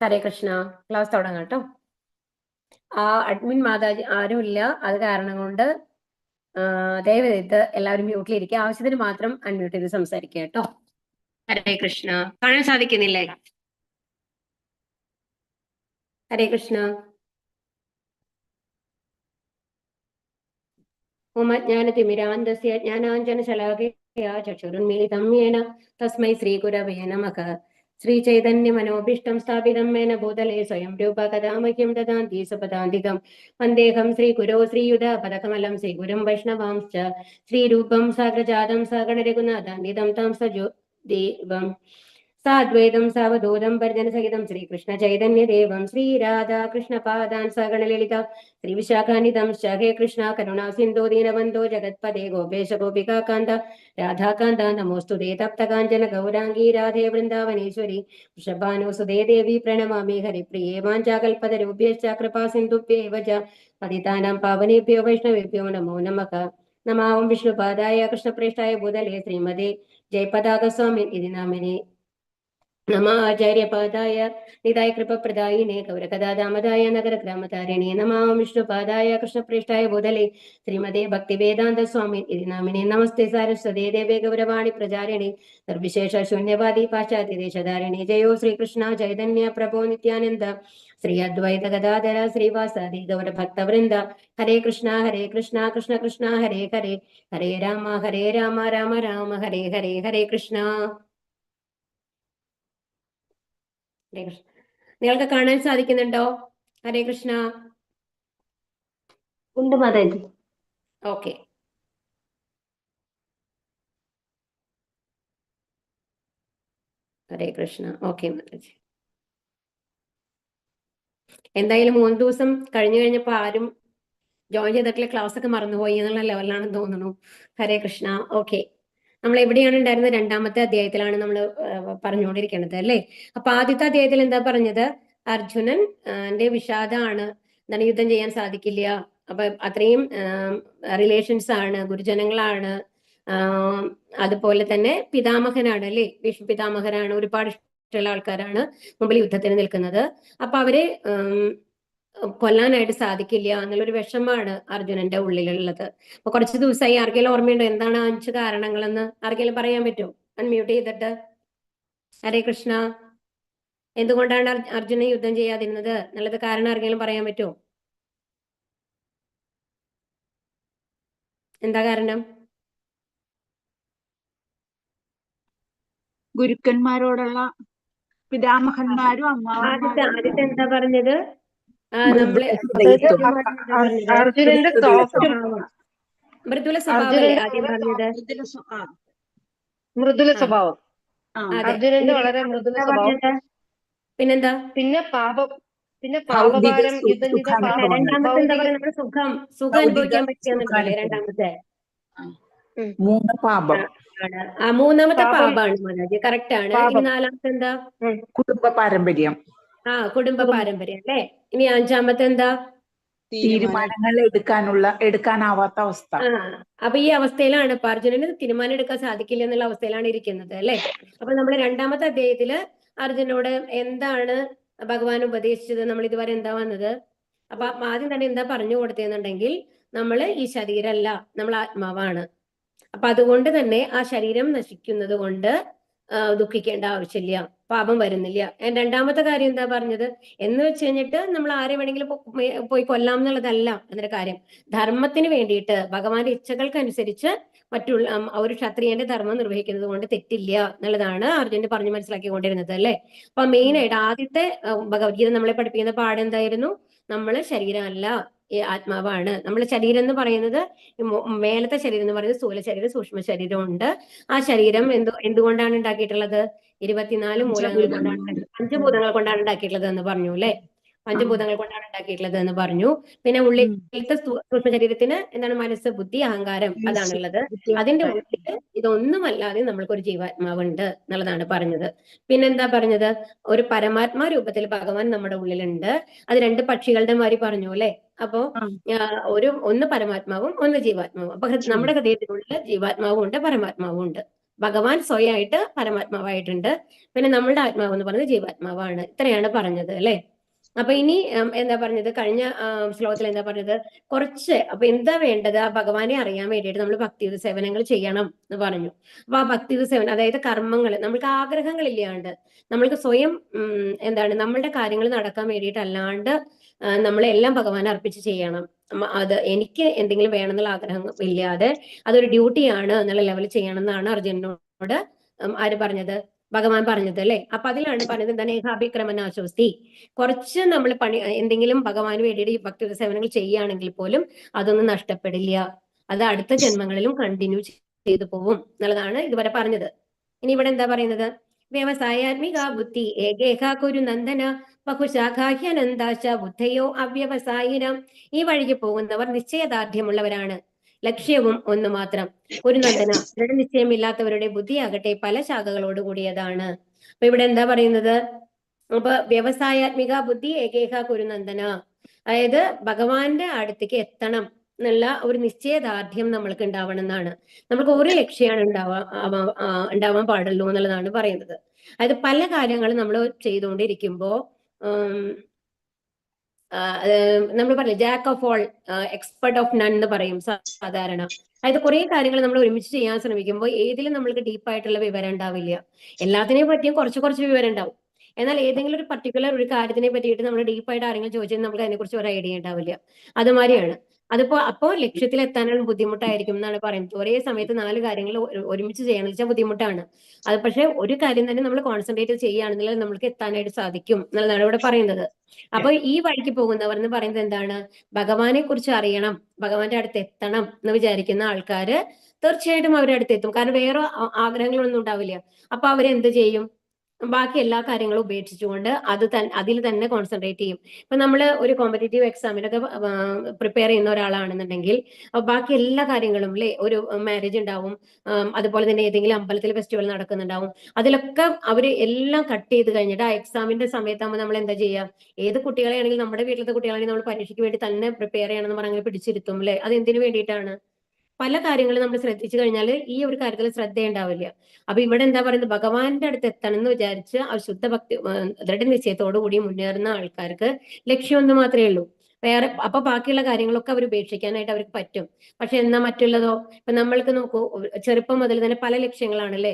ഹരേ Krishna. Class തുടങ്ങാം കേട്ടോ. Admin Mataji ആരുമില്ല, അത് കാരണം കൊണ്ട് ദയവേത് എല്ലാവരും മ്യൂട്ടിലിരിക്കുക. ആവശ്യത്തിന് മാത്രം അൺമ്യൂട്ട് ചെയ്ത് സംസാരിക്കുക കേട്ടോ. ഹരേ കൃഷ്ണ. കാണാൻ സാധിക്കുന്നില്ലേ? ഹരേ കൃഷ്ണ. ഉമജ്ഞാനതിമിരാന്തസ്യ ജ്ഞാനാഞ്ജനശലാകയാ ചക്ഷുരുന്മീലിതം യേന തസ്മൈ ശ്രീഗുരവേ നമഃ. ശ്രീചൈതന്യമനോഭീഷ്ടം സ്ഥാപിതം മേന ഭൂതലേ സ്വയം രൂപ കഥാ മഹ്യം ദദാന്തി സ്വപദാന്തികം വന്ദേഹം ശ്രീഗുരോ ശ്രീയുധപദകമലം ശ്രീഗുരും വൈഷ്ണവാംശ്ച ശ്രീരൂപം സാഗ്രജാതം സഗണരഘുനാഥാന്വിതം തം സജോ ദേവം സാദ്വൈതം സാവധൂതം പരിജനസഹിതം ശ്രീകൃഷ്ണ ചൈതന്യദേവം ശ്രീരാധാകൃഷ്ണപാദാൻ സഗണലളിത ശ്രീവിശാഖാനിധം ഹേ കൃഷ്ണ കരുണാ സിന്ധോ ദീനബന്ധോ ജഗത്പദേ ഗോപേശ ഗോപികാന്ത രാധാകാന്ത നമോസ്തുതേ തപ്തകാഞ്ചന ഗൗരാംഗീ രാധേ വൃന്ദാവനേശ്വരി വൃഷഭാനുസുതേ ദേവി പ്രണമാമി ഹരിപ്രിയേ വാഞ്ചാകൽപതരൂഭ്യശ്ച കൃപാ സിന്ധുഭ്യേവ ച പതിതാനാം പാവനേഭ്യോ വൈഷ്ണവേഭ്യോ നമോ നമഃ. നമാം വിഷ്ണുപാദായ കൃഷ്ണപ്രേഷ്ഠായ ഭൂതലേ ശ്രീമതേ ജയപതാകസ്വാമി ഇതി നാമിനെ നമ ആചാര്യപാദായ നിതായ കൃപപ്രദായിനെ ഗൗരകഥാദാമതായ നഗരഗ്രാമതാരിണി നമാം വിഷ്ണുപാദായ കൃഷ്ണപ്രേഷ്ഠായ ഭൂതലേ ശ്രീമതേ ഭക്തിവേദാന്ത സ്വാമി ഇതി നാമിനെ നമസ്തേ സാരസ്വതേ ദേവേ ഗൗരവാണി പ്രചാരിണി നിർവിശേഷ ശൂന്യവാദി പാശ്ചാത്യദേശധാരിണി ജയോ ശ്രീകൃഷ്ണ ചൈതന്യ പ്രഭോ നിത്യാനന്ദ ശ്രീ അദ്വൈത ഗദാധര ശ്രീവാസാദി ഗൗരഭക്തവൃന്ദ. ഹരേ കൃഷ്ണ കൃഷ്ണ കൃഷ്ണ ഹരേ ഹരേ ഹരേ രാമ രാമ രാമ ഹരേ ഹരേ. ഹരേ കൃഷ്ണ. നിങ്ങൾക്ക് കാണാൻ സാധിക്കുന്നുണ്ടോ? ഹരേ കൃഷ്ണ. ഉണ്ട് മാതാജി. ഓക്കെ. ഹരേ കൃഷ്ണ. ഓക്കെ മാതാജി. എന്തായാലും 3 ദിവസം കഴിഞ്ഞപ്പോ ആരും ജോയിൻ ചെയ്തിട്ടുള്ള ക്ലാസ് ഒക്കെ മറന്നുപോയി എന്നുള്ള ലെവലിലാണെന്ന് തോന്നുന്നു. ഹരേ കൃഷ്ണ. ഓക്കെ, നമ്മൾ എവിടെയാണ് ഉണ്ടായിരുന്നത്? 2ാമത്തെ അധ്യായത്തിലാണ് നമ്മൾ പറഞ്ഞുകൊണ്ടിരിക്കുന്നത് അല്ലേ? അപ്പൊ ആദ്യത്തെ അധ്യായത്തിൽ എന്താ പറഞ്ഞത്? അർജുനൻ വിഷാദമാണ്, എന്താണ്, യുദ്ധം ചെയ്യാൻ സാധിക്കില്ല. അപ്പൊ അത്രയും റിലേഷൻസ് ആണ്, ഗുരുജനങ്ങളാണ്, അതുപോലെ തന്നെ പിതാമഹനാണ് അല്ലേ, ഭീഷ്മ പിതാമഹനാണ്, ഒരുപാട് ഇഷ്ടമുള്ള ആൾക്കാരാണ് മുമ്പിൽ യുദ്ധത്തിന് നിൽക്കുന്നത്. അപ്പൊ അവരെ കൊല്ലാനായിട്ട് സാധിക്കില്ല എന്നുള്ളൊരു വിഷമാണ് അർജുനന്റെ ഉള്ളിലുള്ളത്. അപ്പൊ കുറച്ച് ദിവസമായി ആർക്കെങ്കിലും ഓർമ്മയുണ്ടോ എന്താണ് 5 കാരണങ്ങളെന്ന്? ആർക്കെങ്കിലും പറയാൻ പറ്റുമോ? അൺമ്യൂട്ട് ചെയ്തിട്ട്. ഹരേ കൃഷ്ണ. എന്തുകൊണ്ടാണ് അർജുനൻ യുദ്ധം ചെയ്യാതിരുന്നത് എന്നുള്ളത് കാരണം ആർക്കെങ്കിലും പറയാൻ പറ്റുമോ? എന്താ കാരണം? ഗുരുക്കന്മാരോടുള്ള, പിതാമഹന്മാരും ആദ്യത്തെ എന്താ പറഞ്ഞത്? നമ്മള് അർജുനന്റെ മൃദുല സ്വഭാവമല്ലേ ആദ്യം പറഞ്ഞത്? മൃദുല സ്വഭാവം. അർജുനന്റെ വളരെ മൃദുല സ്വഭാവം. പിന്നെന്താ? പിന്നെ പാപഭാരം, യുദ്ധം ചെയ്ത. രണ്ടാമത്തെ എന്താ പറയുക? നമ്മുടെ സുഖം അനുഭവിക്കാൻ പറ്റിയെന്നുണ്ടല്ലേ രണ്ടാമത്തെ? മൂന്നാമത്തെ പാപാണ് മാതാജി, കറക്റ്റ് ആണ്. ഇനി 4ാമത്തെ എന്താ? കുടുംബ പാരമ്പര്യം. കുടുംബ പാരമ്പര്യം അല്ലേ. ഇനി 5ാമത്തെ എന്താ? തീരുമാനങ്ങൾ എടുക്കാനാവാത്ത അവസ്ഥ. അപ്പൊ ഈ അവസ്ഥയിലാണ് ഇപ്പൊ അർജുനന് തീരുമാനം എടുക്കാൻ സാധിക്കില്ല എന്നുള്ള അവസ്ഥയിലാണ് ഇരിക്കുന്നത് അല്ലെ. അപ്പൊ നമ്മൾ 2ാമത്തെ അധ്യായത്തില് അർജുനോട് എന്താണ് ഭഗവാൻ ഉപദേശിച്ചത്? നമ്മൾ ഇതുവരെ എന്താ വന്നത്? അപ്പൊ ആദ്യം തന്നെ എന്താ പറഞ്ഞു കൊടുത്തെന്നുണ്ടെങ്കിൽ, നമ്മള് ഈ ശരീരമല്ല, നമ്മൾ ആത്മാവാണ്. അപ്പൊ അതുകൊണ്ട് തന്നെ ആ ശരീരം നശിക്കുന്നത് കൊണ്ട് ദുഃഖിക്കേണ്ട ആവശ്യമില്ല, പാപം വരുന്നില്ല. 2ാമത്തെ കാര്യം എന്താ പറഞ്ഞത് എന്ന് വെച്ച് കഴിഞ്ഞിട്ട് നമ്മൾ ആരെ വേണമെങ്കിലും പോയി കൊല്ലാം എന്നുള്ളതല്ല എന്നൊരു കാര്യം. ധർമ്മത്തിന് വേണ്ടിയിട്ട് ഭഗവാന്റെ ഇച്ഛകൾക്കനുസരിച്ച് മറ്റുള്ള ഒരു ക്ഷത്രിയന്റെ ധർമ്മം നിർവഹിക്കുന്നത് കൊണ്ട് തെറ്റില്ല എന്നുള്ളതാണ് അർജുനൻ പറഞ്ഞു മനസ്സിലാക്കിക്കൊണ്ടിരുന്നത് അല്ലെ. അപ്പൊ മെയിൻ ആയിട്ട് ആദ്യത്തെ ഭഗവത്ഗീത നമ്മളെ പഠിപ്പിക്കുന്ന പാഠം എന്തായിരുന്നു? നമ്മള് ശരീരമല്ല, ആത്മാവാണ്. നമ്മുടെ ശരീരം എന്ന് പറയുന്നത്, മേലത്തെ ശരീരം എന്ന് പറയുന്നത് സ്ഥൂല ശരീരം, സൂക്ഷ്മ ശരീരം ഉണ്ട്. ആ ശരീരം എന്തുകൊണ്ടാണ് ഉണ്ടാക്കിയിട്ടുള്ളത്? 24 മൂലങ്ങൾ കൊണ്ടാണ്, 5 ഭൂതങ്ങൾ കൊണ്ടാണ് ഉണ്ടാക്കിയിട്ടുള്ളത് എന്ന് പറഞ്ഞു അല്ലെ. 5 ഭൂതങ്ങൾ കൊണ്ടാണ് ഉണ്ടാക്കിയിട്ടുള്ളത് എന്ന് പറഞ്ഞു. പിന്നെ ഉള്ളിലത്തെ സൂക്ഷ്മ ശരീരത്തിന് എന്താണ്? മനസ്സ്, ബുദ്ധി, അഹങ്കാരം, അതാണുള്ളത്. അതിന്റെ ഉള്ളിൽ ഇതൊന്നുമല്ലാതെ നമ്മൾക്കൊരു ജീവാത്മാവുണ്ട് എന്നുള്ളതാണ് പറഞ്ഞത്. പിന്നെന്താ പറഞ്ഞത്? ഒരു പരമാത്മാ രൂപത്തിൽ ഭഗവാൻ നമ്മുടെ ഉള്ളിലുണ്ട്. അത് 2 പക്ഷികളുടെ മാതിരി പറഞ്ഞു അല്ലെ. അപ്പോ ഒന്ന് പരമാത്മാവും ഒന്ന് ജീവാത്മാവും. അപ്പൊ നമ്മുടെ ഹൃദയത്തിനുള്ളിൽ ജീവാത്മാവും ഉണ്ട്, പരമാത്മാവും ഉണ്ട്. ഭഗവാൻ സ്വയമായിട്ട് പരമാത്മാവായിട്ടുണ്ട്, പിന്നെ നമ്മളുടെ ആത്മാവ് എന്ന് പറയുന്നത് ജീവാത്മാവാണ്. ഇത്രയാണ് പറഞ്ഞത് അല്ലെ. അപ്പൊ ഇനി എന്താ പറഞ്ഞത്, കഴിഞ്ഞ ശ്ലോകത്തിൽ എന്താ പറഞ്ഞത്, കുറച്ച് അപ്പൊ എന്താ വേണ്ടത്, ആ ഭഗവാനെ അറിയാൻ വേണ്ടിയിട്ട് നമ്മൾ ഭക്തിയുത സേവനങ്ങൾ ചെയ്യണം എന്ന് പറഞ്ഞു. അപ്പൊ ആ ഭക്തിയുത സേവനം, അതായത് കർമ്മങ്ങൾ, നമ്മൾക്ക് ആഗ്രഹങ്ങളില്ലാണ്ട് നമ്മൾക്ക് സ്വയം എന്താണ് നമ്മളുടെ കാര്യങ്ങൾ നടക്കാൻ വേണ്ടിയിട്ടല്ലാണ്ട് നമ്മളെല്ലാം ഭഗവാനെ അർപ്പിച്ച് ചെയ്യണം. അത് എനിക്ക് എന്തെങ്കിലും വേണമെന്നുള്ള ആഗ്രഹം ഇല്ലാതെ അതൊരു ഡ്യൂട്ടിയാണ് എന്നുള്ള ലെവലിൽ ചെയ്യണം എന്നാണ് അർജുനനോട് ആര് പറഞ്ഞത്, ഭഗവാൻ പറഞ്ഞത് അല്ലെ. അപ്പൊ അതിലാണ് പറഞ്ഞത് എന്താണ്, ഏകാഭിക്രമനാശോസ്തി, കുറച്ച് നമ്മൾ എന്തെങ്കിലും ഭഗവാന് വേണ്ടിയിട്ട് ഈ ഭക്തിയുത സേവനങ്ങൾ ചെയ്യുകയാണെങ്കിൽ പോലും അതൊന്നും നഷ്ടപ്പെടില്ല, അത് അടുത്ത ജന്മങ്ങളിലും കണ്ടിന്യൂ ചെയ്തു പോവും എന്നുള്ളതാണ് ഇതുവരെ പറഞ്ഞത്. ഇനി ഇവിടെ എന്താ പറയുന്നത്, വ്യവസായാത്മിക ബുദ്ധി ഏകേഹ കുരു നന്ദന ബഹുശാഖാഹ്യനന്ദാശ ബുദ്ധയോ അവ്യവസായിനം. ഈ വഴിക്ക് പോകുന്നവർ നിശ്ചയദാർഢ്യമുള്ളവരാണ്, ലക്ഷ്യവും ഒന്ന് മാത്രം. ഒരു നന്ദന, ദൃഢനിശ്ചയമില്ലാത്തവരുടെ ബുദ്ധിയാകട്ടെ പല ശാഖകളോട് കൂടിയതാണ്. അപ്പൊ ഇവിടെ എന്താ പറയുന്നത്, അപ്പൊ വ്യവസായാത്മിക ബുദ്ധി ഏകേഹ കുരുനന്ദന, അതായത് ഭഗവാന്റെ അടുത്തേക്ക് എത്തണം എന്നുള്ള ഒരു നിശ്ചയദാർഢ്യം നമ്മൾക്ക് ഉണ്ടാവണം എന്നാണ്. നമുക്ക് ഒരു ലക്ഷ്യമാണ് ഉണ്ടാവാൻ പാടുള്ളൂ എന്നുള്ളതാണ് പറയുന്നത്. അതായത് പല കാര്യങ്ങളും നമ്മൾ ചെയ്തുകൊണ്ടിരിക്കുമ്പോ നമ്മൾ പറയില്ലേ Jack of all expert of none എന്ന് പറയും സാധാരണ. അതായത് കുറെ കാര്യങ്ങൾ നമ്മൾ ഒരുമിച്ച് ചെയ്യാൻ ശ്രമിക്കുമ്പോൾ ഏതിലും നമ്മൾക്ക് ഡീപ്പായിട്ടുള്ള വിവരം ഉണ്ടാവില്ല. എല്ലാത്തിനെയും പറ്റിയും കുറച്ച് കുറച്ച് വിവരം ഉണ്ടാവും. എന്നാൽ ഏതെങ്കിലും ഒരു പർട്ടിക്കുലർ ഒരു കാര്യത്തിനെ പറ്റിയിട്ട് നമ്മൾ ഡീപ്പായിട്ട് ആരെങ്കിലും ചോദിച്ചാൽ നമുക്ക് അതിനെക്കുറിച്ച് ഒരു ഐഡിയ ഉണ്ടാവില്ല. അതുമാതിരിയാണ്. അപ്പോൾ ലക്ഷ്യത്തിലെത്താനുള്ള ബുദ്ധിമുട്ടായിരിക്കും എന്നാണ് പറയുന്നത്. ഒരേ സമയത്ത് 4 കാര്യങ്ങൾ ഒരുമിച്ച് ചെയ്യണമെന്ന് വെച്ചാൽ ബുദ്ധിമുട്ടാണ്. അത് പക്ഷെ ഒരു കാര്യം തന്നെ നമ്മൾ കോൺസെൻട്രേറ്റ് ചെയ്യുകയാണെന്നുള്ളത് നമുക്ക് എത്താനായിട്ട് സാധിക്കും എന്നുള്ളതാണ് ഇവിടെ പറയുന്നത്. അപ്പൊ ഈ വഴിക്ക് പോകുന്നവർ എന്ന് പറയുന്നത് എന്താണ്, ഭഗവാനെ കുറിച്ച് അറിയണം, ഭഗവാന്റെ അടുത്ത് എത്തണം എന്ന് വിചാരിക്കുന്ന ആൾക്കാര് തീർച്ചയായിട്ടും അവരുടെ അടുത്ത് എത്തും. കാരണം വേറെ ആഗ്രഹങ്ങളൊന്നും ഉണ്ടാവില്ല. അപ്പൊ അവരെന്ത് ചെയ്യും, ബാക്കി എല്ലാ കാര്യങ്ങളും ഉപേക്ഷിച്ചുകൊണ്ട് അതിൽ തന്നെ കോൺസെൻട്രേറ്റ് ചെയ്യും. ഇപ്പൊ നമ്മൾ ഒരു കോമ്പറ്റേറ്റീവ് എക്സാമിനൊക്കെ പ്രിപ്പയർ ചെയ്യുന്ന ഒരാളാണെന്നുണ്ടെങ്കിൽ ബാക്കി എല്ലാ കാര്യങ്ങളും അല്ലെ, ഒരു മാരേജ് ഉണ്ടാവും, അതുപോലെ തന്നെ ഏതെങ്കിലും അമ്പലത്തിൽ ഫെസ്റ്റിവൽ നടക്കുന്നുണ്ടാവും, അതിലൊക്കെ അവര് എല്ലാം കട്ട് ചെയ്ത് കഴിഞ്ഞിട്ട് ആ എക്സാമിന്റെ സമയത്താകുമ്പോൾ നമ്മൾ എന്താ ചെയ്യുക, ഏത് കുട്ടികളെയാണെങ്കിലും നമ്മുടെ വീട്ടിലത്തെ കുട്ടികളാണെങ്കിൽ നമ്മൾ പരീക്ഷയ്ക്ക് വേണ്ടി തന്നെ പ്രിപ്പയർ ചെയ്യണമെന്ന് പറഞ്ഞ് പിടിച്ചിരുത്തും അല്ലെ. അത് എന്തിനു വേണ്ടിയിട്ടാണ്, പല കാര്യങ്ങളും നമ്മൾ ശ്രദ്ധിച്ചു കഴിഞ്ഞാൽ ഈ ഒരു കാര്യത്തിൽ ശ്രദ്ധയുണ്ടാവില്ല. അപ്പൊ ഇവിടെ എന്താ പറയുന്നത്, ഭഗവാന്റെ അടുത്ത് എത്തണം എന്ന് വിചാരിച്ച് ആ ശുദ്ധ ഭക്തി ദൃഢനിശ്ചയത്തോടു കൂടി മുന്നേറുന്ന ആൾക്കാർക്ക് ലക്ഷ്യം ഒന്ന് മാത്രമേ ഉള്ളൂ. വേറെ അപ്പൊ ബാക്കിയുള്ള കാര്യങ്ങളൊക്കെ അവർ ഉപേക്ഷിക്കാനായിട്ട് അവർക്ക് പറ്റും. പക്ഷെ എന്നാ മറ്റുള്ളതോ, ഇപ്പൊ നമ്മൾക്ക് നോക്കൂ, ചെറുപ്പം മുതൽ തന്നെ പല ലക്ഷ്യങ്ങളാണല്ലേ.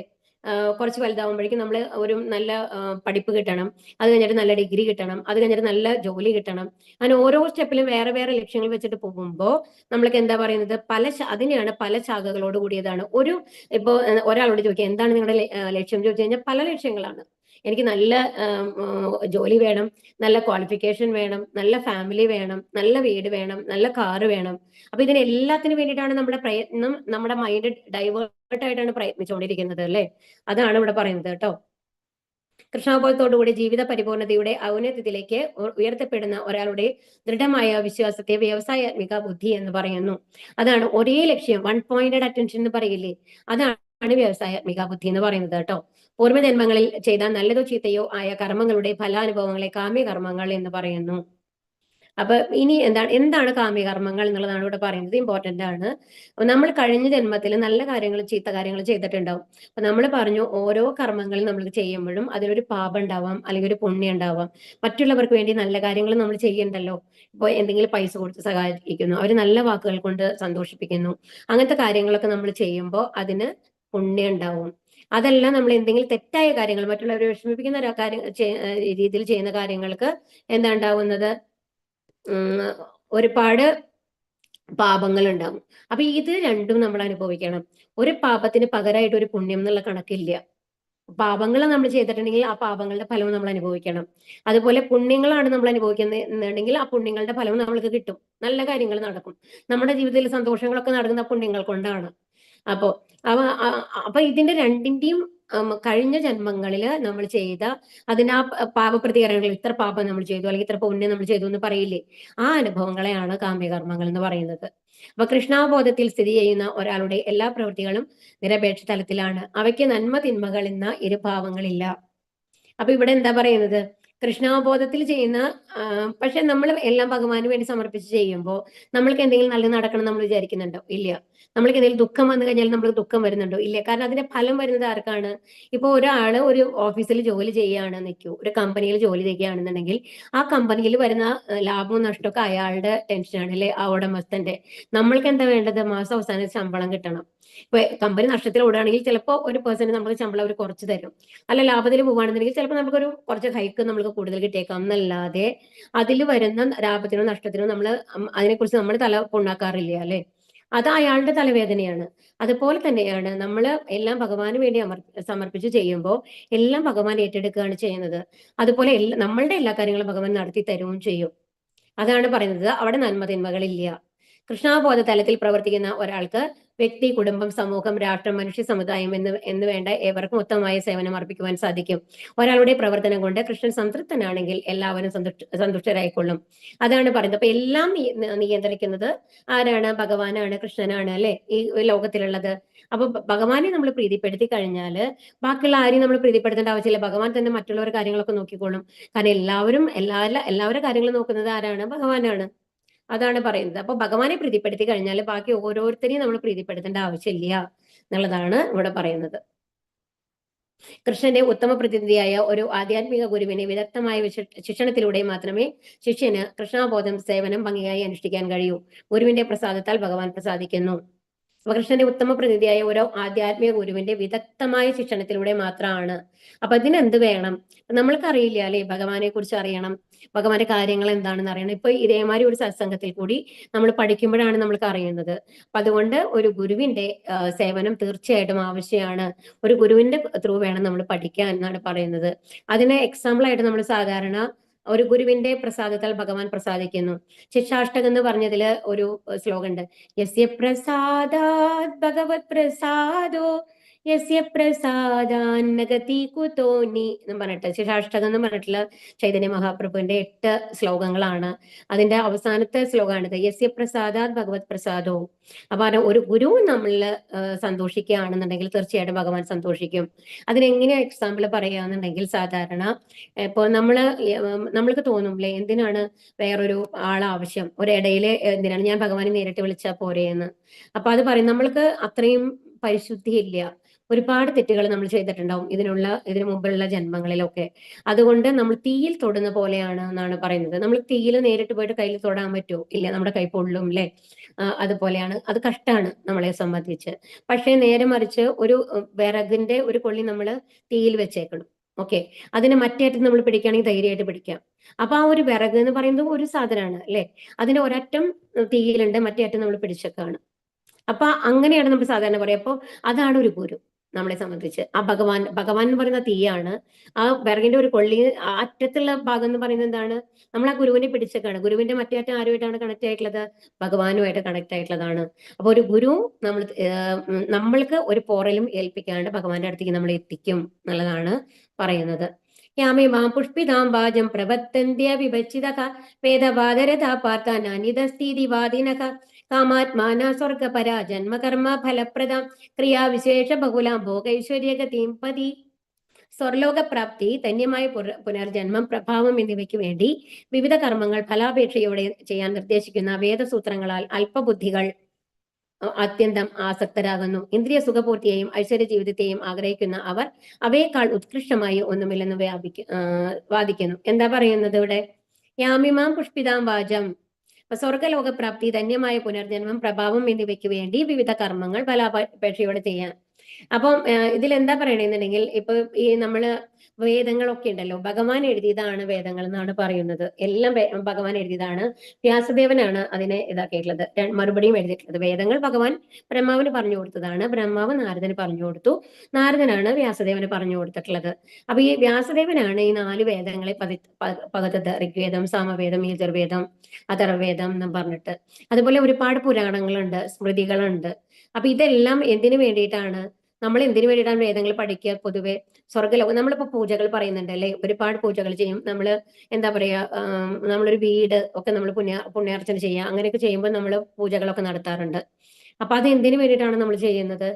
കുറച്ച് വലുതാവുമ്പോഴേക്കും നമ്മൾ ഒരു നല്ല പഠിപ്പ് കിട്ടണം, അത് കഴിഞ്ഞിട്ട് നല്ല ഡിഗ്രി കിട്ടണം, അത് കഴിഞ്ഞിട്ട് നല്ല ജോലി കിട്ടണം, അങ്ങനെ ഓരോ സ്റ്റെപ്പിലും വേറെ വേറെ ലക്ഷ്യങ്ങൾ വെച്ചിട്ട് പോകുമ്പോൾ നമ്മൾക്ക് എന്താ പറയുന്നത്, അതിനെയാണ് പല ശാഖകളോട് കൂടിയതാണ്. ഇപ്പോ ഒരാളോട് ചോദിക്കുക എന്താണ് നിങ്ങളുടെ ലക്ഷ്യം ചോദിച്ചു കഴിഞ്ഞാൽ പല ലക്ഷ്യങ്ങളാണ്. എനിക്ക് നല്ല ജോലി വേണം, നല്ല ക്വാളിഫിക്കേഷൻ വേണം, നല്ല ഫാമിലി വേണം, നല്ല വീട് വേണം, നല്ല കാറ് വേണം. അപ്പൊ ഇതിനെല്ലാത്തിനും വേണ്ടിയിട്ടാണ് നമ്മുടെ പ്രയത്നം, നമ്മുടെ മൈൻഡ് ഡൈവേർട്ട് ആയിട്ടാണ് പ്രയത്നിച്ചുകൊണ്ടിരിക്കുന്നത് അല്ലെ. അതാണ് ഇവിടെ പറയുന്നത് കേട്ടോ. കൃഷ്ണാബോധത്തോടുകൂടി ജീവിത പരിപൂർണതയുടെ ഔന്നത്യത്തിലേക്ക് ഉയർത്തപ്പെടുന്ന ഒരാളുടെ ദൃഢമായ വിശ്വാസത്തെ വ്യവസായാത്മിക ബുദ്ധി എന്ന് പറയുന്നു. അതാണ് ഒരേ ലക്ഷ്യം, 1 പോയിന്റഡ് അറ്റൻഷൻ എന്ന് പറയില്ലേ, അതാണ് വ്യവസായാത്മിക ബുദ്ധി എന്ന് പറയുന്നത് കേട്ടോ. പൂർവ്വജന്മങ്ങളിൽ ചെയ്ത നല്ലതോ ചീത്തയോ ആയ കർമ്മങ്ങളുടെ ഫലാനുഭവങ്ങളെ കാമ്യകർമ്മങ്ങൾ എന്ന് പറയുന്നു. അപ്പൊ ഇനി എന്താണ് കാമ്യകർമ്മങ്ങൾ എന്നുള്ളതാണ് ഇവിടെ പറയുന്നത്, ഇമ്പോർട്ടന്റ് ആണ്. നമ്മൾ കഴിഞ്ഞ ജന്മത്തിൽ നല്ല കാര്യങ്ങൾ ചീത്ത കാര്യങ്ങൾ ചെയ്തിട്ടുണ്ടാവും. അപ്പൊ നമ്മൾ പറഞ്ഞു ഓരോ കർമ്മങ്ങളും നമ്മൾ ചെയ്യുമ്പോഴും അതിലൊരു പാപം ഉണ്ടാവാം, അല്ലെങ്കിൽ ഒരു പുണ്യം ഉണ്ടാവാം. മറ്റുള്ളവർക്ക് വേണ്ടി നല്ല കാര്യങ്ങൾ നമ്മൾ ചെയ്യണ്ടല്ലോ. ഇപ്പൊ എന്തെങ്കിലും പൈസ കൊടുത്ത് സഹായിക്കുന്നു, അവർ നല്ല വാക്കുകൾ കൊണ്ട് സന്തോഷിപ്പിക്കുന്നു, അങ്ങനത്തെ കാര്യങ്ങളൊക്കെ നമ്മൾ ചെയ്യുമ്പോൾ അതിന് പുണ്യം ഉണ്ടാവും. അതെല്ലാം നമ്മൾ എന്തെങ്കിലും തെറ്റായ കാര്യങ്ങൾ, മറ്റുള്ളവരെ വിഷമിപ്പിക്കുന്ന രീതിയിൽ ചെയ്യുന്ന കാര്യങ്ങൾക്ക് എന്താ ഉണ്ടാവുന്നത്, ഒരുപാട് പാപങ്ങൾ ഉണ്ടാവും. അപ്പൊ ഇത് രണ്ടും നമ്മൾ അനുഭവിക്കണം. ഒരു പാപത്തിന് പകരമായിട്ട് ഒരു പുണ്യം എന്നുള്ള കണക്കില്ല. പാപങ്ങൾ നമ്മൾ ചെയ്തിട്ടുണ്ടെങ്കിൽ ആ പാപങ്ങളുടെ ഫലവും നമ്മൾ അനുഭവിക്കണം. അതുപോലെ പുണ്യങ്ങളാണ് നമ്മൾ അനുഭവിക്കുന്നുണ്ടെങ്കിൽ ആ പുണ്യങ്ങളുടെ ഫലവും നമ്മൾക്ക് കിട്ടും, നല്ല കാര്യങ്ങൾ നടക്കും. നമ്മുടെ ജീവിതത്തിൽ സന്തോഷങ്ങളൊക്കെ നടക്കുന്ന പുണ്യങ്ങൾ കൊണ്ടാണ്. അപ്പൊ ഇതിന്റെ രണ്ടിന്റെയും കഴിഞ്ഞ ജന്മങ്ങളിൽ നമ്മൾ ചെയ്ത അതിന് ആ പാപപ്രതികരണങ്ങൾ, ഇത്ര പാപം നമ്മൾ ചെയ്തു അല്ലെങ്കിൽ ഇത്ര പുണ്യം നമ്മൾ ചെയ്തു എന്ന് പറയില്ലേ, ആ അനുഭവങ്ങളെയാണ് കാമ്യകർമ്മങ്ങൾ എന്ന് പറയുന്നത്. അപ്പൊ കൃഷ്ണാബോധത്തിൽ സ്ഥിതി ചെയ്യുന്ന ഒരാളുടെ എല്ലാ പ്രവൃത്തികളും നിരപേക്ഷ തലത്തിലാണ്. അവയ്ക്ക് നന്മ തിന്മകൾ എന്ന ഇരുഭാവങ്ങളില്ല. അപ്പൊ ഇവിടെ എന്താ പറയുന്നത്, കൃഷ്ണാവബോധത്തിൽ ചെയ്യുന്ന പക്ഷെ നമ്മൾ എല്ലാം ഭഗവാന് വേണ്ടി സമർപ്പിച്ച് ചെയ്യുമ്പോൾ നമ്മൾക്ക് എന്തെങ്കിലും നല്ലത് നടക്കണം നമ്മൾ വിചാരിക്കുന്നുണ്ടോ? ഇല്ല. നമ്മൾക്ക് എന്തെങ്കിലും ദുഃഖം വന്നു കഴിഞ്ഞാൽ നമ്മൾക്ക് ദുഃഖം വരുന്നുണ്ടോ? ഇല്ല. കാരണം അതിന്റെ ഫലം വരുന്നത് ആർക്കാണ്? ഇപ്പൊ ഒരാള് ഒരു ഓഫീസിൽ ജോലി ചെയ്യുകയാണെന്ന് നിൽക്കൂ, ഒരു കമ്പനിയിൽ ജോലി ചെയ്യുകയാണെന്നുണ്ടെങ്കിൽ ആ കമ്പനിയിൽ വരുന്ന ലാഭവും നഷ്ടമൊക്കെ അയാളുടെ ടെൻഷനാണ്, അല്ലെ? ആ ഉടമസ്ഥന്റെ. നമ്മൾക്ക് എന്താ വേണ്ടത്? മാസം അവസാനം ശമ്പളം കിട്ടണം. ഇപ്പൊ കമ്പനി നഷ്ടത്തിൽ ഓടുകയാണെങ്കിൽ ചിലപ്പോൾ ഒരു പേഴ്സന്റ് നമുക്ക് ശമ്പളം അവർ കുറച്ച് തരും. അല്ല ലാഭത്തിൽ പോവുകയാണെന്നുണ്ടെങ്കിൽ ചിലപ്പോൾ നമുക്കൊരു കുറച്ച് ഹൈക്ക് നമുക്ക് കൂടുതൽ കിട്ടിയേക്കാം എന്നല്ലാതെ അതിൽ വരുന്ന ലാഭത്തിനോ നഷ്ടത്തിനോ നമ്മൾ അതിനെക്കുറിച്ച് നമ്മൾ തല പുണ്ണാക്കാറില്ല, അല്ലെ? അത് അയാളുടെ തലവേദനയാണ്. അതുപോലെ തന്നെയാണ് നമ്മൾ എല്ലാം ഭഗവാന് വേണ്ടി സമർപ്പിച്ച് ചെയ്യുമ്പോൾ എല്ലാം ഭഗവാൻ ഏറ്റെടുക്കുകയാണ് ചെയ്യുന്നത്. അതുപോലെ നമ്മളുടെ എല്ലാ കാര്യങ്ങളും ഭഗവാൻ നടത്തി തരുകയും ചെയ്യും. അതാണ് പറയുന്നത്, അവിടെ നന്മ തിന്മകളില്ല. കൃഷ്ണാബോധ തലത്തിൽ പ്രവർത്തിക്കുന്ന ഒരാൾക്ക് വ്യക്തി, കുടുംബം, സമൂഹം, രാഷ്ട്രം, മനുഷ്യ സമുദായം എന്ന് വേണ്ട ഏവർക്കും ഉത്തമമായ സേവനം അർപ്പിക്കുവാൻ സാധിക്കും. ഒരാളുടെ പ്രവർത്തനം കൊണ്ട് കൃഷ്ണൻ സംതൃപ്തനാണെങ്കിൽ എല്ലാവരും സന്തുഷ്ടരായിക്കൊള്ളും. അതാണ് പറയുന്നത്. അപ്പൊ എല്ലാം നിയന്ത്രിക്കുന്നത് ആരാണ്? ഭഗവാനാണ്, കൃഷ്ണനാണ്, അല്ലെ? ഈ ലോകത്തിലുള്ളത്. അപ്പൊ ഭഗവാനെ നമ്മൾ പ്രീതിപ്പെടുത്തി കഴിഞ്ഞാല് ബാക്കിയുള്ള ആരെയും നമ്മൾ പ്രീതിപ്പെടുത്തേണ്ട ആവശ്യമില്ല. ഭഗവാൻ തന്നെ മറ്റുള്ളവരുടെ കാര്യങ്ങളൊക്കെ നോക്കിക്കോളും. കാരണം എല്ലാവരുടെ കാര്യങ്ങൾ നോക്കുന്നത് ആരാണ്? ഭഗവാനാണ്. അതാണ് പറയുന്നത്. അപ്പൊ ഭഗവാനെ പ്രീതിപ്പെടുത്തി കഴിഞ്ഞാൽ ബാക്കി ഓരോരുത്തരെയും നമ്മൾ പ്രീതിപ്പെടുത്തേണ്ട ആവശ്യമില്ല എന്നുള്ളതാണ് ഇവിടെ പറയുന്നത്. കൃഷ്ണന്റെ ഉത്തമ പ്രതിനിധിയായ ഒരു ആധ്യാത്മിക ഗുരുവിനെ വിദഗ്ധമായ ശിക്ഷണത്തിലൂടെ മാത്രമേ ശിഷ്യന് കൃഷ്ണാബോധം സേവനം ഭംഗിയായി അനുഷ്ഠിക്കാൻ കഴിയൂ. ഗുരുവിന്റെ പ്രസാദത്താൽ ഭഗവാൻ പ്രസാദിക്കുന്നു. കൃഷ്ണന്റെ ഉത്തമ പ്രതിനിധിയായ ഓരോ ആധ്യാത്മിക ഗുരുവിന്റെ വിദഗ്ധമായ ശിക്ഷണത്തിലൂടെ മാത്രമാണ്. അപ്പൊ ഇതിനെന്ത് വേണം? നമ്മൾക്കറിയില്ല, അല്ലെ? ഭഗവാനെ കുറിച്ച് അറിയണം, ഭഗവാന്റെ കാര്യങ്ങൾ എന്താണെന്ന് അറിയണം. ഇപ്പൊ ഇതേമാതിരി ഒരു സത്സംഗത്തിൽ കൂടി നമ്മൾ പഠിക്കുമ്പോഴാണ് നമ്മൾക്ക് അറിയുന്നത്. അപ്പൊ അതുകൊണ്ട് ഒരു ഗുരുവിന്റെ സേവനം തീർച്ചയായിട്ടും ആവശ്യമാണ്. ഒരു ഗുരുവിന്റെ ത്രൂ വേണം നമ്മൾ പഠിക്കാൻ എന്നാണ് പറയുന്നത്. അതിന് എക്സാമ്പിൾ ആയിട്ട് നമ്മൾ സാധാരണ ഒരു ഗുരുവിന്റെ പ്രസാദത്താൽ ഭഗവാൻ പ്രസാദിക്കുന്നു. ശിക്ഷാഷ്ടകം എന്ന് പറഞ്ഞതില് ഒരു ശ്ലോകം ഉണ്ട്. യസ്യ പ്രസാദാത് ഭഗവത് പ്രസാദോ യസ്യ പ്രസാദാന്നഗതി കുതോനി എന്ന് പറഞ്ഞിട്ട് ശിക്ഷാഷ്ടകം എന്ന് പറഞ്ഞിട്ടുള്ള ചൈതന്യ മഹാപ്രഭുവിന്റെ 8 ശ്ലോകങ്ങളാണ്. അതിന്റെ അവസാനത്തെ ശ്ലോകമാണിത്. യസ്യ പ്രസാദാത് ഭഗവത് പ്രസാദോ. അപ്പൊ ഒരു ഗുരു നമ്മളിൽ സന്തോഷിക്കുകയാണെന്നുണ്ടെങ്കിൽ തീർച്ചയായിട്ടും ഭഗവാൻ സന്തോഷിക്കും. അതിനെങ്ങനെ എക്സാമ്പിൾ പറയുകയാണെന്നുണ്ടെങ്കിൽ സാധാരണ ഇപ്പൊ നമ്മൾക്ക് തോന്നും, അല്ലെ, എന്തിനാണ് വേറൊരു ആളാവശ്യം, ഒരിടയില് എന്തിനാണ് ഞാൻ ഭഗവാനെ നേരിട്ട് വിളിച്ചാൽ പോരെ എന്ന്. അപ്പൊ അത് പറയും, നമ്മൾക്ക് അത്രയും പരിശുദ്ധിയില്ല, ഒരുപാട് തെറ്റുകൾ നമ്മൾ ചെയ്തിട്ടുണ്ടാവും ഇതിനു മുമ്പുള്ള ജന്മങ്ങളിലൊക്കെ. അതുകൊണ്ട് നമ്മൾ തീയിൽ തൊടുന്ന പോലെയാണ് എന്നാണ് പറയുന്നത്. നമ്മൾ തീയിൽ നേരിട്ട് പോയിട്ട് കയ്യിൽ തൊടാൻ പറ്റുമോ? ഇല്ല, നമ്മുടെ കൈ പൊള്ളും, അല്ലെ? അതുപോലെയാണ്. അത് കഷ്ടാണ് നമ്മളെ സംബന്ധിച്ച്. പക്ഷേ നേരെ മറിച്ച് ഒരു വിറകിന്റെ ഒരു കൊള്ളി നമ്മൾ തീയിൽ വെച്ചേക്കണം. ഓക്കെ, അതിനെ മറ്റേ അറ്റം നമ്മൾ പിടിക്കുകയാണെങ്കിൽ ധൈര്യമായിട്ട് പിടിക്കാം. അപ്പൊ ആ ഒരു വിറക് എന്ന് പറയുന്നത് ഒരു സാധനമാണ്, അല്ലെ? അതിന്റെ ഒരറ്റം തീയിലുണ്ട്, മറ്റേ അറ്റം നമ്മൾ പിടിച്ചേക്കാണ്. അപ്പൊ അങ്ങനെയാണ് നമ്മൾ സാധാരണ പറയാം. അപ്പൊ അതാണ് ഒരു ഗുരു നമ്മളെ സംബന്ധിച്ച്. ആ ഭഗവാൻ എന്ന് പറയുന്ന തീയാണ്. ആ വിറകിന്റെ ഒരു കൊള്ളി, ആ അറ്റത്തുള്ള ഭാഗം എന്ന് പറയുന്നത് എന്താണ്? നമ്മൾ ആ ഗുരുവിനെ പിടിച്ചേക്കാണ്. ഗുരുവിന്റെ മറ്റേ അറ്റം ആരുമായിട്ടാണ് കണക്ട് ആയിട്ടുള്ളത്? ഭഗവാനുമായിട്ട് കണക്ട് ആയിട്ടുള്ളതാണ്. അപ്പൊ ഒരു ഗുരു നമ്മൾക്ക് ഒരു പോറലും ഏൽപ്പിക്കാണ്ട് ഭഗവാന്റെ അടുത്തേക്ക് നമ്മൾ എത്തിക്കും എന്നുള്ളതാണ് പറയുന്നത്. യാമിമാം പുഷ്പിതാം വാചം പ്രവർത്തന്ത്യ വിഭജിതഃ വേദവാദരഥാ പാർത്ഥാനാനിതസ്ഥിതിവാദിനഃ കാമാത്മാന സ്വർഗപരാ ജന്മകർമ്മ ഫലപ്രദാം ക്രിയാവിശേഷ ബഹുലാം ഭോഗൈശ്വര്യഗതിം പതി. സ്വർലോകപ്രാപ്തി, ധന്യമായ പുനർജന്മം, പ്രഭാവം എന്നിവയ്ക്ക് വേണ്ടി വിവിധ കർമ്മങ്ങൾ ഫലാപേക്ഷയോടെ ചെയ്യാൻ നിർദ്ദേശിക്കുന്ന വേദസൂത്രങ്ങളാൽ അല്പബുദ്ധികൾ അത്യന്തം ആസക്തരാകുന്നു. ഇന്ദ്രിയ സുഖപൂർത്തിയെയും ഐശ്വര്യ ജീവിതത്തെയും ആഗ്രഹിക്കുന്ന അവർ അവയേക്കാൾ ഉത്കൃഷ്ടമായി ഒന്നുമില്ലെന്ന് വാദിക്കുന്നു. എന്താ പറയുന്നത് ഇവിടെ? യാമിമാം പുഷ്പിതാം വാചം. സ്വർഗലോകപ്രാപ്തി, ധന്യമായ പുനർജന്മം, പ്രഭാവം എന്നിവയ്ക്ക് വേണ്ടി വിവിധ കർമ്മങ്ങൾ ഫലാപേക്ഷയോടെ ചെയ്യാൻ. അപ്പം ഇതിലെന്താ പറയണെന്നുണ്ടെങ്കിൽ ഇപ്പൊ ഈ നമ്മള് വേദങ്ങളൊക്കെ ഉണ്ടല്ലോ, ഭഗവാൻ എഴുതിയതാണ് വേദങ്ങൾ എന്നാണ് പറയുന്നത്. എല്ലാം ഭഗവാൻ എഴുതിയതാണ്. വ്യാസദേവനാണ് അതിനെ ഇതാക്കിയിട്ടുള്ളത്, മറുപടിയും എഴുതിയിട്ടുള്ളത്. വേദങ്ങൾ ഭഗവാൻ ബ്രഹ്മാവിന് പറഞ്ഞു കൊടുത്തതാണ്. ബ്രഹ്മാവ് നാരദന് പറഞ്ഞു കൊടുത്തു. നാരദനാണ് വ്യാസദേവന് പറഞ്ഞു കൊടുത്തിട്ടുള്ളത്. അപ്പൊ ഈ വ്യാസദേവനാണ് ഈ 4 വേദങ്ങളെ പകർത്തത്. ഋഗ്വേദം, സാമവേദം, യജുർവേദം, അഥർവവേദം എന്ന് പറഞ്ഞിട്ട്. അതുപോലെ ഒരുപാട് പുരാണങ്ങളുണ്ട്, സ്മൃതികളുണ്ട്. അപ്പൊ ഇതെല്ലാം എന്തിനു വേണ്ടിയിട്ടാണ്? നമ്മൾ എന്തിനു വേണ്ടിയിട്ടാണ് വേദങ്ങൾ പഠിക്കുക? പൊതുവെ സ്വർഗ്ഗലോകം, നമ്മളിപ്പോ പൂജകൾ പറയുന്നുണ്ട്, അല്ലെ? ഒരുപാട് പൂജകൾ ചെയ്യും നമ്മള്. എന്താ പറയാ, നമ്മളൊരു വീട് ഒക്കെ നമ്മൾ പുണ്യാർച്ചന ചെയ്യുക, അങ്ങനെയൊക്കെ ചെയ്യുമ്പോൾ നമ്മൾ പൂജകളൊക്കെ നടത്താറുണ്ട്. അപ്പൊ അത് എന്തിനു വേണ്ടിയിട്ടാണ് നമ്മൾ ചെയ്യുന്നത്?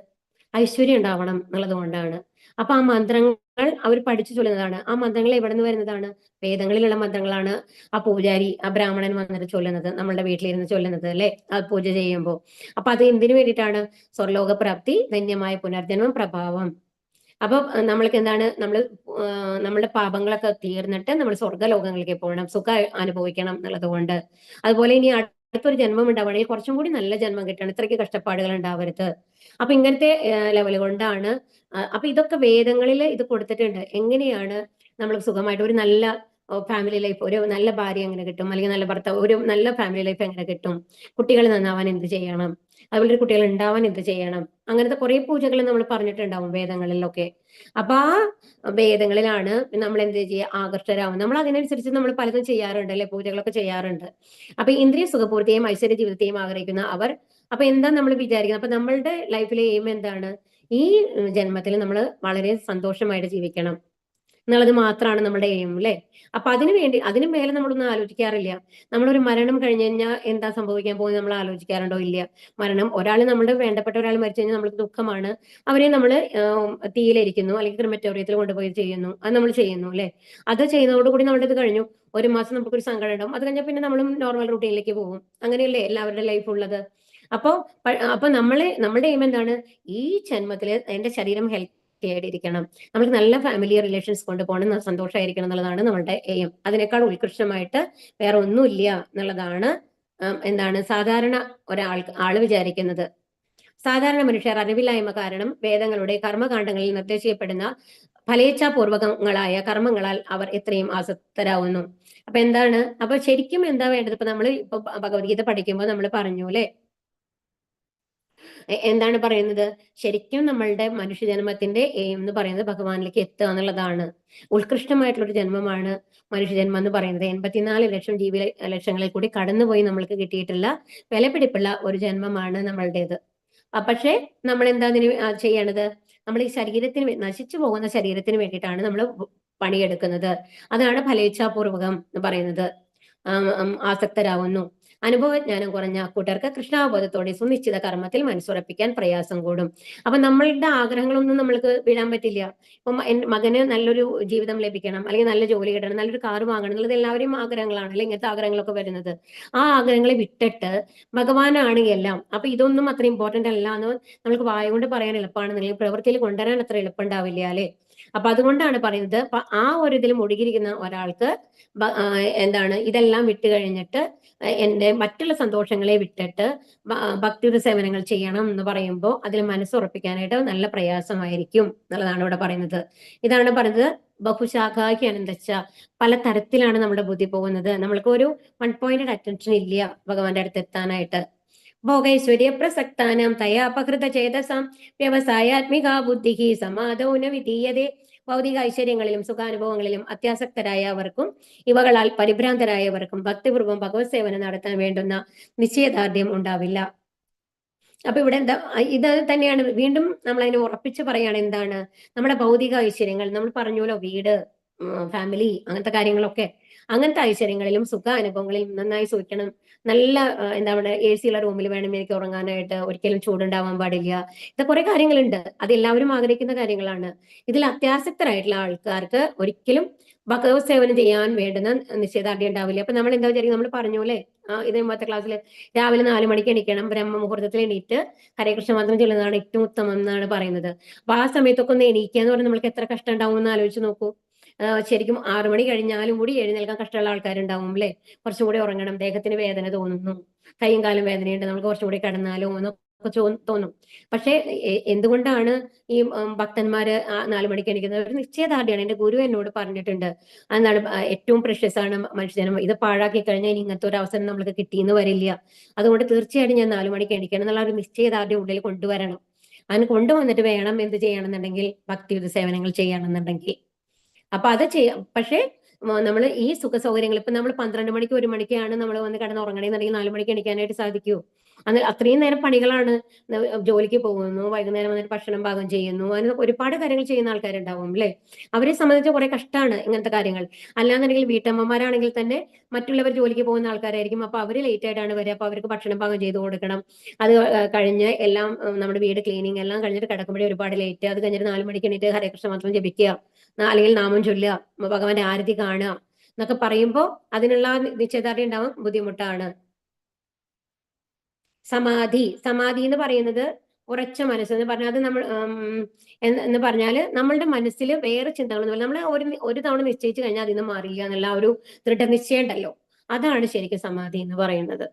ഐശ്വര്യം ഉണ്ടാവണം എന്നുള്ളത് കൊണ്ടാണ്. അപ്പൊ ആ മന്ത്രങ്ങൾ അവർ പഠിച്ചു ചൊല്ലുന്നതാണ്. ആ മന്ത്രങ്ങൾ എവിടെ നിന്ന് വരുന്നതാണ്? വേദങ്ങളിലുള്ള മന്ത്രങ്ങളാണ് ആ പൂജാരി, ആ ബ്രാഹ്മണൻ വന്നിട്ട് ചൊല്ലുന്നത്, നമ്മളുടെ വീട്ടിലിരുന്ന് ചൊല്ലുന്നത് അല്ലെ, ആ പൂജ ചെയ്യുമ്പോൾ. അപ്പൊ അത് എന്തിനു വേണ്ടിയിട്ടാണ്? സ്വർലോക പ്രാപ്തി, ധന്യമായ പുനർജന്മം, പ്രഭാവം. അപ്പൊ നമ്മൾക്ക് എന്താണ്, നമ്മളുടെ പാപങ്ങളൊക്കെ തീർന്നിട്ട് നമ്മൾ സ്വർഗ്ഗലോകങ്ങളിലേക്ക് പോകണം, സുഖം അനുഭവിക്കണം എന്നുള്ളത് കൊണ്ട്. അതുപോലെ ഇനി അടുത്തൊരു ജന്മം ഉണ്ടാവുകയാണെങ്കിൽ കുറച്ചും കൂടി നല്ല ജന്മം കിട്ടണം, ഇത്രയ്ക്ക് കഷ്ടപ്പാടുകൾ ഉണ്ടാവരുത്. അപ്പൊ ഇങ്ങനത്തെ ലെവൽ കൊണ്ടാണ്. അപ്പൊ ഇതൊക്കെ വേദങ്ങളിൽ ഇത് കൊടുത്തിട്ടുണ്ട്. എങ്ങനെയാണ് നമ്മൾ സുഖമായിട്ട് ഒരു നല്ല ഫാമിലി ലൈഫ്, ഒരു നല്ല ഭാര്യ എങ്ങനെ കിട്ടും, അല്ലെങ്കിൽ നല്ല ഭർത്താവ്, ഒരു നല്ല ഫാമിലി ലൈഫ് എങ്ങനെ കിട്ടും, കുട്ടികൾ നന്നാവാൻ എന്ത് ചെയ്യണം, അതുപോലെ ഒരു കുട്ടികൾ ഉണ്ടാവാൻ എന്ത് ചെയ്യണം, അങ്ങനത്തെ കുറെ പൂജകൾ നമ്മൾ പറഞ്ഞിട്ടുണ്ടാവും വേദങ്ങളിലൊക്കെ. അപ്പൊ ആ വേദങ്ങളിലാണ് നമ്മൾ എന്ത് ചെയ്യുക, ആകർഷകരാകും. നമ്മൾ അതിനനുസരിച്ച് നമ്മൾ പലതും ചെയ്യാറുണ്ട് അല്ലെ, പൂജകളൊക്കെ ചെയ്യാറുണ്ട്. അപ്പൊ ഇന്ദ്രിയ സുഖപൂർത്തിയെയും ഐശ്വര്യ ജീവിതത്തെയും ആഗ്രഹിക്കുന്ന അവർ, അപ്പൊ എന്താ നമ്മൾ വിചാരിക്കുന്നത്? അപ്പൊ നമ്മളുടെ ലൈഫിലെ എയിം എന്താണ്? ഈ ജന്മത്തിൽ നമ്മൾ വളരെ സന്തോഷമായിട്ട് ജീവിക്കണം എന്നുള്ളത് മാത്രമാണ് നമ്മുടെ എയിം അല്ലെ. അപ്പൊ അതിനു മേലെ നമ്മളൊന്നും ആലോചിക്കാറില്ല. നമ്മളൊരു മരണം കഴിഞ്ഞു കഴിഞ്ഞാൽ എന്താ സംഭവിക്കാൻ പോകുന്നത് നമ്മൾ ആലോചിക്കാറുണ്ടോ? ഇല്ല. മരണം, നമ്മുടെ വേണ്ടപ്പെട്ട ഒരാൾ മരിച്ചു കഴിഞ്ഞാൽ നമ്മൾക്ക് ദുഃഖമാണ്. അവരെ നമ്മൾ തീയിലിരിക്കുന്നു, അല്ലെങ്കിൽ ക്രിമറ്റോറിയത്തിൽ കൊണ്ടുപോയി ചെയ്യുന്നു, അത് നമ്മൾ ചെയ്യുന്നു അല്ലെ. അത് ചെയ്യുന്നതോടുകൂടി നമ്മുടെ ഇത് കഴിഞ്ഞു. ഒരു മാസം നമുക്കൊരു സങ്കടം ഉണ്ടാവും, അത് കഴിഞ്ഞാൽ പിന്നെ നമ്മളും നോർമൽ റൂട്ടീനിലേക്ക് പോകും. അങ്ങനെയല്ലേ എല്ലാവരുടെ ലൈഫ് ഉള്ളത്. അപ്പൊ നമ്മുടെ എയിം എന്താണ്? ഈ ജന്മത്തില് എന്റെ ശരീരം ഹെൽത്തി ആയിട്ടിരിക്കണം, നമുക്ക് നല്ല ഫാമിലി റിലേഷൻസ് കൊണ്ടുപോകണം, സന്തോഷമായിരിക്കണം എന്നുള്ളതാണ് നമ്മുടെ എയിം. അതിനേക്കാൾ ഉത്കൃഷ്ടമായിട്ട് വേറെ ഒന്നുമില്ല എന്നുള്ളതാണ് എന്താണ് സാധാരണ ആള് വിചാരിക്കുന്നത്. സാധാരണ മനുഷ്യർ അറിവില്ലായ്മ കാരണം വേദങ്ങളുടെ കർമ്മകാണ്ഡങ്ങളിൽ നിർദ്ദേശിക്കപ്പെടുന്ന ഫലേച്ഛാപൂർവകങ്ങളായ കർമ്മങ്ങളാൽ അവർ എത്രയും ആസക്തരാകുന്നു. അപ്പൊ എന്താണ്, അപ്പൊ ശരിക്കും എന്താ വേണ്ടത്? ഇപ്പൊ നമ്മൾ ഭഗവത്ഗീത പഠിക്കുമ്പോൾ നമ്മൾ പറഞ്ഞു അല്ലെ, എന്താണ് പറയുന്നത്? ശരിക്കും നമ്മളുടെ മനുഷ്യജന്മത്തിന്റെ എയിം എന്ന് പറയുന്നത് ഭഗവാനിലേക്ക് എത്തുക എന്നുള്ളതാണ്. ഉത്കൃഷ്ടമായിട്ടുള്ള ഒരു ജന്മമാണ് മനുഷ്യജന്മം എന്ന് പറയുന്നത്. 84 ലക്ഷം ലക്ഷങ്ങളിൽ കൂടി കടന്നുപോയി നമ്മൾക്ക് കിട്ടിയിട്ടുള്ള വിലപിടിപ്പുള്ള ഒരു ജന്മമാണ് നമ്മളുടേത്. പക്ഷേ നമ്മൾ എന്താ ചെയ്യണത്? നമ്മൾ ഈ ശരീരത്തിന്, നശിച്ചു പോകുന്ന ശരീരത്തിന് വേണ്ടിയിട്ടാണ് നമ്മൾ പണിയെടുക്കുന്നത്. അതാണ് ഫലേച്ഛാപൂർവകം എന്ന് പറയുന്നത്. ആസക്തരാകുന്നു. അനുഭവജ്ഞാനം കുറഞ്ഞ കൂട്ടർക്ക് കൃഷ്ണാവബോധത്തോടെ സുനിശ്ചിത കർമ്മത്തിൽ മനസ്സുറപ്പിക്കാൻ പ്രയാസം കൂടും. അപ്പൊ നമ്മളുടെ ആഗ്രഹങ്ങളൊന്നും നമ്മൾക്ക് വിടാൻ പറ്റില്ല. ഇപ്പം മകന് നല്ലൊരു ജീവിതം ലഭിക്കണം, അല്ലെങ്കിൽ നല്ല ജോലി കിട്ടണം, നല്ലൊരു കാർ വാങ്ങണം എന്നുള്ളത് എല്ലാവരെയും ആഗ്രഹങ്ങളാണ് അല്ലെ, ഇങ്ങനത്തെ ആഗ്രഹങ്ങളൊക്കെ വരുന്നത്. ആ ആഗ്രഹങ്ങളെ വിട്ടിട്ട് ഭഗവാനാണ് എല്ലാം, അപ്പൊ ഇതൊന്നും അത്ര ഇമ്പോർട്ടന്റ് അല്ല എന്ന് നമുക്ക് വായ കൊണ്ട് പറയാൻ എളുപ്പമാണെന്നുണ്ടെങ്കിൽ പ്രവൃത്തിയിൽ കൊണ്ടുവരാൻ അത്ര എളുപ്പമുണ്ടാവില്ല അല്ലെ. അപ്പൊ അതുകൊണ്ടാണ് പറയുന്നത്, അപ്പൊ ആ ഒരു ഇതിൽ മുഴുകിയിരിക്കുന്ന ഒരാൾക്ക് എന്താണ്, ഇതെല്ലാം വിട്ട് കഴിഞ്ഞിട്ട് എന്റെ മറ്റുള്ള സന്തോഷങ്ങളെ വിട്ടിട്ട് ഭക്തിയുടെ സേവനങ്ങൾ ചെയ്യണം എന്ന് പറയുമ്പോൾ അതിൽ മനസ്സുറപ്പിക്കാനായിട്ട് നല്ല പ്രയാസമായിരിക്കും എന്നുള്ളതാണ് ഇവിടെ പറയുന്നത്. ഇതാണ് പറയുന്നത് ബഹുശാഖാക്കി അനന്തച്ച, പല തരത്തിലാണ് നമ്മുടെ ബുദ്ധി പോകുന്നത്. നമ്മൾക്ക് ഒരു 1 പോയിന്റഡ് അറ്റൻഷൻ ഇല്ല ഭഗവാന്റെ അടുത്ത് എത്താനായിട്ട്. ഭോഗൈശ്വര്യ പ്രസക്താനം തയാ അപഹൃത ചേതസാം വ്യവസായാത്മിക ബുദ്ധി സമാധൗന വിധീയതേ. ഭൗതിക ഐശ്വര്യങ്ങളിലും സുഖാനുഭവങ്ങളിലും അത്യാസക്തരായവർക്കും ഇവകളാൽ പരിഭ്രാന്തരായവർക്കും ഭക്തിപൂർവ്വം ഭഗവത് സേവനം നടത്താൻ വേണ്ടുന്ന നിശ്ചയദാർഢ്യം ഉണ്ടാവില്ല. അപ്പൊ ഇവിടെ എന്താ, ഇത് തന്നെയാണ് വീണ്ടും നമ്മൾ അതിനെ ഉറപ്പിച്ച് പറയാണ്. എന്താണ് നമ്മുടെ ഭൗതിക ഐശ്വര്യങ്ങൾ? നമ്മൾ പറഞ്ഞല്ലോ, വീട്, ഫാമിലി, അങ്ങനത്തെ കാര്യങ്ങളൊക്കെ, അങ്ങനത്തെ ഐശ്വര്യങ്ങളിലും സുഖ അനുഭവങ്ങളിലും നന്നായി സൂക്ഷിക്കണം. നല്ല എന്താ പറയുക, AC ഉള്ള റൂമിൽ വേണം എനിക്ക് ഉറങ്ങാനായിട്ട്, ഒരിക്കലും ചൂടുണ്ടാവാൻ പാടില്ല. ഇത് കുറെ കാര്യങ്ങളുണ്ട്, അത് എല്ലാവരും ആഗ്രഹിക്കുന്ന കാര്യങ്ങളാണ്. ഇതിൽ അത്യാസക്തരായിട്ടുള്ള ആൾക്കാർക്ക് ഒരിക്കലും ഭഗവത് സേവനം ചെയ്യാൻ വേണ്ടുന്ന നിശ്ചയദാർഢ്യം ഉണ്ടാവില്ല. അപ്പൊ നമ്മൾ എന്താ വിചാരിക്കും? നമ്മൾ പറഞ്ഞു അല്ലെ, ഇത് മുമ്പത്തെ ക്ലാസ്സിൽ, രാവിലെ 4 മണിക്ക് എണീക്കണം, ബ്രഹ്മമുഹൂർത്തത്തിൽ എണീറ്റ് ഹരേകൃഷ്ണ മന്ത്രം ചൊല്ലുന്നതാണ് ഏറ്റവും ഉത്തമം എന്നാണ് പറയുന്നത്. അപ്പൊ ആ സമയത്തൊക്കെ ഒന്ന് എണീക്കുക എന്ന് പറഞ്ഞാൽ നമ്മൾക്ക് എത്ര കഷ്ടം ഉണ്ടാവും എന്ന് ആലോചിച്ച് നോക്കൂ. ശരിക്കും 6 മണി കഴിഞ്ഞാലും കൂടി എഴുന്നേൽക്കാൻ കഷ്ടമുള്ള ആൾക്കാരുണ്ടാവും അല്ലെ. കുറച്ചും കൂടി ഉറങ്ങണം, ദേഹത്തിന് വേദന തോന്നുന്നു, കൈയും കാലും വേദനയുണ്ട്, നമുക്ക് കുറച്ചും കൂടി കിടന്നാലോ എന്നൊക്കെ തോന്നും. പക്ഷെ എന്തുകൊണ്ടാണ് ഈ ഭക്തന്മാര് 4 മണിക്ക് എണീക്കുന്നത്? ഒരു നിശ്ചയദാർഢ്യമാണ്. എന്റെ ഗുരു എന്നോട് പറഞ്ഞിട്ടുണ്ട്, എന്താണ്, ഏറ്റവും പ്രഷ്യസ് ആണ് മനുഷ്യജന്മം, ഇത് പാഴാക്കി കഴിഞ്ഞാൽ ഇനി ഇങ്ങനത്തെ ഒരു അവസരം നമ്മൾക്ക് കിട്ടിയെന്ന് വരില്ല. അതുകൊണ്ട് തീർച്ചയായിട്ടും ഞാൻ 4 മണിക്ക് എണീക്കണം എന്നുള്ള ഒരു നിശ്ചയദാർഢ്യം ഉള്ളിൽ കൊണ്ടുവരണം. അതിന് കൊണ്ടുവന്നിട്ട് വേണം എന്ത് ചെയ്യണമെന്നുണ്ടെങ്കിൽ, ഭക്തിയുത സേവനങ്ങൾ ചെയ്യണമെന്നുണ്ടെങ്കിൽ. അപ്പൊ അത് ചെയ്യാം. പക്ഷേ നമ്മൾ ഈ സുഖ സൗകര്യങ്ങൾ, ഇപ്പൊ നമ്മൾ 12 മണിക്ക് 1 മണിക്കാണ് നമ്മൾ വന്ന് കിടന്ന് ഉറങ്ങണമെന്നുണ്ടെങ്കിൽ 4 മണിക്ക് എണീക്കാനായിട്ട് സാധിക്കുമോ? അത്രയും നേരം പണികളാണ്. ജോലിക്ക് പോകുന്നു, വൈകുന്നേരം വന്നിട്ട് ഭക്ഷണം പാകം ചെയ്യുന്നു, അങ്ങനെ ഒരുപാട് കാര്യങ്ങൾ ചെയ്യുന്ന ആൾക്കാരുണ്ടാവും അല്ലെ. അവരെ സംബന്ധിച്ച് കുറെ കഷ്ടമാണ് ഇങ്ങനത്തെ കാര്യങ്ങൾ. അല്ലാന്നുണ്ടെങ്കിൽ വീട്ടമ്മമാരാണെങ്കിൽ തന്നെ മറ്റുള്ളവർ ജോലിക്ക് പോകുന്ന ആൾക്കാരായിരിക്കും. അപ്പൊ അവര് ലേറ്റ് ആയിട്ടാണ് വരിക. അപ്പൊ അവർക്ക് ഭക്ഷണം പാകം ചെയ്ത് കൊടുക്കണം. അത് കഴിഞ്ഞ് എല്ലാം നമ്മുടെ വീട് ക്ലീനിങ് എല്ലാം കഴിഞ്ഞിട്ട് കിടക്കുമ്പോഴേ ഒരുപാട് ലേറ്റ്. അത് കഴിഞ്ഞിട്ട് 4 മണിക്ക് എണീറ്റ് ഹരേ കൃഷ്ണ മന്ത്രം ജപിക്കുക, അല്ലെങ്കിൽ നാമം ചൊല്ലുക, ഭഗവാന്റെ ആരതി കാണുക എന്നൊക്കെ പറയുമ്പോൾ അതിനുള്ള നിശ്ചയദാർഢ്യം ഉണ്ടാവും, ബുദ്ധിമുട്ടാണ്. സമാധി എന്ന് പറയുന്നത് ഉറച്ച മനസ്സ് എന്ന് പറഞ്ഞാൽ അത് നമ്മൾ എന്ന് പറഞ്ഞാൽ നമ്മളുടെ മനസ്സിൽ വേറെ ചിന്തകളൊന്നുമില്ല. നമ്മൾ ഒരു തവണ നിശ്ചയിച്ചു കഴിഞ്ഞാൽ അതിൽ നിന്ന് മാറില്ല എന്നുള്ള ഒരു ദൃഢനിശ്ചയം ഉണ്ടല്ലോ, അതാണ് ശരിക്കും സമാധി എന്ന് പറയുന്നത്.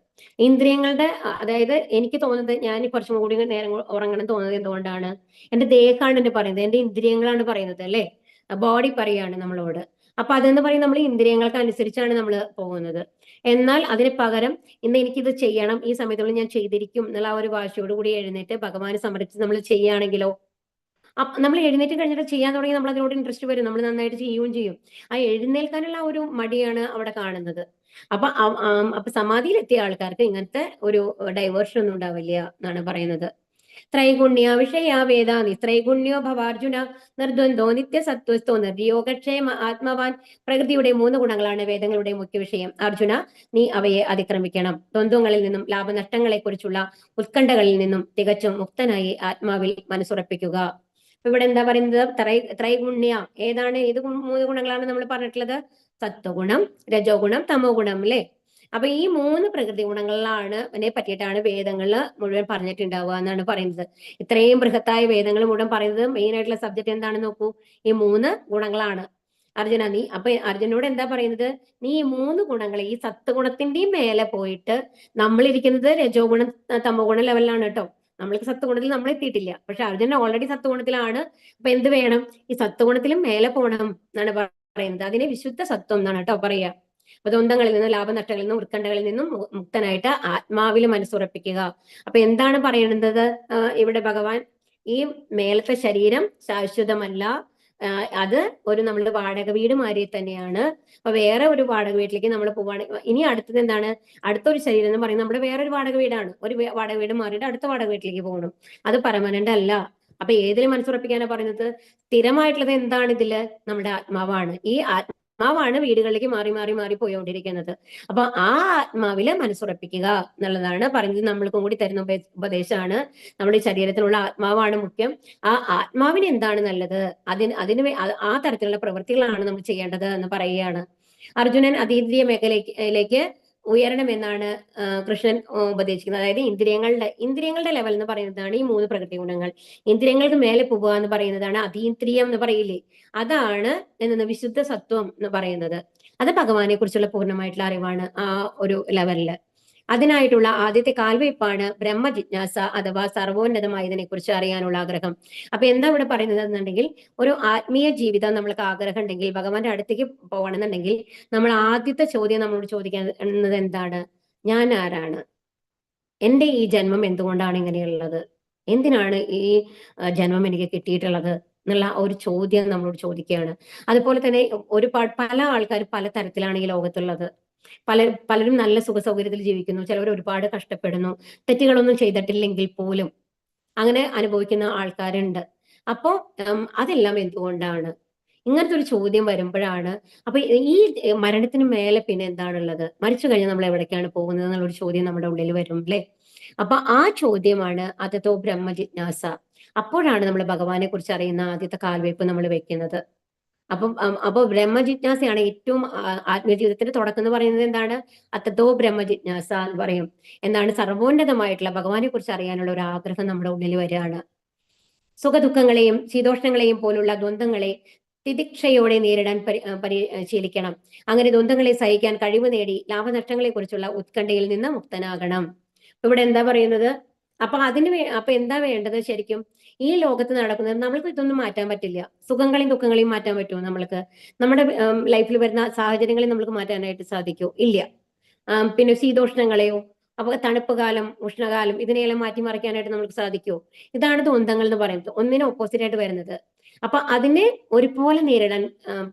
ഇന്ദ്രിയങ്ങളുടെ അതായത് എനിക്ക് തോന്നുന്നത്, ഞാൻ കുറച്ചും കൂടി നേരം ഉറങ്ങണം തോന്നുന്നത് എന്തുകൊണ്ടാണ്, എന്റെ ദേഹമാണ് എന്നെ പറയുന്നത്, എന്റെ ഇന്ദ്രിയങ്ങളാണ് പറയുന്നത് അല്ലെ, ബോഡി പറയാണ് നമ്മളോട്. അപ്പൊ അതെന്ന് പറയും നമ്മൾ ഇന്ദ്രിയങ്ങൾക്ക് അനുസരിച്ചാണ് നമ്മൾ പോകുന്നത്. എന്നാൽ അതിന് പകരം ഇന്ന് എനിക്കിത് ചെയ്യണം, ഈ സമയത്തുള്ളിൽ ഞാൻ ചെയ്തിരിക്കും എന്നുള്ള ആ ഒരു വാശിയോട് കൂടി എഴുന്നേറ്റ് ഭഗവാനെ സമർപ്പിച്ച് നമ്മൾ ചെയ്യുകയാണെങ്കിലോ, നമ്മൾ എഴുന്നേറ്റ് കഴിഞ്ഞിട്ട് ചെയ്യാൻ തുടങ്ങി നമ്മൾ അതിനോട് ഇൻട്രസ്റ്റ് വരും, നമ്മൾ നന്നായിട്ട് ചെയ്യുകയും ചെയ്യും. ആ എഴുന്നേൽക്കാനുള്ള ഒരു മടിയാണ് അവിടെ കാണുന്നത്. അപ്പൊ സമാധിയിലെത്തിയ ആൾക്കാർക്ക് ഇങ്ങനത്തെ ഒരു ഡൈവേർഷൻ ഒന്നും ഉണ്ടാവില്ല എന്നാണ് പറയുന്നത്. ത്രൈഗുണ്യ വിഷയ വേദാനി ത്രൈഗുണ്യോ ഭവാർജുന നിർദ്വന്ദ്വോ നിത്യസത്വസ്ഥോ നിർയോഗക്ഷേമ ആത്മവാൻ. പ്രകൃതിയുടെ 3 ഗുണങ്ങളാണ് വേദങ്ങളുടെ മുഖ്യ വിഷയം. അർജുന, നീ അവയെ അതിക്രമിക്കണം. ദ്വന്ദ്വങ്ങളിൽ നിന്നും ലാഭനഷ്ടങ്ങളെ കുറിച്ചുള്ള ഉത്കണ്ഠകളിൽ നിന്നും തികച്ചും മുക്തനായി ആത്മാവിൽ മനസ്സുറപ്പിക്കുക. ഇവിടെ എന്താ പറയുന്നത്, ത്രൈഗുണ്യ ഏതാണ്, ഏത് 3 ഗുണങ്ങളാണ് നമ്മൾ പറഞ്ഞിട്ടുള്ളത്? സത്വഗുണം, രജോ ഗുണം, തമോ ഗുണം അല്ലെ. അപ്പൊ ഈ 3 പ്രകൃതി ഗുണങ്ങളിലാണ് പറ്റിയിട്ടാണ് വേദങ്ങളിൽ മുഴുവൻ പറഞ്ഞിട്ടുണ്ടാവുക എന്നാണ് പറയുന്നത്. ഇത്രയും ബൃഹത്തായ വേദങ്ങൾ മുഴുവൻ പറയുന്നത് മെയിൻ ആയിട്ടുള്ള സബ്ജക്ട് എന്താണെന്ന് നോക്കൂ, ഈ 3 ഗുണങ്ങളാണ്. അർജുന, അപ്പൊ അർജുനോട് എന്താ പറയുന്നത്, നീ ഈ 3 ഗുണങ്ങൾ, ഈ സത്വഗുണത്തിന്റെയും മേലെ പോയിട്ട്, നമ്മളിരിക്കുന്നത് രജോ ഗുണം തമോ ഗുണ ലെവലിലാണ് കേട്ടോ. നമ്മൾക്ക് സത്വഗുണത്തിൽ നമ്മൾ എത്തിയിട്ടില്ല, പക്ഷെ അർജുനൻ ഓൾറെഡി സത്വഗുണത്തിലാണ്. അപ്പൊ എന്ത് വേണം, ഈ സത്വഗുണത്തിലും മേലെ പോകണം എന്നാണ് പറയുന്നത്. അതിനെ വിശുദ്ധ സത്വം എന്നാണ് കേട്ടോ പറയാ. അപ്പൊ ദ്വന്ദ്ങ്ങളിൽ നിന്നും ലാഭനഷ്ടങ്ങളിൽ നിന്നും ഉത്കണ്ഠകളിൽ നിന്നും മുക്തനായിട്ട് ആത്മാവിൽ മനസ്സുറപ്പിക്കുക. അപ്പൊ എന്താണ് പറയുന്നത് ഇവിടെ ഭഗവാൻ, ഈ മേലത്തെ ശരീരം ശാശ്വതമല്ല, അത് ഒരു നമ്മളുടെ വാടക വീട് മാതിരി തന്നെയാണ്. അപ്പൊ വേറെ ഒരു വാടക വീട്ടിലേക്ക് നമ്മൾ പോവുകയാണെങ്കിൽ ഇനി അടുത്തത് എന്താണ്, അടുത്തൊരു ശരീരം എന്ന് പറയുന്നത് നമ്മുടെ വേറൊരു വാടക വീടാണ്. ഒരു വാടക വീട് മാറിയിട്ട് അടുത്ത വാടക വീട്ടിലേക്ക് പോകണം. അത് പെർമനന്റ് അല്ല. അപ്പൊ ഏതിൽ മനസ്സുറപ്പിക്കാനാ പറയുന്നത്, സ്ഥിരമായിട്ടുള്ളത് എന്താണ് ഇതില്, നമ്മുടെ ആത്മാവാണ്. ഈ ആത്മാവാണ് വീടുകളിലേക്ക് മാറി മാറി മാറി പോയോണ്ടിരിക്കുന്നത്. അപ്പൊ ആ ആത്മാവില് മനസ്സുറപ്പിക്കുക എന്നുള്ളതാണ് പറയുന്നത്. നമ്മൾക്കും കൂടി തരുന്ന ഉപദേശമാണ്. നമ്മുടെ ശരീരത്തിലുള്ള ആത്മാവാണ് മുഖ്യം. ആ ആത്മാവിന് എന്താണ് നല്ലത്, അതിന് ആ തരത്തിലുള്ള പ്രവൃത്തികളാണ് നമ്മൾ ചെയ്യേണ്ടത് എന്ന് പറയുകയാണ്. അർജുനൻ അതീന്ദ്രിയ മേഖലയിലേക്ക് ഉയരണമെന്നാണ് കൃഷ്ണൻ ഉപദേശിക്കുന്നത്. അതായത് ഇന്ദ്രിയങ്ങളുടെ ലെവൽ എന്ന് പറയുന്നതാണ് ഈ 3 പ്രകൃതി ഗുണങ്ങൾ. ഇന്ദ്രിയങ്ങൾക്ക് മേലെ പോവുക എന്ന് പറയുന്നതാണ് അതീന്ദ്രിയം എന്ന് പറയില്ലേ, അതാണ് വിശുദ്ധ സത്വം എന്ന് പറയുന്നത്. അത് ഭഗവാനെ കുറിച്ചുള്ള പൂർണ്ണമായിട്ടുള്ള അറിവാണ് ആ ഒരു ലെവലില്. അതിനായിട്ടുള്ള ആദ്യത്തെ കാൽവയ്പ്പാണ് ബ്രഹ്മജിജ്ഞാസ അഥവാ സർവോന്നതമായതിനെ കുറിച്ച് അറിയാനുള്ള ആഗ്രഹം. അപ്പൊ എന്താ ഇവിടെ പറയുന്നത് എന്നുണ്ടെങ്കിൽ, ഒരു ആത്മീയ ജീവിതം നമ്മൾക്ക് ആഗ്രഹം ഉണ്ടെങ്കിൽ, ഭഗവാന്റെ അടുത്തേക്ക് പോകണമെന്നുണ്ടെങ്കിൽ, നമ്മൾ ആദ്യത്തെ ചോദ്യം നമ്മളോട് ചോദിക്കുന്നത് എന്താണ്, ഞാൻ ആരാണ്, എന്റെ ഈ ജന്മം എന്തുകൊണ്ടാണ് ഇങ്ങനെയുള്ളത്, എന്തിനാണ് ഈ ജന്മം എനിക്ക് കിട്ടിയിട്ടുള്ളത് എന്നുള്ള ഒരു ചോദ്യം നമ്മളോട് ചോദിക്കുകയാണ്. അതുപോലെ തന്നെ പല ആൾക്കാർ പല തരത്തിലാണ് ഈ ലോകത്തുള്ളത്. പലരും നല്ല സുഖ സൗകര്യത്തിൽ ജീവിക്കുന്നു, ചിലവർ ഒരുപാട് കഷ്ടപ്പെടുന്നു, തെറ്റുകളൊന്നും ചെയ്തിട്ടില്ലെങ്കിൽ പോലും അങ്ങനെ അനുഭവിക്കുന്ന ആൾക്കാരുണ്ട്. അപ്പോ അതെല്ലാം എന്തുകൊണ്ടാണ്, ഇങ്ങനത്തെ ഒരു ചോദ്യം വരുമ്പോഴാണ്, അപ്പൊ ഈ മരണത്തിന് മേലെ പിന്നെ എന്താണുള്ളത്, മരിച്ചു കഴിഞ്ഞാൽ നമ്മൾ എവിടേക്കാണ് പോകുന്നത് എന്നുള്ളൊരു ചോദ്യം നമ്മുടെ ഉള്ളിൽ വരും അല്ലെ. അപ്പൊ ആ ചോദ്യമാണ് അതതോ ബ്രഹ്മജിജ്ഞാസ. അപ്പോഴാണ് നമ്മൾ ഭഗവാനെ കുറിച്ച് അറിയുന്ന ആദ്യത്തെ കാൽവയ്പ് നമ്മൾ വെക്കുന്നത്. അപ്പൊ ബ്രഹ്മജിജ്ഞാസയാണ് ഏറ്റവും ആത്മീയജീവിതത്തിന്റെ തുടക്കം എന്ന് പറയുന്നത്. എന്താണ്, അത്തത്തോ ബ്രഹ്മജിജ്ഞാസ എന്ന് പറയും. എന്താണ്, സർവോന്നതമായിട്ടുള്ള ഭഗവാനെ കുറിച്ച് അറിയാനുള്ള ഒരു ആഗ്രഹം നമ്മുടെ ഉള്ളിൽ വരികയാണ്. സുഖദുഃഖങ്ങളെയും ശീതോഷ്ണങ്ങളെയും പോലുള്ള ദ്വന്ദ്ങ്ങളെ തിദിക്ഷയോടെ നേരിടാൻ പരിശീലിക്കണം. അങ്ങനെ ദ്വന്ദ്ങ്ങളെ സഹിക്കാൻ കഴിവ് നേടി ലാഭനഷ്ടങ്ങളെ കുറിച്ചുള്ള ഉത്കണ്ഠയിൽ നിന്ന് മുക്തനാകണം. ഇവിടെ എന്താ പറയുന്നത്, അപ്പൊ എന്താ വേണ്ടത് ശരിക്കും, ഈ ലോകത്ത് നടക്കുന്നത് നമ്മൾക്ക് ഇതൊന്നും മാറ്റാൻ പറ്റില്ല. സുഖങ്ങളെയും ദുഃഖങ്ങളെയും മാറ്റാൻ പറ്റുമോ നമ്മൾക്ക്? നമ്മുടെ ലൈഫിൽ വരുന്ന സാഹചര്യങ്ങളെ നമുക്ക് മാറ്റാനായിട്ട് സാധിക്കോ? ഇല്ല. പിന്നെ ശീതോഷ്ണങ്ങളെയോ, അപ്പൊ തണുപ്പ് കാലം ഉഷ്ണകാലം ഇതിനെയെല്ലാം മാറ്റിമറിക്കാനായിട്ട് നമുക്ക് സാധിക്കുമോ? ഇതാണ് ദ്വന്ദ്ങ്ങൾ എന്ന് പറയുന്നത്, ഒന്നിനും ഓപ്പോസിറ്റ് ആയിട്ട് വരുന്നത്. അപ്പൊ അതിനെ ഒരുപോലെ നേരിടാൻ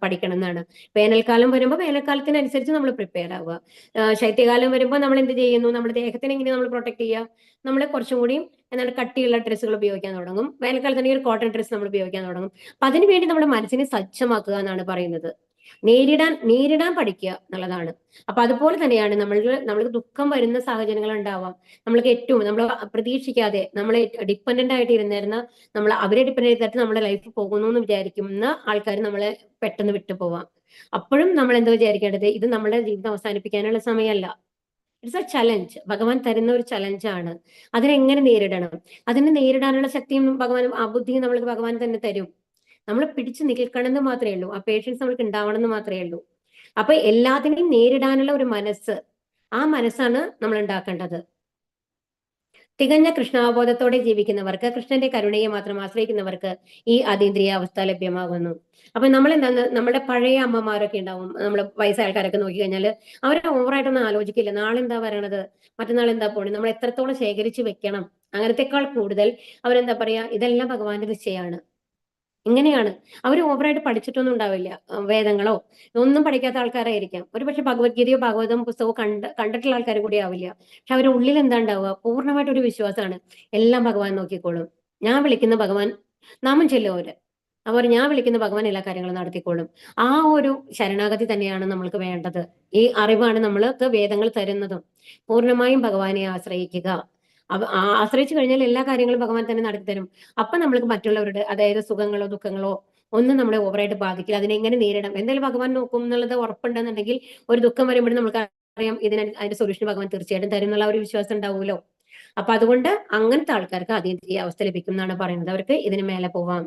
പഠിക്കണം എന്നാണ്. വേനൽക്കാലം വരുമ്പോൾ വേനൽക്കാലത്തിനനുസരിച്ച് നമ്മൾ പ്രിപ്പയർ ആവുക. ശൈത്യകാലം വരുമ്പോൾ നമ്മൾ എന്ത് ചെയ്യുന്നു, നമ്മുടെ ദേഹത്തിനെ എങ്ങനെ നമ്മൾ പ്രൊട്ടക്ട് ചെയ്യുക, നമ്മൾ കുറച്ചും കൂടിയും എന്താണ് കട്ടിയുള്ള ഡ്രസ്സുകൾ ഉപയോഗിക്കാൻ തുടങ്ങും. വേനൽക്കാലത്ത് ഒരു കോട്ടൺ ഡ്രസ്സ് നമ്മൾ ഉപയോഗിക്കാൻ തുടങ്ങും. അപ്പൊ അതിനുവേണ്ടി നമ്മുടെ മനസ്സിനെ സജ്ജമാക്കുക എന്നാണ് പറയുന്നത്. നേരിടാൻ പഠിക്കുക എന്നുള്ളതാണ്. അപ്പൊ അതുപോലെ തന്നെയാണ് നമ്മൾക്ക് ദുഃഖം വരുന്ന സാഹചര്യങ്ങൾ ഉണ്ടാവാം. നമ്മൾക്ക് ഏറ്റവും നമ്മൾ പ്രതീക്ഷിക്കാതെ നമ്മളെ ഡിപ്പെൻഡന്റ് ആയിട്ട് ഇരുന്നിരുന്ന അവരെ ഡിപ്പെൻഡ് ചെയ്തിട്ട് നമ്മുടെ ലൈഫ് പോകുന്നു എന്ന് വിചാരിക്കുന്ന ആൾക്കാർ നമ്മളെ പെട്ടെന്ന് വിട്ടുപോവാം. അപ്പോഴും നമ്മൾ എന്താ വിചാരിക്കേണ്ടത്, ഇത് നമ്മുടെ ജീവിതം അവസാനിപ്പിക്കാനുള്ള സമയമല്ല. It's A challenge. ഭഗവാൻ തരുന്ന ഒരു ചലഞ്ചാണ്. അതിനെങ്ങനെ നേരിടണം, അതിനെ നേരിടാനുള്ള ശക്തിയും ഭഗവാൻ, ആ ബുദ്ധിയും നമ്മൾക്ക് ഭഗവാൻ തന്നെ തരും. നമ്മൾ പിടിച്ചു നിൽക്കണം എന്ന് മാത്രമേ ഉള്ളൂ. ആ പേഷ്യൻസ് നമ്മൾക്ക് ഉണ്ടാവണം എന്ന് മാത്രമേ ഉള്ളൂ. അപ്പൊ എല്ലാത്തിനെയും നേരിടാനുള്ള ഒരു മനസ്സ്, ആ മനസ്സാണ് നമ്മൾ ഉണ്ടാക്കേണ്ടത്. തികഞ്ഞ കൃഷ്ണാവബോധത്തോടെ ജീവിക്കുന്നവർക്ക്, കൃഷ്ണന്റെ കരുണയെ മാത്രം ആശ്രയിക്കുന്നവർക്ക് ഈ അതീന്ദ്രിയ അവസ്ഥ ലഭ്യമാകുന്നു. അപ്പൊ നമ്മൾ എന്താണ്, നമ്മുടെ പഴയ അമ്മമാരൊക്കെ ഉണ്ടാവും, നമ്മള് വയസ്സായ ആൾക്കാരൊക്കെ നോക്കി കഴിഞ്ഞാല് അവരെ ഓവറായിട്ടൊന്നും ആലോചിക്കില്ല. നാളെ എന്താ വരണത്, മറ്റന്നാൾ എന്താ പോണത്, നമ്മൾ എത്രത്തോളം ശേഖരിച്ച് വെക്കണം, അങ്ങനത്തെക്കാൾ കൂടുതൽ അവരെന്താ പറയാ, ഇതെല്ലാം ഭഗവാന്റെ നിശ്ചയാണ്. ഇങ്ങനെയാണ്. അവർ ഓവറായിട്ട് പഠിച്ചിട്ടൊന്നും ഉണ്ടാവില്ല. വേദങ്ങളോ ഒന്നും പഠിക്കാത്ത ആൾക്കാരായിരിക്കാം. ഒരുപക്ഷെ ഭഗവത്ഗീതയോ ഭാഗവതം പുസ്തകമോ കണ്ടിട്ടുള്ള ആൾക്കാർ കൂടി ആവില്ല. പക്ഷെ അവരുടെ ഉള്ളിൽ എന്താ ഉണ്ടാവുക, പൂർണ്ണമായിട്ടൊരു വിശ്വാസമാണ്, എല്ലാം ഭഗവാൻ നോക്കിക്കോളും, ഞാൻ വിളിക്കുന്ന ഭഗവാൻ, നാമം ചൊല്ലും അവര്. അവർ ഞാൻ വിളിക്കുന്ന ഭഗവാൻ എല്ലാ കാര്യങ്ങളും നടത്തിക്കോളും. ആ ഒരു ശരണാഗതി തന്നെയാണ് നമ്മൾക്ക് വേണ്ടത്. ഈ അറിവാണ് നമ്മൾക്ക് വേദങ്ങൾ തരുന്നതും. പൂർണ്ണമായും ഭഗവാനെ ആശ്രയിക്കുക. ആശ്രയിച്ചു കഴിഞ്ഞാൽ എല്ലാ കാര്യങ്ങളും ഭഗവാൻ തന്നെ നടത്തിത്തരും. അപ്പൊ നമ്മൾക്ക് മറ്റുള്ളവരുടെ, അതായത് സുഖങ്ങളോ ദുഃഖങ്ങളോ ഒന്നും നമ്മളെ ഓവറായിട്ട് ബാധിക്കില്ല. അതിനെ എങ്ങനെ നേരിടാം, എന്തായാലും ഭഗവാൻ നോക്കും എന്നുള്ളത് ഉറപ്പുണ്ടെന്നുണ്ടെങ്കിൽ ഒരു ദുഃഖം വരുമ്പോഴും നമുക്ക് അറിയാം അതിന്റെ സൊല്യൂഷൻ ഭഗവാൻ തീർച്ചയായിട്ടും തരും എന്നുള്ള ഒരു വിശ്വാസം ഉണ്ടാവുമല്ലോ. അപ്പൊ അതുകൊണ്ട് അങ്ങനത്തെ ആൾക്കാർക്ക് അതീന്ദ്രിയ അവസ്ഥ ലഭിക്കും എന്നാണ് പറയുന്നത്. അവർക്ക് ഇതിന് മേലെ പോവാം.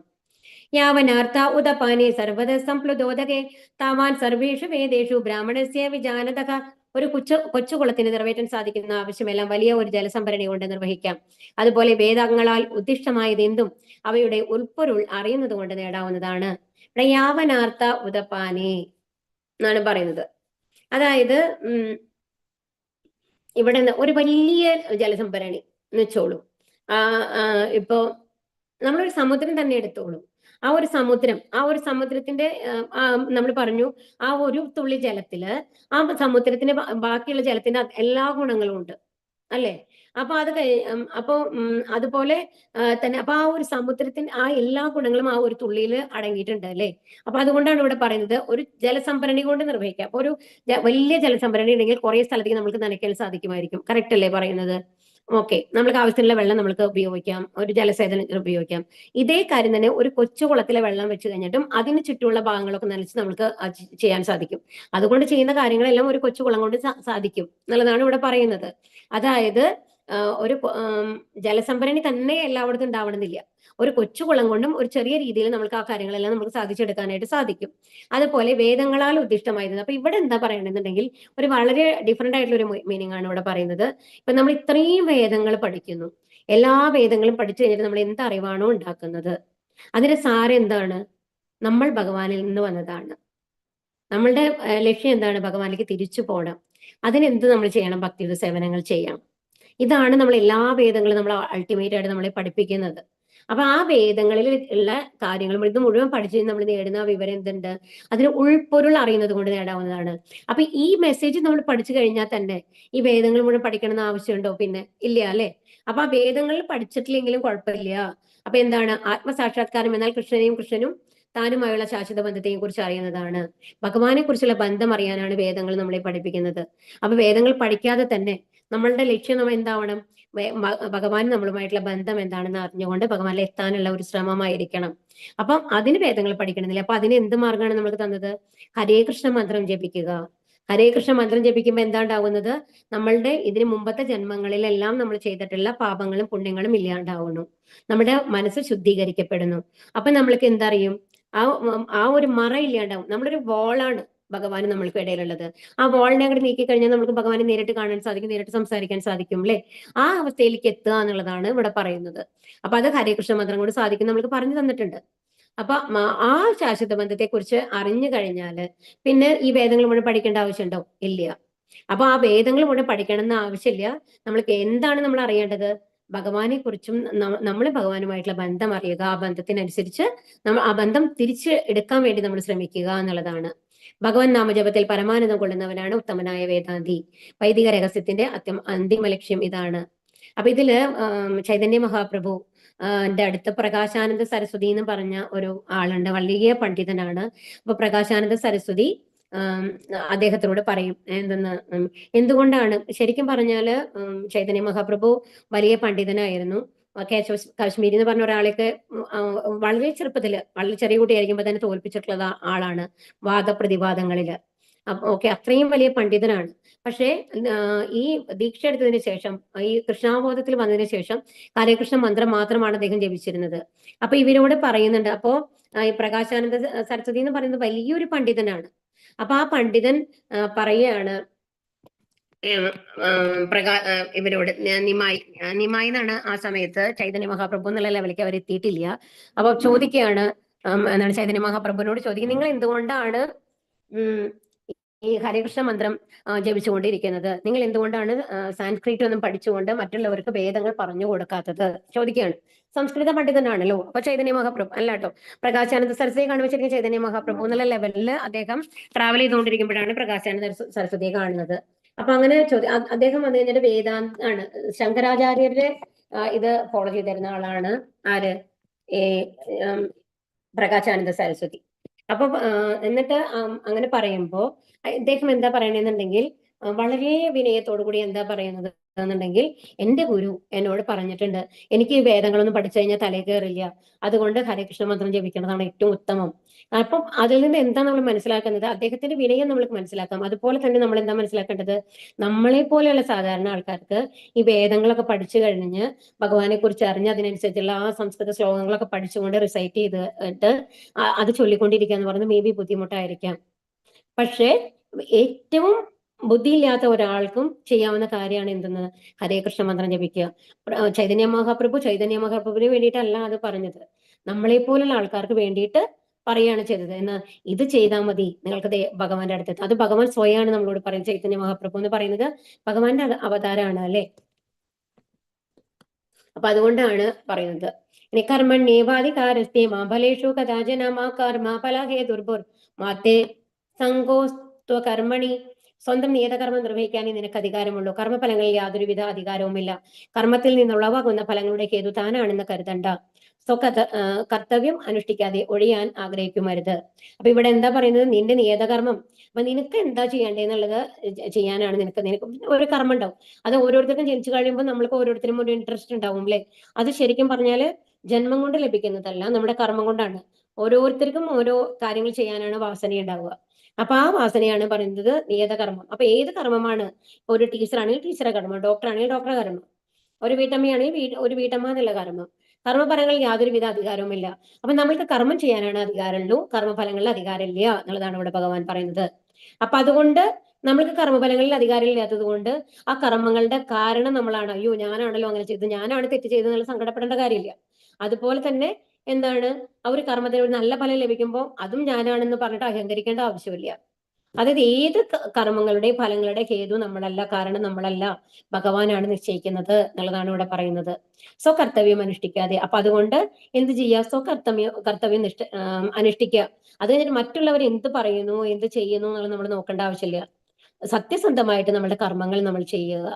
യാവനാർത്ഥ ഉദപാനെ സർവത സംപ്ലുതോദകെ താവാൻ സർവേഷു വേദേഷു ബ്രാഹ്മണസ്യ വിജാനതക. ഒരു കൊച്ചുകുളത്തിന് നിറവേറ്റാൻ സാധിക്കുന്ന ആവശ്യമെല്ലാം വലിയ ഒരു ജലസംഭരണി കൊണ്ട് നിർവഹിക്കാം. അതുപോലെ വേദങ്ങളാൽ ഉദ്ദിഷ്ടമായത് എന്തും അവയുടെ ഉൾപ്പൊരുൾ അറിയുന്നത് കൊണ്ട് നേടാവുന്നതാണ്. ഇവിടെ യാവനാർത്ഥ ഉദപാനെ എന്നാണ് പറയുന്നത്. അതായത് ഇവിടെ ഒരു വലിയ ജലസംഭരണി എന്ന് വെച്ചോളൂ. ഇപ്പോ നമ്മളൊരു സമുദ്രം തന്നെ എടുത്തോളൂ. ആ ഒരു സമുദ്രത്തിന്റെ നമ്മൾ പറഞ്ഞു, ആ ഒരു തുള്ളി ജലത്തില് ആ സമുദ്രത്തിന് ബാക്കിയുള്ള ജലത്തിന്റെ എല്ലാ ഗുണങ്ങളും ഉണ്ട് അല്ലെ. അപ്പൊ അതുപോലെ തന്നെ അപ്പൊ ആ ഒരു സമുദ്രത്തിന്റെ ആ എല്ലാ ഗുണങ്ങളും ആ ഒരു തുള്ളിയിൽ അടങ്ങിയിട്ടുണ്ട് അല്ലെ. അപ്പൊ അതുകൊണ്ടാണ് ഇവിടെ പറയുന്നത് ഒരു ജലസംഭരണി കൊണ്ട് നിർവഹിക്കാം. അപ്പൊ ഒരു വലിയ ജലസംഭരണി ഉണ്ടെങ്കിൽ കുറെ സ്ഥലത്തേക്ക് നമുക്ക് നനയ്ക്കാൻ സാധിക്കുമായിരിക്കും. കറക്റ്റ് അല്ലേ പറയുന്നത്? ഓക്കെ, നമ്മൾക്ക് ആവശ്യമുള്ള വെള്ളം നമുക്ക് ഉപയോഗിക്കാം, ഒരു ജലസേചനത്തിന് ഉപയോഗിക്കാം. ഇതേ കാര്യം തന്നെ ഒരു കൊച്ചു കുളത്തിലെ വെള്ളം വെച്ച് കഴിഞ്ഞിട്ടും അതിന് ചുറ്റുമുള്ള ഭാഗങ്ങളൊക്കെ നനച്ച് നമുക്ക് ചെയ്യാൻ സാധിക്കും. അതുകൊണ്ട് ചെയ്യുന്ന കാര്യങ്ങളെല്ലാം ഒരു കൊച്ചു കുളം കൊണ്ട് സാധിക്കും എന്നുള്ളതാണ് ഇവിടെ പറയുന്നത്. അതായത് ഒരു ജലസംഭരണി തന്നെ എല്ലായിടത്തും ഉണ്ടാവണമെന്നില്ല. ഒരു കൊച്ചു കുളം കൊണ്ടും ഒരു ചെറിയ രീതിയിൽ നമുക്ക് ആ കാര്യങ്ങളെല്ലാം നമുക്ക് സാധിച്ചെടുക്കാനായിട്ട് സാധിക്കും. അതുപോലെ വേദങ്ങളാൽ ഉദ്ദിഷ്ടമായിരുന്നു. അപ്പൊ ഇവിടെ എന്താ പറയണമെന്നുണ്ടെങ്കിൽ ഒരു വളരെ ഡിഫറെന്റ് ആയിട്ടുള്ള ഒരു മീനിങ് ആണ് ഇവിടെ പറയുന്നത്. ഇപ്പൊ നമ്മൾ ഇത്രയും വേദങ്ങൾ പഠിക്കുന്നു, എല്ലാ വേദങ്ങളും പഠിച്ചു കഴിഞ്ഞിട്ട് നമ്മൾ എന്ത് അറിവാണോ ഉണ്ടാക്കുന്നത്, അതിന്റെ സാരം എന്താണ്? നമ്മൾ ഭഗവാനിൽ നിന്ന് വന്നതാണ്. നമ്മളുടെ ലക്ഷ്യം എന്താണ്? ഭഗവാനിലേക്ക് തിരിച്ചു പോകണം. അതിനെന്ത് നമ്മൾ ചെയ്യണം? ഭക്തിയുടെ സേവനങ്ങൾ ചെയ്യണം. ഇതാണ് നമ്മൾ എല്ലാ വേദങ്ങളും നമ്മൾ അൾട്ടിമേറ്റ് ആയിട്ട് നമ്മളെ പഠിപ്പിക്കുന്നത്. അപ്പൊ ആ വേദങ്ങളിൽ ഉള്ള കാര്യങ്ങൾ ഇത് മുഴുവൻ പഠിച്ച് നമ്മൾ നേടുന്ന വിവരം എന്തുണ്ട്? അതിന് ഉൾപ്പൊരുൾ അറിയുന്നത് കൊണ്ട് നേടാവുന്നതാണ്. അപ്പൊ ഈ മെസ്സേജ് നമ്മൾ പഠിച്ചു കഴിഞ്ഞാൽ തന്നെ ഈ വേദങ്ങൾ മുഴുവൻ പഠിക്കണമെന്ന് ആവശ്യമുണ്ടോ? പിന്നെ ഇല്ല അല്ലെ. അപ്പൊ ആ വേദങ്ങളിൽ പഠിച്ചിട്ടില്ലെങ്കിലും കുഴപ്പമില്ല. അപ്പൊ എന്താണ് ആത്മസാക്ഷാത്കാരം എന്നാൽ കൃഷ്ണനും താനുമായുള്ള ശാശ്വത ബന്ധത്തെയും കുറിച്ച് അറിയുന്നതാണ്. ഭഗവാനെ കുറിച്ചുള്ള ബന്ധം അറിയാനാണ് വേദങ്ങൾ നമ്മളെ പഠിപ്പിക്കുന്നത്. അപ്പൊ വേദങ്ങൾ പഠിക്കാതെ തന്നെ നമ്മളുടെ ലക്ഷ്യം നമ്മൾ എന്താവണം? ഭഗവാൻ നമ്മളുമായിട്ടുള്ള ബന്ധം എന്താണെന്ന് അറിഞ്ഞുകൊണ്ട് ഭഗവാനിൽ എത്താനുള്ള ഒരു ശ്രമമായിരിക്കണം. അപ്പം അതിന് വേദങ്ങൾ പഠിക്കണമെന്നില്ല. അപ്പൊ അതിന് എന്ത് മാർഗമാണ് നമുക്ക് തന്നത്? ഹരേ കൃഷ്ണ മന്ത്രം ജപിക്കുക. ഹരേ കൃഷ്ണ മന്ത്രം ജപിക്കുമ്പോൾ എന്താ ഉണ്ടാവുന്നത്? നമ്മളുടെ ഇതിന് മുമ്പത്തെ ജന്മങ്ങളിലെല്ലാം നമ്മൾ ചെയ്തിട്ടുള്ള പാപങ്ങളും പുണ്യങ്ങളും ഇല്ലാണ്ടാവുന്നു. നമ്മുടെ മനസ്സ് ശുദ്ധീകരിക്കപ്പെടുന്നു. അപ്പൊ നമ്മൾക്ക് എന്തറിയും? ആ ഒരു മറ ഇല്ലാണ്ടാവും. നമ്മളൊരു വോളാണ് ഭഗവാൻ നമ്മൾക്ക് ഇടയിലുള്ളത്. ആ വോളിനെ അങ്ങോട്ട് നീക്കി കഴിഞ്ഞാൽ നമുക്ക് ഭഗവാനെ നേരിട്ട് കാണാൻ സാധിക്കും, നേരിട്ട് സംസാരിക്കാൻ സാധിക്കും അല്ലെ. ആ അവസ്ഥയിലേക്ക് എത്തുക എന്നുള്ളതാണ് ഇവിടെ പറയുന്നത്. അപ്പൊ അത് ഹരേകൃഷ്ണ മന്ത്രം കൊണ്ട് സാധിക്കും, നമ്മൾക്ക് പറഞ്ഞു തന്നിട്ടുണ്ട്. അപ്പൊ ആ ശാശ്വത ബന്ധത്തെ കുറിച്ച് അറിഞ്ഞു കഴിഞ്ഞാല് പിന്നെ ഈ വേദങ്ങൾ മുഴുവൻ പഠിക്കേണ്ട ആവശ്യമുണ്ടോ? ഇല്ല. അപ്പൊ ആ വേദങ്ങൾ മുഴുവൻ പഠിക്കണം എന്ന ആവശ്യമില്ല. നമ്മൾക്ക് എന്താണ് നമ്മൾ അറിയേണ്ടത്? ഭഗവാനെ കുറിച്ചും നമ്മൾ ഭഗവാനുമായിട്ടുള്ള ബന്ധം അറിയുക, ആ ബന്ധത്തിനനുസരിച്ച് നമ്മൾ ആ ബന്ധം തിരിച്ച് എടുക്കാൻ വേണ്ടി നമ്മൾ ശ്രമിക്കുക എന്നുള്ളതാണ്. ഭഗവാൻ നാമജപത്തിൽ പരമാനന്ദം കൊള്ളുന്നവനാണ് ഉത്തമനായ വേദാന്തി. വൈദിക രഹസ്യത്തിന്റെ അന്തിമ ലക്ഷ്യം ഇതാണ്. അപ്പൊ ഇതില് ചൈതന്യ മഹാപ്രഭു ന്റെ അടുത്ത് പ്രകാശാനന്ദ സരസ്വതി എന്ന് പറഞ്ഞ ഒരു ആളുണ്ട്, വലിയ പണ്ഡിതനാണ്. അപ്പൊ പ്രകാശാനന്ദ സരസ്വതി അദ്ദേഹത്തിനോട് പറയും എന്തുകൊണ്ടാണ്, ശരിക്കും പറഞ്ഞാല് ചൈതന്യ മഹാപ്രഭു വലിയ പണ്ഡിതനായിരുന്നു. കേശവ കാശ്മീരി എന്ന് പറഞ്ഞ ഒരാളെയൊക്കെ വളരെ ചെറുപ്പത്തില്, വളരെ ചെറിയ കുട്ടിയായിരിക്കുമ്പോൾ തന്നെ തോൽപ്പിച്ചിട്ടുള്ള ആളാണ് വാദപ്രതിവാദങ്ങളില്. ഓക്കെ, അത്രയും വലിയ പണ്ഡിതനാണ്. പക്ഷേ ഈ ദീക്ഷ എടുത്തതിന് ശേഷം, ഈ കൃഷ്ണാവബോധത്തിൽ വന്നതിന് ശേഷം ഹരേകൃഷ്ണ മന്ത്രം മാത്രമാണ് അദ്ദേഹം ജപിച്ചിരുന്നത്. അപ്പൊ ഇവരോട് പറയുന്നുണ്ട്, അപ്പോ ഈ പ്രകാശാനന്ദ സരസ്വതി എന്ന് പറയുന്നത് വലിയൊരു പണ്ഡിതനാണ്. അപ്പൊ ആ പണ്ഡിതൻ പറയുകയാണ് ഇവരോട്, നിമായി എന്നാണ് ആ സമയത്ത് ചൈതന്യ മഹാപ്രഭു എന്നുള്ള ലെവലിലേക്ക് അവർ എത്തിയിട്ടില്ല. അപ്പൊ ചോദിക്കുകയാണ്, എന്താണ് ചൈതന്യ മഹാപ്രഭുവിനോട് ചോദിക്കുന്നത്, നിങ്ങൾ എന്തുകൊണ്ടാണ് ഈ ഹരേകൃഷ്ണ മന്ത്രം ജപിച്ചുകൊണ്ടിരിക്കുന്നത്? നിങ്ങൾ എന്തുകൊണ്ടാണ് സാൻസ്ക്രിറ്റ് ഒന്നും പഠിച്ചുകൊണ്ട് മറ്റുള്ളവർക്ക് വേദങ്ങൾ പറഞ്ഞു കൊടുക്കാത്തത്? ചോദിക്കുകയാണ്. സംസ്കൃത പണ്ഡിതനാണല്ലോ. അപ്പൊ ചൈതന്യ മഹാപ്രഭു അല്ല കേട്ടോ, പ്രകാശാനന്ദ സരസ്വതിയെ കാണിച്ചിരിക്കുന്ന ചൈതന്യ മഹാപ്രഭു എന്നുള്ള ലെവലിൽ അദ്ദേഹം ട്രാവൽ ചെയ്തുകൊണ്ടിരിക്കുമ്പോഴാണ് പ്രകാശാനന്ദ സരസ്വതിയെ കാണുന്നത്. അപ്പൊ അങ്ങനെ അദ്ദേഹം വന്നു കഴിഞ്ഞിട്ട് വേദാന്താണ്, ശങ്കരാചാര്യരുടെ ഇത് ഫോളോ ചെയ്തിരുന്ന ആളാണ്. ആര്? പ്രകാശാനന്ദ സരസ്വതി. അപ്പൊ എന്നിട്ട് അങ്ങനെ പറയുമ്പോ ഇദ്ദേഹം എന്താ പറയണെന്നുണ്ടെങ്കിൽ, വളരെ വിനയത്തോടു കൂടി എന്താ പറയുന്നത് എന്നുണ്ടെങ്കിൽ, എന്റെ ഗുരു എന്നോട് പറഞ്ഞിട്ടുണ്ട്, എനിക്ക് ഈ വേദങ്ങളൊന്നും പഠിച്ചു കഴിഞ്ഞാൽ തലയിൽ കയറില്ല, അതുകൊണ്ട് ഹരേകൃഷ്ണ മന്ത്രം ജപിക്കുന്നതാണ് ഏറ്റവും ഉത്തമം. അപ്പം അതിൽ നിന്ന് എന്താ നമ്മൾ മനസ്സിലാക്കുന്നത്? അദ്ദേഹത്തിന്റെ വിനയം നമ്മൾക്ക് മനസ്സിലാക്കാം. അതുപോലെ തന്നെ നമ്മൾ എന്താ മനസ്സിലാക്കേണ്ടത്? നമ്മളെ പോലെയുള്ള സാധാരണ ആൾക്കാർക്ക് ഈ വേദങ്ങളൊക്കെ പഠിച്ചു കഴിഞ്ഞ് ഭഗവാനെ കുറിച്ച് അറിഞ്ഞ് അതിനനുസരിച്ചുള്ള ആ സംസ്കൃത ശ്ലോകങ്ങളൊക്കെ പഠിച്ചുകൊണ്ട് റിസൈറ്റ് ചെയ്തിട്ട് അത് ചൊല്ലിക്കൊണ്ടിരിക്കുക എന്ന് പറയുന്നത് മേ ബി ബുദ്ധിമുട്ടായിരിക്കാം. പക്ഷേ ഏറ്റവും ബുദ്ധിയില്ലാത്ത ഒരാൾക്കും ചെയ്യാവുന്ന കാര്യമാണ് എന്തെന്ന്? ഹരേകൃഷ്ണ മന്ത്രം ജപിക്കുക. ചൈതന്യ മഹാപ്രഭുവിന് വേണ്ടിയിട്ടല്ല അത് പറഞ്ഞത്, നമ്മളെ പോലുള്ള ആൾക്കാർക്ക് വേണ്ടിയിട്ട് പറയാണ് ചെയ്തത്. എന്ന് ഇത് ചെയ്താൽ മതി, നിങ്ങൾക്ക് ഭഗവാന്റെ അടുത്ത്. അത് ഭഗവാൻ സ്വയമാണ് നമ്മളോട് പറയുന്നത്. ചൈതന്യ മഹാപ്രഭു എന്ന് പറയുന്നത് ഭഗവാന്റെ അവതാരമാണ് അല്ലെ. അപ്പൊ അതുകൊണ്ടാണ് പറയുന്നത്. ഇനി കർമ്മണ്യേവാധികാരസ്തേ മാ ഫലേഷു കഥാചന മാ കർമ്മ ഫലഹേ ദുർഭുർ മാത്തേ സംഘോസ്ത്വ കർമ്മണി. സ്വന്തം നിയതകർമ്മം നിർവഹിക്കാനേ നിനക്ക് അധികാരമുള്ളൂ. കർമ്മഫലങ്ങളിൽ യാതൊരുവിധ അധികാരവുമില്ല. കർമ്മത്തിൽ നിന്നുളവാകുന്ന ഫലങ്ങളുടെ ഹേതു താനാണെന്ന് കരുതണ്ട. കർത്തവ്യം അനുഷ്ഠിക്കാതെ ഒഴിയാൻ ആഗ്രഹിക്കുമരുത്. അപ്പൊ ഇവിടെ എന്താ പറയുന്നത്? നിന്റെ നിയതകർമ്മം, അപ്പൊ നിനക്ക് എന്താ ചെയ്യേണ്ടതെന്നുള്ളത് ചെയ്യാനാണ് നിനക്ക് ഒരു കർമ്മം ഉണ്ടാവും. അത് ഓരോരുത്തർക്കും ജനിച്ചു കഴിയുമ്പോൾ നമ്മൾക്ക് ഓരോരുത്തരും ഒരു ഇൻട്രസ്റ്റ് ഉണ്ടാവും അല്ലെ. അത് ശരിക്കും പറഞ്ഞാല് ജന്മം കൊണ്ട് ലഭിക്കുന്നതല്ല, നമ്മുടെ കർമ്മം കൊണ്ടാണ്. ഓരോരുത്തർക്കും ഓരോ കാര്യങ്ങൾ ചെയ്യാനാണ് വാസന ഉണ്ടാവുക. അപ്പൊ ആ വാസനയാണ് പറയുന്നത് നിയതകർമ്മം. അപ്പൊ ഏത് കർമ്മമാണ്? ഒരു ടീച്ചറാണെങ്കിൽ ടീച്ചറെ കർമ്മം, ഡോക്ടർ ആണെങ്കിൽ ഡോക്ടറെ കർമ്മം, ഒരു വീട്ടമ്മയാണെങ്കിൽ ഒരു വീട്ടമ്മ എന്നുള്ള കർമ്മം. കർമ്മഫലങ്ങളിൽ യാതൊരുവിധ അധികാരവുമില്ല. അപ്പൊ നമ്മൾക്ക് കർമ്മം ചെയ്യാനാണ് അധികാരമുള്ളൂ, കർമ്മഫലങ്ങളിൽ അധികാരമില്ല എന്നുള്ളതാണ് ഇവിടെ ഭഗവാൻ പറയുന്നത്. അപ്പൊ അതുകൊണ്ട് നമ്മൾക്ക് കർമ്മഫലങ്ങളിൽ അധികാരമില്ലാത്തത് കൊണ്ട് ആ കർമ്മങ്ങളുടെ കാരണം നമ്മളാണ്. അയ്യോ ഞാനാണല്ലോ അങ്ങനെ ചെയ്തത്, ഞാനാണ് തെറ്റ് ചെയ്തത് എന്നുള്ള സങ്കടപ്പെടേണ്ട കാര്യമില്ല. അതുപോലെ തന്നെ എന്താണ്, ആ ഒരു കർമ്മത്തിന് ഒരു നല്ല ഫലം ലഭിക്കുമ്പോൾ അതും ഞാനാണെന്ന് പറഞ്ഞിട്ട് അഹങ്കരിക്കേണ്ട ആവശ്യമില്ല. അതായത് ഏത് കർമ്മങ്ങളുടെ ഫലങ്ങളുടെ ഹേതു നമ്മളല്ല, കാരണം നമ്മളല്ല, ഭഗവാനാണ് നിശ്ചയിക്കുന്നത് എന്നുള്ളതാണ് ഇവിടെ പറയുന്നത്. സ്വകർത്തവ്യം അനുഷ്ഠിക്കാതെ. അപ്പൊ അതുകൊണ്ട് എന്ത് ചെയ്യുക? കർത്തവ്യം അനുഷ്ഠിക്കുക. അത് കഴിഞ്ഞിട്ട് മറ്റുള്ളവർ എന്ത് പറയുന്നു എന്ത് ചെയ്യുന്നു എന്നുള്ളത് നമ്മൾ നോക്കേണ്ട ആവശ്യമില്ല. സത്യസന്ധമായിട്ട് നമ്മുടെ കർമ്മങ്ങൾ നമ്മൾ ചെയ്യുക.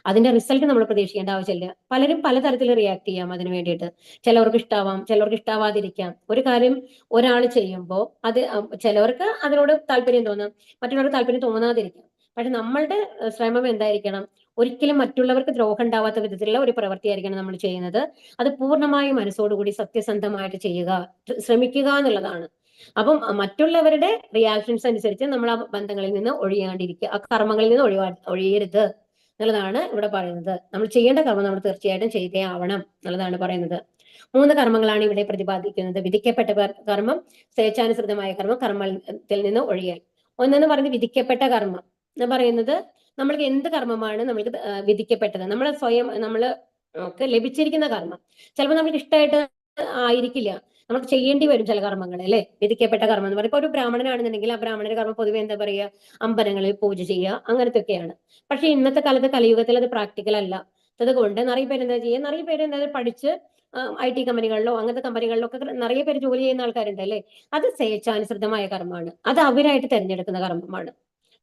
അതിന്റെ റിസൾട്ട് നമ്മൾ പ്രതീക്ഷിക്കേണ്ട ആവശ്യമില്ല. പലരും പലതരത്തിൽ റിയാക്ട് ചെയ്യാം അതിന് വേണ്ടിയിട്ട്. ചിലവർക്ക് ഇഷ്ടാവാം, ചിലവർക്ക് ഇഷ്ടാവാതിരിക്കാം. ഒരു കാര്യം ഒരാൾ ചെയ്യുമ്പോൾ അത് ചിലവർക്ക് അതിനോട് താല്പര്യം തോന്നാം, മറ്റുള്ളവർക്ക് താല്പര്യം തോന്നാതിരിക്കാം. പക്ഷെ നമ്മളുടെ ശ്രമം എന്തായിരിക്കണം? ഒരിക്കലും മറ്റുള്ളവർക്ക് ദ്രോഹം ഉണ്ടാവാത്ത വിധത്തിലുള്ള ഒരു പ്രവൃത്തിയായിരിക്കണം നമ്മൾ ചെയ്യുന്നത്. അത് പൂർണ്ണമായും മനസ്സോടുകൂടി സത്യസന്ധമായിട്ട് ചെയ്യുക, ശ്രമിക്കുക എന്നുള്ളതാണ്. അപ്പം മറ്റുള്ളവരുടെ റിയാക്ഷൻസ് അനുസരിച്ച് നമ്മൾ ആ ബന്ധങ്ങളിൽ നിന്ന് ഒഴിയാണ്ടിരിക്കുക, ആ കർമ്മങ്ങളിൽ നിന്ന് ഒഴിയരുത് എന്നുള്ളതാണ് ഇവിടെ പറയുന്നത്. നമ്മൾ ചെയ്യേണ്ട കർമ്മം നമ്മൾ തീർച്ചയായിട്ടും ചെയ്തേ ആവണം എന്നുള്ളതാണ് പറയുന്നത്. 3 കർമ്മങ്ങളാണ് ഇവിടെ പ്രതിപാദിക്കുന്നത്. വിധിക്കപ്പെട്ട കർമ്മം, സ്വേച്ഛാനുസൃതമായ കർമ്മം, കർമ്മത്തിൽ നിന്ന് ഒഴിയൽ. ഒന്നെന്ന് പറയുന്നത് വിധിക്കപ്പെട്ട കർമ്മം എന്ന് പറയുന്നത് നമ്മൾക്ക് എന്ത് കർമ്മമാണ് നമ്മൾക്ക് വിധിക്കപ്പെട്ടത്, നമ്മളെ സ്വയം നമുക്ക് ലഭിച്ചിരിക്കുന്ന കർമ്മം. ചിലപ്പോൾ നമുക്ക് ഇഷ്ടമായിട്ട് ആയിരിക്കില്ല, നമുക്ക് ചെയ്യേണ്ടി വരും ചില കർമ്മങ്ങൾ അല്ലെ. വിധിക്കപ്പെട്ട കർമ്മം എന്ന് പറയുമ്പോൾ ഒരു ബ്രാഹ്മണനാണെന്നുണ്ടെങ്കിൽ ആ ബ്രാഹ്മണന്റെ കർമ്മം പൊതുവെ എന്താ പറയുക? അമ്പലങ്ങളിൽ പൂജ ചെയ്യുക, അങ്ങനത്തെ ഒക്കെയാണ്. പക്ഷെ ഇന്നത്തെ കാലത്ത് കലിയുഗത്തിൽ അത് പ്രാക്ടിക്കൽ അല്ല. ചെയ്യാത്തത് കൊണ്ട് നിറയെ പേര് എന്താ ചെയ്യുക, നിറയെ പേര് എന്താ പഠിച്ച് IT കമ്പനികളിലോ അങ്ങനത്തെ കമ്പനികളിലോ ഒക്കെ നിറയെ പേര് ജോലി ചെയ്യുന്ന ആൾക്കാരുണ്ട് അല്ലേ. അത് സ്വേച്ഛാനുസൃതമായ കർമ്മമാണ്, അത് അവരായിട്ട് തിരഞ്ഞെടുക്കുന്ന കർമ്മമാണ്.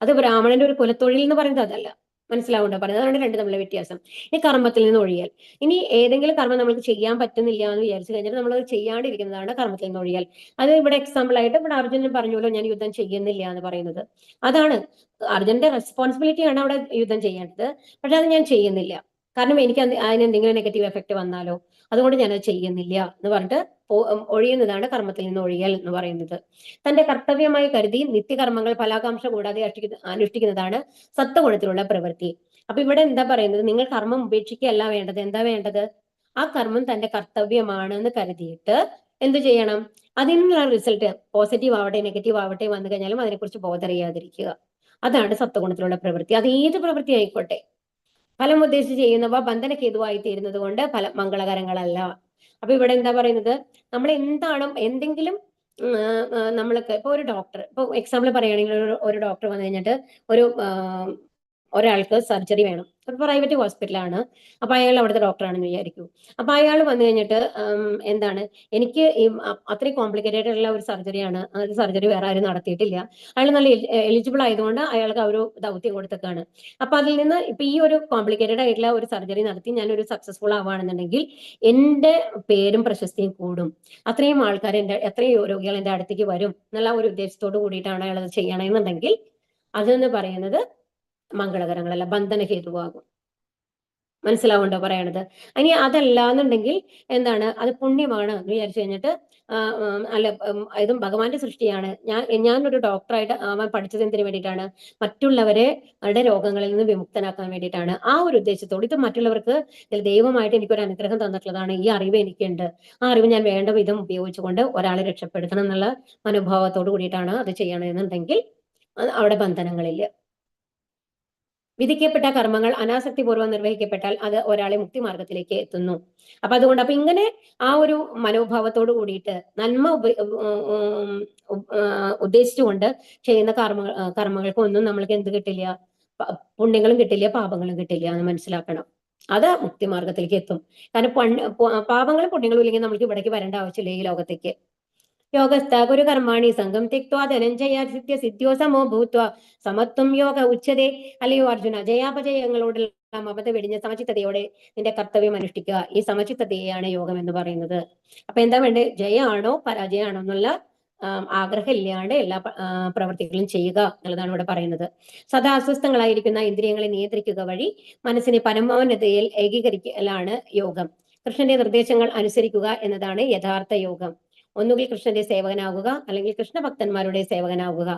അത് ബ്രാഹ്മണന്റെ ഒരു കുലത്തൊഴിൽ എന്ന് പറയുന്നത് അതല്ല. മനസ്സിലാവുണ്ടോ പറയുന്നത്? അതാണ് രണ്ട് തമ്മിലുള്ള വ്യത്യാസം. ഈ കർമ്മത്തിൽ നിന്ന് ഒഴിയൽ. ഇനി ഏതെങ്കിലും കർമ്മം നമുക്ക് ചെയ്യാൻ പറ്റുന്നില്ല എന്ന് വിചാരിച്ചു കഴിഞ്ഞാൽ നമ്മൾ അത് ചെയ്യാണ്ടിരിക്കുന്നതാണ് കർമ്മത്തിൽ നിന്ന് ഒഴിയൽ. അത് ഇവിടെ എക്സാമ്പിൾ ആയിട്ട് ഇവിടെ അർജുനൻ പറഞ്ഞല്ലോ ഞാൻ യുദ്ധം ചെയ്യുന്നില്ല എന്ന് പറയുന്നത്. അതാണ് അർജുനന്റെ റെസ്പോൺസിബിലിറ്റിയാണ് അവിടെ യുദ്ധം ചെയ്യേണ്ടത്. പക്ഷെ അത് ഞാൻ ചെയ്യുന്നില്ല, കാരണം എനിക്ക് അതിന് എന്തെങ്കിലും നെഗറ്റീവ് എഫക്ട് വന്നാലോ, അതുകൊണ്ട് ഞാനത് ചെയ്യുന്നില്ല എന്ന് പറഞ്ഞിട്ട് ഒഴിയുന്നതാണ് കർമ്മത്തിൽ നിന്ന് ഒഴിയൽ എന്ന് പറയുന്നത്. തന്റെ കർത്തവ്യമായി കരുതി നിത്യകർമ്മങ്ങൾ ഫലാകാംക്ഷ കൂടാതെ അനുഷ്ഠിക്കുന്നതാണ് സത്വഗുണത്തിലുള്ള പ്രവൃത്തി. അപ്പൊ ഇവിടെ എന്താ പറയുന്നത്? നിങ്ങൾ കർമ്മം ഉപേക്ഷിക്കുകയല്ല വേണ്ടത്. എന്താ വേണ്ടത്? ആ കർമ്മം തന്റെ കർത്തവ്യമാണ് എന്ന് കരുതിയിട്ട് എന്ത് ചെയ്യണം? അതിനുള്ള റിസൾട്ട് പോസിറ്റീവ് ആവട്ടെ നെഗറ്റീവ് ആവട്ടെ വന്നു കഴിഞ്ഞാലും അതിനെക്കുറിച്ച് ബോധറിയാതിരിക്കുക. അതാണ് സത്വഗുണത്തിലുള്ള പ്രവൃത്തി. അത് ഏത് പ്രവൃത്തി ആയിക്കോട്ടെ. ഫലം ഉദ്ദേശിച്ച് ചെയ്യുന്നവ ബന്ധനഹേതുവായി തീരുന്നത് കൊണ്ട് ഫലം മംഗളകരങ്ങളല്ല. അപ്പൊ ഇവിടെ എന്താ പറയുന്നത്? നമ്മൾ എന്താണോ എന്തെങ്കിലും നമ്മൾക്ക് ഇപ്പൊ ഒരു ഡോക്ടർ, ഇപ്പൊ എക്സാമ്പിൾ പറയുകയാണെങ്കിൽ ഒരു ഡോക്ടർ വന്നു കഴിഞ്ഞിട്ട് ഒരാൾക്ക് സർജറി വേണം, പ്രൈവറ്റ് ഹോസ്പിറ്റലാണ്, അപ്പൊ അയാൾ അവിടുത്തെ ഡോക്ടറാണെന്ന് വിചാരിക്കൂ. അപ്പൊ അയാൾ വന്നു കഴിഞ്ഞിട്ട് എന്താണ്, എനിക്ക് അത്രയും കോംപ്ലിക്കേറ്റഡ് ഉള്ള ഒരു സർജറിയാണ്, അങ്ങനത്തെ സർജറി വേറെ ആരും നടത്തിയിട്ടില്ല, അയാൾ നല്ല എലിജിബിൾ ആയതുകൊണ്ട് അയാൾക്ക് ആ ഒരു ദൗത്യം കൊടുത്തേക്കാണ്. അപ്പൊ അതിൽ നിന്ന് ഇപ്പൊ ഈ ഒരു കോംപ്ലിക്കേറ്റഡ് ആയിട്ടുള്ള ഒരു സർജറി നടത്തി ഞാനൊരു സക്സസ്ഫുൾ ആവുകയാണെന്നുണ്ടെങ്കിൽ എന്റെ പേരും പ്രശസ്തിയും കൂടും, അത്രയും ആൾക്കാർ എത്രയും രോഗികൾ എന്റെ അടുത്തേക്ക് വരും എന്നുള്ള ഒരു ഉദ്ദേശത്തോട് കൂടിയിട്ടാണ് അയാൾ അത് ചെയ്യണമെന്നുണ്ടെങ്കിൽ അതെന്ന് പറയുന്നത് മംഗളകരങ്ങളല്ല, ബന്ധനഹേതുവാകും. മനസ്സിലാവുണ്ടോ പറയണത്? ഇനി അതല്ല എന്നുണ്ടെങ്കിൽ എന്താണ്, അത് പുണ്യമാണ് എന്ന് വിചാരിച്ചു കഴിഞ്ഞിട്ട് അല്ല ഇതും ഭഗവാന്റെ സൃഷ്ടിയാണ്, ഞാനൊരു ഡോക്ടറായിട്ട് ആവാൻ പഠിച്ചത് എന്തിനു വേണ്ടിയിട്ടാണ്? മറ്റുള്ളവരുടെ രോഗങ്ങളിൽ നിന്ന് വിമുക്തനാക്കാൻ വേണ്ടിയിട്ടാണ്. ആ ഒരു ഉദ്ദേശത്തോട് ഇത് മറ്റുള്ളവർക്ക് ദൈവമായിട്ട് എനിക്കൊരു അനുഗ്രഹം തന്നിട്ടുള്ളതാണ്, ഈ അറിവ് എനിക്കുണ്ട്, ആ അറിവ് ഞാൻ വേണ്ട വിധം ഉപയോഗിച്ചുകൊണ്ട് ഒരാളെ രക്ഷപ്പെടുത്തണം എന്നുള്ള മനോഭാവത്തോട് കൂടിയിട്ടാണ് അത് ചെയ്യണമെന്നുണ്ടെങ്കിൽ അവിടെ ബന്ധനങ്ങളില്ല. വിധിക്കപ്പെട്ട കർമ്മങ്ങൾ അനാസക്തിപൂർവ്വം നിർവഹിക്കപ്പെട്ടാൽ അത് ഒരാളെ മുക്തിമാർഗത്തിലേക്ക് എത്തുന്നു. അപ്പൊ ഇങ്ങനെ ആ ഒരു മനോഭാവത്തോട് കൂടിയിട്ട് നന്മ ഉദ്ദേശിച്ചുകൊണ്ട് ചെയ്യുന്ന കർമ്മങ്ങൾക്കൊന്നും നമ്മൾക്ക് എന്ത് കിട്ടില്ല? പുണ്യങ്ങളും കിട്ടില്ല, പാപങ്ങളും കിട്ടില്ല എന്ന് മനസ്സിലാക്കണം. അത് മുക്തിമാർഗത്തിലേക്ക് എത്തും. കാരണം പാപങ്ങളും പുണ്യങ്ങളും ഇല്ലെങ്കിൽ നമുക്ക് ഇവിടേക്ക് വരേണ്ട ആവശ്യമില്ല ഈ ലോകത്തേക്ക്. യോഗസ്ഥ ഗുരു കർമാണി സംഘം തെക്വാ ധനഞ്ജയ സിദ്ധ്യോ സമോ ഭൂത്വ സമത്വം യോഗ ഉച്ചതേ. അല്ലയോ അർജുന, ജയാപജയങ്ങളോടെല്ലാം മമത വെടിഞ്ഞ സമചിത്തതയോടെ നിന്റെ കർത്തവ്യം അനുഷ്ഠിക്കുക. ഈ സമചിത്തതയാണ് യോഗം എന്ന് പറയുന്നത്. അപ്പൊ എന്താ വേണ്ടത്? ജയമാണോ പരാജയമാണോ എന്നുള്ള ആഗ്രഹം ഇല്ലാണ്ട് എല്ലാ പ്രവൃത്തികളും ചെയ്യുക എന്നുള്ളതാണ് ഇവിടെ പറയുന്നത്. സദാ അസ്വസ്ഥങ്ങളായിരിക്കുന്ന ഇന്ദ്രിയങ്ങളെ നിയന്ത്രിക്കുക വഴി മനസ്സിനെ പരമോന്നതയിൽ ഏകീകരിക്കലാണ് യോഗം. കൃഷ്ണന്റെ നിർദ്ദേശങ്ങൾ അനുസരിക്കുക എന്നതാണ് യഥാർത്ഥ യോഗം. ഒന്നുകിൽ കൃഷ്ണന്റെ സേവകനാകുക, അല്ലെങ്കിൽ കൃഷ്ണഭക്തന്മാരുടെ സേവകനാകുക.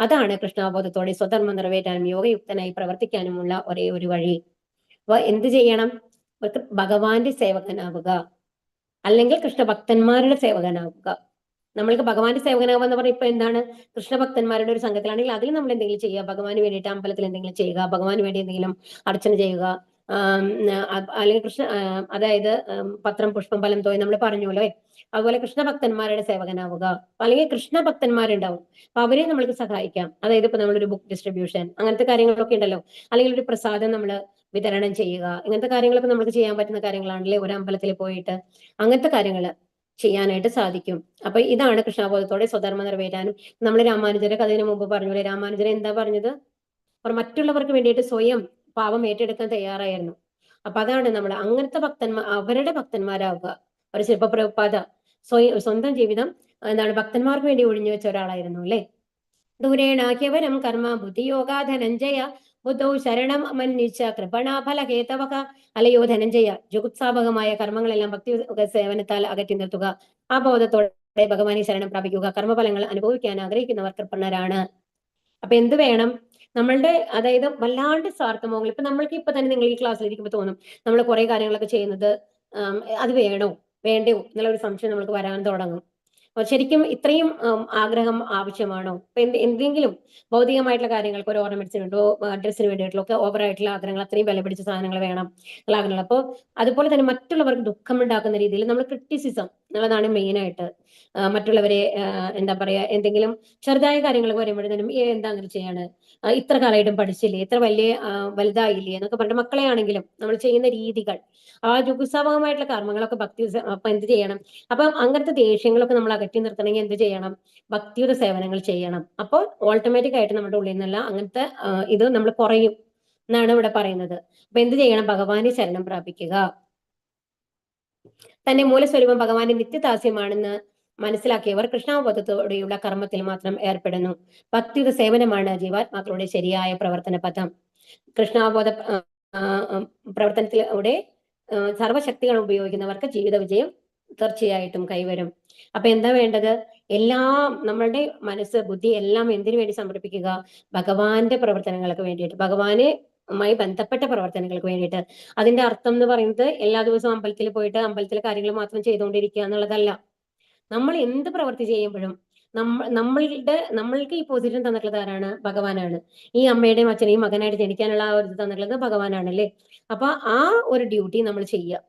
അതാണ് കൃഷ്ണാബോധത്തോടെ സ്വധർമ്മം നിറവേറ്റാനും യോഗയുക്തനായി പ്രവർത്തിക്കാനുമുള്ള ഒരേ ഒരു വഴി. അപ്പൊ എന്ത് ചെയ്യണം? ഭഗവാന്റെ സേവകനാവുക, അല്ലെങ്കിൽ കൃഷ്ണഭക്തന്മാരുടെ സേവകനാവുക. നമ്മൾക്ക് ഭഗവാന്റെ സേവകനാവുക എന്ന് പറഞ്ഞാൽ ഇപ്പൊ എന്താണ്? കൃഷ്ണഭക്തന്മാരുടെ ഒരു സംഘത്തിലാണെങ്കിൽ അതിൽ നമ്മൾ എന്തെങ്കിലും ചെയ്യുക, ഭഗവാന് വേണ്ടിയിട്ട് അമ്പലത്തിൽ എന്തെങ്കിലും ചെയ്യുക, ഭഗവാന് വേണ്ടി എന്തെങ്കിലും അർച്ചന ചെയ്യുക, അല്ലെങ്കിൽ അതായത് പത്രം പുഷ്പം ഫലം തോയി നമ്മൾ പറഞ്ഞല്ലോ. അതുപോലെ കൃഷ്ണഭക്തന്മാരുടെ സേവകനാവുക, അല്ലെങ്കിൽ കൃഷ്ണഭക്തന്മാരുണ്ടാവും, അപ്പൊ അവരെ നമ്മൾക്ക് സഹായിക്കാം. അതായത് ഇപ്പൊ നമ്മളൊരു ബുക്ക് ഡിസ്ട്രിബ്യൂഷൻ അങ്ങനത്തെ കാര്യങ്ങളൊക്കെ ഉണ്ടല്ലോ, അല്ലെങ്കിൽ ഒരു പ്രസാദം നമ്മൾ വിതരണം ചെയ്യുക, ഇങ്ങനത്തെ കാര്യങ്ങളൊക്കെ നമുക്ക് ചെയ്യാൻ പറ്റുന്ന കാര്യങ്ങളാണല്ലേ ഒരു അമ്പലത്തിൽ പോയിട്ട്. അങ്ങനത്തെ കാര്യങ്ങൾ ചെയ്യാനായിട്ട് സാധിക്കും. അപ്പൊ ഇതാണ് കൃഷ്ണബോധത്തോടെ സ്വധർമ്മം നിറവേറ്റാനും. നമ്മൾ രാമാനുജരെ കഥയിന് മുമ്പ് പറഞ്ഞൂലേ, രാമാനുജരെ എന്താ പറഞ്ഞത്? അവർ മറ്റുള്ളവർക്ക് വേണ്ടിയിട്ട് സ്വയം പാപം ഏറ്റെടുക്കാൻ തയ്യാറായിരുന്നു. അപ്പൊ അതാണ് നമ്മൾ അങ്ങനത്തെ അവരുടെ ഭക്തന്മാരാവുക. ഒരു ശില്പപ്രഭുപാദ സ്വന്തം ജീവിതം എന്താണ് ഭക്തന്മാർക്ക് വേണ്ടി ഒഴിഞ്ഞു വെച്ച ഒരാളായിരുന്നു അല്ലെ. ദൂരേണ കേവലം കർമ്മ ബുദ്ധിയോഗ ധനഞ്ജയ ബുദ്ധൗ ശരണം മന്വിച്ച കൃപണാഫല ഹേതവക. അലയോ ധനഞ്ജയ, ജുഗുപ്സാപകമായ കർമ്മങ്ങളെല്ലാം ഭക്തി സേവനത്താൽ അകറ്റി നിർത്തുക. ആ ബോധത്തോടെ ഭഗവാനെ ശരണം പ്രാപിക്കുക. കർമ്മഫലങ്ങൾ അനുഭവിക്കാൻ ആഗ്രഹിക്കുന്നവർ കൃപണരാണ്. അപ്പൊ എന്ത് വേണം? നമ്മളുടെ അതായത് വല്ലാണ്ട് സ്വാർത്ഥമോഹങ്ങൾ. ഇപ്പൊ നമ്മൾക്ക് ഇപ്പൊ തന്നെ നിങ്ങൾ ഈ ക്ലാസ്സിൽ ഇരിക്കുമ്പോൾ തോന്നും നമ്മൾ കുറെ കാര്യങ്ങളൊക്കെ ചെയ്യുന്നത് അത് വേണോ വേണ്ടയോ എന്നുള്ള ഒരു സംശയം നമുക്ക് വരാൻ തുടങ്ങും. ശരിക്കും ഇത്രയും ആഗ്രഹം ആവശ്യമാണോ? ഇപ്പൊ എന്തെങ്കിലും ഭൗതികമായിട്ടുള്ള കാര്യങ്ങൾക്ക് ഒരു ഓർണമെന്റ്സിന് വേണ്ടോ ഡ്രസ്സിന് വേണ്ടിയിട്ടുള്ള ഒക്കെ ഓവറായിട്ടുള്ള ആഗ്രഹങ്ങൾ, അത്രയും വില പിടിച്ച സാധനങ്ങൾ വേണം ഉള്ള ആഗ്രഹങ്ങൾ. അപ്പോൾ അതുപോലെ തന്നെ മറ്റുള്ളവർക്ക് ദുഃഖമുണ്ടാക്കുന്ന രീതിയിൽ നമ്മൾ ക്രിറ്റിസിസം എന്നുള്ളതാണ് മെയിൻ ആയിട്ട്. മറ്റുള്ളവരെ എന്താ പറയാ, എന്തെങ്കിലും ചെറുതായ കാര്യങ്ങൾ വരുമ്പോഴത്തേനും എന്താ അങ്ങനെ ചെയ്യാണ്, ഇത്ര കാലമായിട്ടും പഠിച്ചില്ലേ, ഇത്ര വലിയ വലുതായില്ലേ എന്നൊക്കെ പറഞ്ഞിട്ട് മക്കളെ ആണെങ്കിലും നമ്മൾ ചെയ്യുന്ന രീതികൾ, ആ ജുഗുപ്സാവഹമായിട്ടുള്ള കർമ്മങ്ങളൊക്കെ ഭക്തി അപ്പൊ എന്ത് ചെയ്യണം? അപ്പം അങ്ങനത്തെ ദേഷ്യങ്ങളൊക്കെ നമ്മൾ അകറ്റി നിർത്തണമെങ്കിൽ എന്ത് ചെയ്യണം? ഭക്തിയുടെ സേവനങ്ങൾ ചെയ്യണം. അപ്പോൾ ഓട്ടോമാറ്റിക് ആയിട്ട് നമ്മുടെ ഉള്ളിൽ നിന്നല്ല അങ്ങനത്തെ ഇത് നമ്മൾ കുറയും എന്നാണ് ഇവിടെ പറയുന്നത്. അപ്പൊ എന്ത് ചെയ്യണം? ഭഗവാനെ ശരണം പ്രാപിക്കുക. തന്റെ മൂലസ്വരൂപം ഭഗവാന്റെ നിത്യദാസ്യമാണെന്ന് മനസ്സിലാക്കിയവർ കൃഷ്ണാവബോധത്തോടെയുള്ള കർമ്മത്തിൽ മാത്രം ഏർപ്പെടുന്നു. ഭക്തിയുടെ സേവനമാണ് ജീവാത്മാക്കളുടെ ശരിയായ പ്രവർത്തന പദം. കൃഷ്ണാവബോധ പ്രവർത്തനത്തിലൂടെ സർവശക്തികൾ ഉപയോഗിക്കുന്നവർക്ക് ജീവിത വിജയം തീർച്ചയായിട്ടും കൈവരും. അപ്പൊ എന്താ വേണ്ടത്? എല്ലാം നമ്മളുടെ മനസ്സ്, ബുദ്ധി എല്ലാം എന്തിനു വേണ്ടി സമർപ്പിക്കുക? ഭഗവാന്റെ പ്രവർത്തനങ്ങൾക്ക് വേണ്ടിയിട്ട്, ഭഗവാനുമായി ബന്ധപ്പെട്ട പ്രവർത്തനങ്ങൾക്ക് വേണ്ടിയിട്ട്. അതിന്റെ അർത്ഥം എന്ന് പറയുന്നത് എല്ലാ ദിവസവും അമ്പലത്തിൽ പോയിട്ട് അമ്പലത്തിലെ കാര്യങ്ങൾ മാത്രം ചെയ്തുകൊണ്ടിരിക്കുക എന്നുള്ളതല്ല. നമ്മൾ എന്ത് പ്രവൃത്തി ചെയ്യുമ്പോഴും നമ്മൾക്ക് ഈ പൊസിഷൻ തന്നിട്ടുള്ളത് ആരാണ്? ഭഗവാനാണ്. ഈ അമ്മയുടെയും അച്ഛനെയും മകനായിട്ട് ജനിക്കാനുള്ള ആ ഒരു തന്നിട്ടുള്ളത് ഭഗവാനാണല്ലേ. അപ്പൊ ആ ഒരു ഡ്യൂട്ടി നമ്മൾ ചെയ്യുക.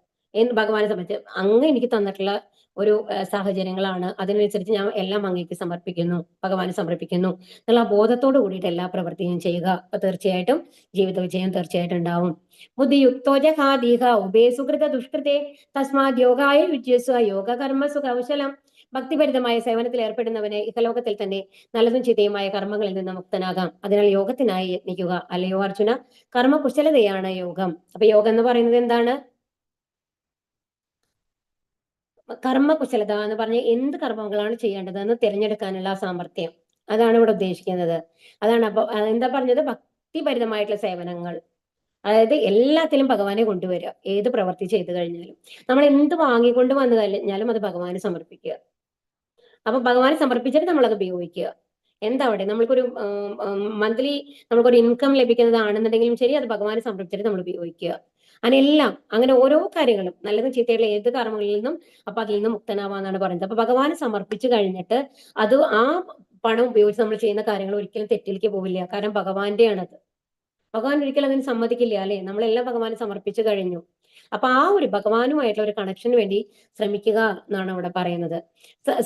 ഭഗവാനെ സംബന്ധിച്ച് അങ്ങ് എനിക്ക് തന്നിട്ടുള്ള ഒരു സാഹചര്യങ്ങളാണ്, അതിനനുസരിച്ച് ഞാൻ എല്ലാം അങ്ങേക്ക് സമർപ്പിക്കുന്നു, ഭഗവാനെ സമർപ്പിക്കുന്നു എന്നുള്ള ബോധത്തോട് കൂടിയിട്ട് എല്ലാ പ്രവൃത്തിയും ചെയ്യുക. അപ്പൊ തീർച്ചയായിട്ടും ജീവിത വിജയം തീർച്ചയായിട്ടും ഉണ്ടാവും. ബുദ്ധിയുക്തോജഹാദീഹ ഉഭേ സുകൃത ദുഷ്കൃതേ തസ്മാത് യോഗായ യുജ്യസ്വ യോഗ കർമ്മസു കൗശലം. ഭക്തിഭരിതമായ സേവനത്തിൽ ഏർപ്പെടുന്നവന് ഇഹലോകത്തിൽ തന്നെ നല്ലതും ചിതയുമായ കർമ്മങ്ങളിൽ നിന്ന് മുക്തനാകാം. അതിനാൽ യോഗത്തിനായി യത്നിക്കുക. അല്ലയോ അർജുന, കർമ്മകുശലതയാണ് യോഗം. അപ്പൊ യോഗം എന്ന് പറയുന്നത് എന്താണ്? കർമ്മകുശലത എന്ന് പറഞ്ഞ എന്ത് കർമ്മങ്ങളാണ് ചെയ്യേണ്ടതെന്ന് തിരഞ്ഞെടുക്കാനുള്ള സാമർഥ്യം, അതാണ് ഇവിടെ ഉദ്ദേശിക്കുന്നത്. അതാണ് അപ്പൊ എന്താ പറഞ്ഞത്? ഭക്തിഭരിതമായിട്ടുള്ള സേവനങ്ങൾ, അതായത് എല്ലാത്തിലും ഭഗവാനെ കൊണ്ടുവരിക. ഏത് പ്രവൃത്തി ചെയ്തു കഴിഞ്ഞാലും നമ്മൾ എന്ത് വാങ്ങിക്കൊണ്ട് വന്നു കഴിഞ്ഞാലും അത് ഭഗവാന് സമർപ്പിക്കുക. അപ്പൊ ഭഗവാനെ സമർപ്പിച്ചിട്ട് നമ്മൾ അത് ഉപയോഗിക്കുക. എന്താ അവിടെ നമ്മൾക്കൊരു മന്ത്ലി നമുക്കൊരു ഇൻകം ലഭിക്കുന്നതാണെന്നുണ്ടെങ്കിലും ശരി, അത് ഭഗവാനെ സമർപ്പിച്ചിട്ട് നമ്മൾ ഉപയോഗിക്കുക. അതിനെല്ലാം അങ്ങനെ ഓരോ കാര്യങ്ങളും നല്ലതും ചീത്തയുള്ള ഏത് കർമ്മങ്ങളിൽ നിന്നും അപ്പൊ അതിൽ നിന്ന് മുക്തനാവാന്നാണ് പറയുന്നത്. അപ്പൊ ഭഗവാനെ സമർപ്പിച്ചു കഴിഞ്ഞിട്ട് അത് ആ പണം ഉപയോഗിച്ച് നമ്മൾ ചെയ്യുന്ന കാര്യങ്ങൾ ഒരിക്കലും തെറ്റിലേക്ക് പോവില്ല. കാരണം ഭഗവാന്റെയാണത്. ഭഗവാൻ ഒരിക്കലും അതിന് സമ്മതിക്കില്ല അല്ലെ. നമ്മളെല്ലാം ഭഗവാനെ സമർപ്പിച്ചു കഴിഞ്ഞു. അപ്പൊ ആ ഒരു ഭഗവാനുമായിട്ടുള്ള ഒരു കണക്ഷന് വേണ്ടി ശ്രമിക്കുക എന്നാണ് അവിടെ പറയുന്നത്.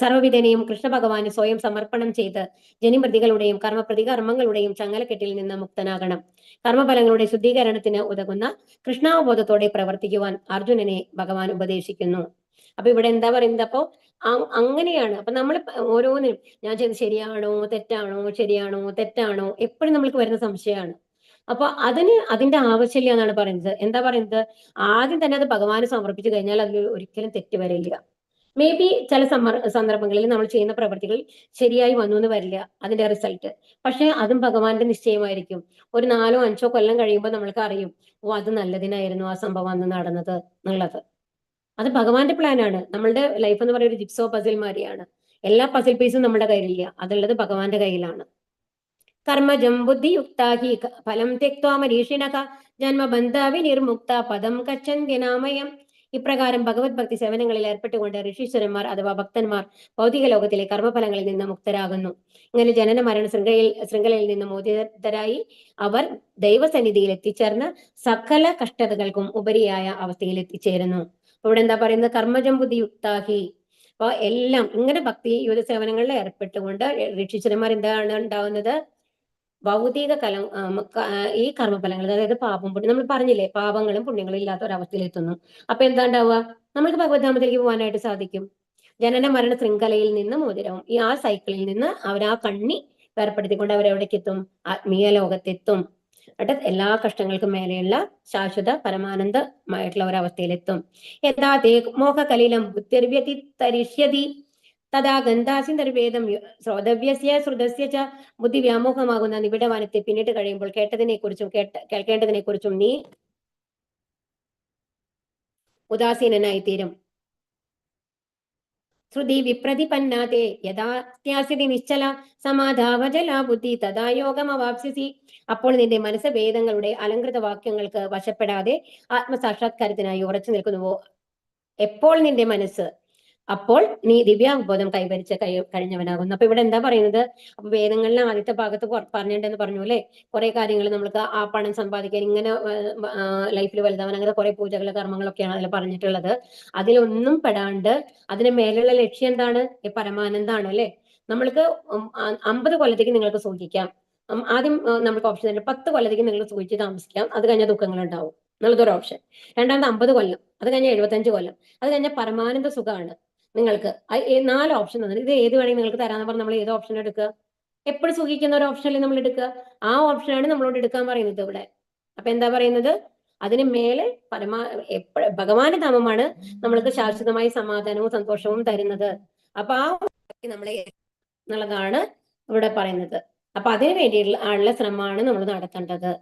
സർവ്വവിധേനയും കൃഷ്ണ ഭഗവാന് സ്വയം സമർപ്പണം ചെയ്ത് ജനിമൃതികളുടെയും പ്രതികർമ്മങ്ങളുടെയും ചങ്ങലക്കെട്ടിൽ നിന്ന് മുക്തനാകണം. കർമ്മഫലങ്ങളുടെ ശുദ്ധീകരണത്തിന് ഉതകുന്ന കൃഷ്ണാവബോധത്തോടെ പ്രവർത്തിക്കുവാൻ അർജുനനെ ഭഗവാൻ ഉപദേശിക്കുന്നു. അപ്പൊ ഇവിടെ എന്താ പറയുന്നത്? അപ്പോ അങ്ങനെയാണ്. അപ്പൊ നമ്മൾ ഓരോന്നിനും ഞാൻ ചെയ്ത് ശരിയാണോ തെറ്റാണോ, ശരിയാണോ തെറ്റാണോ, എപ്പോഴും നമ്മൾക്ക് വരുന്ന സംശയമാണ്. അപ്പൊ അതിന്റെ ആവശ്യമില്ല എന്നാണ് പറയുന്നത്. എന്താ പറയുന്നത്? ആദ്യം തന്നെ അത് ഭഗവാന് സമർപ്പിച്ചു കഴിഞ്ഞാൽ അതിൽ ഒരിക്കലും തെറ്റ് വരില്ല. മേ ബി ചില സന്ദർഭങ്ങളിൽ നമ്മൾ ചെയ്യുന്ന പ്രവൃത്തികൾ ശരിയായി വന്നു എന്ന് വരില്ല അതിന്റെ റിസൾട്ട്. പക്ഷെ അതും ഭഗവാന്റെ നിശ്ചയമായിരിക്കും. ഒരു 4 or 5 കൊല്ലം കഴിയുമ്പോൾ നമ്മൾക്ക് അറിയും, ഓ അത് നല്ലതിനായിരുന്നു ആ സംഭവം അന്ന് നടന്നത് എന്നുള്ളത്. അത് ഭഗവാന്റെ പ്ലാനാണ്. നമ്മളുടെ ലൈഫ് എന്ന് പറയുന്ന ഒരു ജിപ്സോ പസിൽ മാതിരിയാണ്. എല്ലാ പസിൽ പീസും നമ്മുടെ കയ്യിലില്ല, അതുള്ളത് ഭഗവാന്റെ കയ്യിലാണ്. കർമ്മജം ബുദ്ധിയുക്താഹി ഫലം തെക്വാ മരീഷിണക ജന്മബന്ധ വിനിർമുക്ത പദം ഗച്ഛന്ത്യനാമയം. ഇപ്രകാരം ഭഗവത് ഭക്തി സേവനങ്ങളിൽ ഏർപ്പെട്ടുകൊണ്ട് ഋഷീശ്വരന്മാർ അഥവാ ഭക്തന്മാർ ഭൗതിക ലോകത്തിലെ കർമ്മഫലങ്ങളിൽ നിന്ന് മുക്തരാകുന്നു. ഇങ്ങനെ ജനന മരണ ശൃംഖലയിൽ നിന്ന് മോചിതരായി അവർ ദൈവസന്നിധിയിൽ എത്തിച്ചേർന്ന് സകല കഷ്ടതകൾക്കും ഉപരിയായ അവസ്ഥയിൽ എത്തിച്ചേരുന്നു. ഇവിടെ എന്താ പറയുന്നത്? കർമ്മജം ബുദ്ധിയുക്താഹി. അപ്പൊ എല്ലാം ഇങ്ങനെ ഭക്തി യുവത സേവനങ്ങളിൽ ഏർപ്പെട്ടുകൊണ്ട് ഋഷീശ്വരന്മാർ എന്താണ് ഉണ്ടാവുന്നത്? ഭൗതിക ഈ കർമ്മഫലങ്ങൾ, അതായത് പാപം പുണ്യം, നമ്മൾ പറഞ്ഞില്ലേ പാപങ്ങളും പുണ്യങ്ങളും ഇല്ലാത്ത ഒരവസ്ഥയിൽ എത്തുന്നു. അപ്പൊ എന്താ ഉണ്ടാവുക? നമുക്ക് ഭഗവത്ധാമത്തിലേക്ക് പോകാനായിട്ട് സാധിക്കും. ജനന മരണ ശൃംഖലയിൽ നിന്ന് മോചനവും ഈ ആ സൈക്കിളിൽ നിന്ന് അവരാ കണ്ണി വേർപ്പെടുത്തിക്കൊണ്ട് അവരെവിടേക്ക് എത്തും? ആത്മീയ ലോകത്തെത്തും. എന്നിട്ട് എല്ലാ കഷ്ടങ്ങൾക്കും മേലെയുള്ള ശാശ്വത പരമാനന്ദമായിട്ടുള്ള ഒരവസ്ഥയിലെത്തും. യഥാ മോഹകലിലം ബുദ്ധിർവ്യതിതരിഷ്യതി തഥാ ഗന്ധാസിന്തർവേദം ശ്രോതവ്യസ്യ ശ്രുതസ്യ ച. ബുദ്ധി വ്യാമോഹമാകുന്ന നിബിഡവാനത്തെ പിന്നിട്ട് കഴിയുമ്പോൾ കേട്ടതിനെ കുറിച്ചും കേൾക്കേണ്ടതിനെ കുറിച്ചും നീ ഉദാസീനനായി തീരും. ശ്രുതി വിപ്രതിപന്നാതേ യഥാസ്യാസ്യതി നിശ്ചല സമാധാവജല ബുദ്ധി തഥാ യോഗമവാപ്സ്യസി. അപ്പോൾ നിന്റെ മനസ്സ് വേദങ്ങളുടെ അലങ്കൃത വാക്യങ്ങൾക്ക് വശപ്പെടാതെ ആത്മസാക്ഷാത്കാരത്തിനായി ഉറച്ചു നിൽക്കുന്നുവോ? എപ്പോൾ നിന്റെ മനസ്സ് അപ്പോൾ നീ ദിവ്യാവബോധം കൈവരിച്ച കഴിഞ്ഞവനാകുന്നു. അപ്പൊ ഇവിടെ എന്താ പറയുന്നത്? അപ്പൊ വേദങ്ങളിലെ ആദ്യത്തെ ഭാഗത്ത് പറഞ്ഞിട്ടുണ്ടെന്ന് പറഞ്ഞു അല്ലെ, കുറെ കാര്യങ്ങൾ നമ്മൾക്ക് ആ പണം സമ്പാദിക്കാൻ ഇങ്ങനെ ലൈഫിൽ വലുതാവാൻ അങ്ങനെ കുറെ പൂജകൾ കർമ്മങ്ങളൊക്കെയാണ് അതിൽ പറഞ്ഞിട്ടുള്ളത്. അതിലൊന്നും പെടാണ്ട് അതിന് മേലുള്ള ലക്ഷ്യം എന്താണ്? പരമാനന്ദാണ് അല്ലെ. നമ്മൾക്ക് 50 കൊല്ലത്തേക്ക് നിങ്ങൾക്ക് സൂചിക്കാം. ആദ്യം നമുക്ക് ഓപ്ഷൻ തന്നെ 10 കൊല്ലത്തേക്ക് നിങ്ങൾ സൂചിച്ച് താമസിക്കാം, അത് കഴിഞ്ഞ ദുഃഖങ്ങൾ ഉണ്ടാവും എന്നുള്ളതൊരു ഓപ്ഷൻ. രണ്ടാമത് 50 കൊല്ലം, അത് കഴിഞ്ഞ 75 കൊല്ലം, അത് കഴിഞ്ഞ പരമാനന്ദ സുഖമാണ് നിങ്ങൾക്ക്. 4 ഓപ്ഷൻ തന്നെ. ഇത് ഏത് വേണമെങ്കിൽ നിങ്ങൾക്ക് തരാന്ന് പറഞ്ഞാൽ നമ്മൾ ഏത് ഓപ്ഷൻ എടുക്കുക? എപ്പോഴും സുഖിക്കുന്ന ഒരു ഓപ്ഷനല്ലേ നമ്മൾ എടുക്കുക. ആ ഓപ്ഷനാണ് നമ്മളോട് എടുക്കാൻ പറയുന്നത് ഇവിടെ. അപ്പൊ എന്താ പറയുന്നത്? അതിന് മേലെ ഭഗവാന്റെ നാമമാണ് നമ്മൾക്ക് ശാശ്വതമായ സമാധാനവും സന്തോഷവും തരുന്നത്. അപ്പൊ ആ നമ്മളെ എന്നുള്ളതാണ് ഇവിടെ പറയുന്നത്. അപ്പൊ അതിനു വേണ്ടിയുള്ള ശ്രമമാണ് നമ്മൾ നടത്തേണ്ടത്.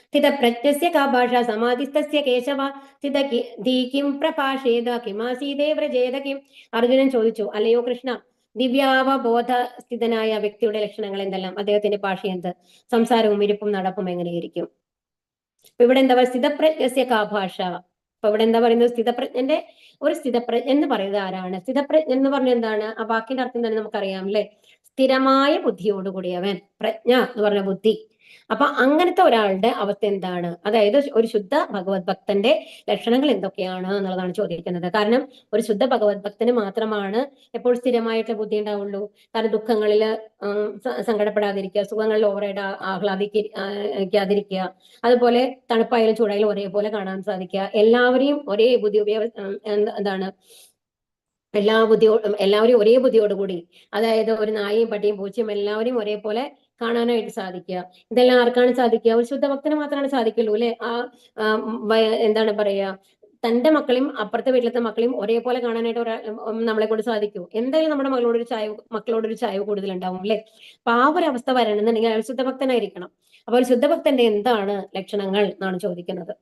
സ്ഥിതപ്രജ്ഞസ്യ കാ ഭാഷ സമാധിസ്ഥസ്യ കേശവ കിം പ്രഭാഷേത കിമാസീതേ വ്രജേത കിം. അർജുനൻ ചോദിച്ചു, അല്ലയോ കൃഷ്ണ, ദിവ്യാവബോധ സ്ഥിതനായ വ്യക്തിയുടെ ലക്ഷണങ്ങൾ എന്തെല്ലാം? അദ്ദേഹത്തിന്റെ ഭാഷ എന്ത്? സംസാരവും ഇരിപ്പും നടപ്പും എങ്ങനെയായിരിക്കും? അപ്പൊ ഇവിടെ എന്താ പറയുക? സ്ഥിതപ്രജ്ഞസ്യ കാ ഭാഷ. അപ്പൊ ഇവിടെ എന്താ പറയുന്നത്? സ്ഥിതപ്രജ്ഞന്റെ സ്ഥിതപ്രജ്ഞ എന്ന് പറയുന്നത് ആരാണ്? സ്ഥിതപ്രജ്ഞ എന്ന് പറഞ്ഞ എന്താണ്? ആ വാക്കിന്റെ അർത്ഥം തന്നെ നമുക്കറിയാം അല്ലെ. സ്ഥിരമായ ബുദ്ധിയോടുകൂടിയവൻ. പ്രജ്ഞ എന്ന് പറഞ്ഞ ബുദ്ധി. അപ്പൊ അങ്ങനത്തെ ഒരാളുടെ അവസ്ഥ എന്താണ്? അതായത് ഒരു ശുദ്ധ ഭഗവത് ഭക്തന്റെ ലക്ഷണങ്ങൾ എന്തൊക്കെയാണ് എന്നുള്ളതാണ് ചോദിക്കുന്നത്. കാരണം ഒരു ശുദ്ധ ഭഗവത് ഭക്തന് മാത്രമാണ് എപ്പോൾ സ്ഥിരമായിട്ട് ബുദ്ധി ഉണ്ടാവുള്ളൂ. കാരണം ദുഃഖങ്ങളിൽ സങ്കടപ്പെടാതിരിക്കുക, സുഖങ്ങളിൽ ഓവറായിട്ട് ആഹ്ലാദിക്കാതിരിക്കുക, അതുപോലെ തണുപ്പായാലും ചൂടായാലും ഒരേപോലെ കാണാൻ സാധിക്കുക, എല്ലാവരെയും ഒരേ ബുദ്ധി എന്താണ് എല്ലാവരും ഒരേ ബുദ്ധിയോടുകൂടി, അതായത് ഒരു നായയും പട്ടിയും പൂച്ചയും എല്ലാവരെയും ഒരേപോലെ കാണാനായിട്ട് സാധിക്കുക. ഇതെല്ലാം ആർക്കാണ് സാധിക്കുക? ഒരു ശുദ്ധഭക്തന് മാത്രമാണ് സാധിക്കുള്ളൂ അല്ലെ. എന്താണ് പറയാ, തന്റെ മക്കളെയും അപ്പുറത്തെ വീട്ടിലത്തെ മക്കളെയും ഒരേപോലെ കാണാനായിട്ട് നമ്മളെ കൊണ്ട് സാധിക്കൂ? എന്തായാലും നമ്മുടെ മക്കളോടൊരു ചായവ് കൂടുതൽ ഉണ്ടാവും അല്ലെ. അപ്പൊ ആ ഒരു അവസ്ഥ വരണമെന്നുണ്ടെങ്കിൽ അയാൾ ശുദ്ധഭക്തനായിരിക്കണം. അപ്പൊ ഒരു ശുദ്ധഭക്തന്റെ എന്താണ് ലക്ഷണങ്ങൾ എന്നാണ് ചോദിക്കുന്നത്.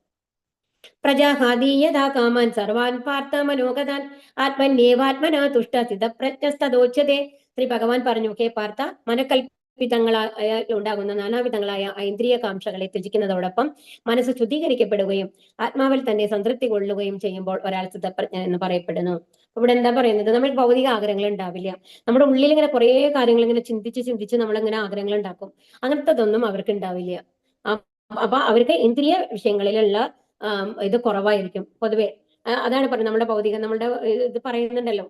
പ്രജാഹാദീയതാ കാമാൻ സർവാൻ പാർത്ഥ മനോഗതാൻ ആത്മന്യേവാത്മനാ തുഷ്ട സ്ഥിതപ്രജ്ഞസ്തദോച്യതേ. ശ്രീ ഭഗവാൻ പറഞ്ഞു, ഹേ പാർത്ഥ, മനക്കൽപ്പിതങ്ങളായ ഉണ്ടാകുന്ന നാനാവിധങ്ങളായ ഐന്ദ്രിയ കാംക്ഷകളെ ത്യജിക്കുന്നതോടൊപ്പം മനസ്സ് ശുദ്ധീകരിക്കപ്പെടുകയും ആത്മാവിൽ തന്നെ സംതൃപ്തി കൊള്ളുകയും ചെയ്യുമ്പോൾ ഒരാൾ സ്ഥിതപ്രജ്ഞ എന്ന് പറയപ്പെടുന്നു. ഇവിടെ എന്താ പറയുന്നത്? നമ്മൾ ഭൗതിക ആഗ്രഹങ്ങൾ ഉണ്ടാവില്ല. നമ്മുടെ ഉള്ളിൽ ഇങ്ങനെ കുറെ കാര്യങ്ങൾ ഇങ്ങനെ ചിന്തിച്ച് നമ്മളിങ്ങനെ ആഗ്രഹങ്ങൾ ഉണ്ടാക്കും. അങ്ങനത്തതൊന്നും അവർക്ക് ഉണ്ടാവില്ല. അപ്പൊ അവർക്ക് ഇന്ദ്രിയ വിഷയങ്ങളിലുള്ള ഇത് കുറവായിരിക്കും പൊതുവെ. അതാണ് പറയുന്നത്. നമ്മുടെ ഇത് പറയുന്നുണ്ടല്ലോ,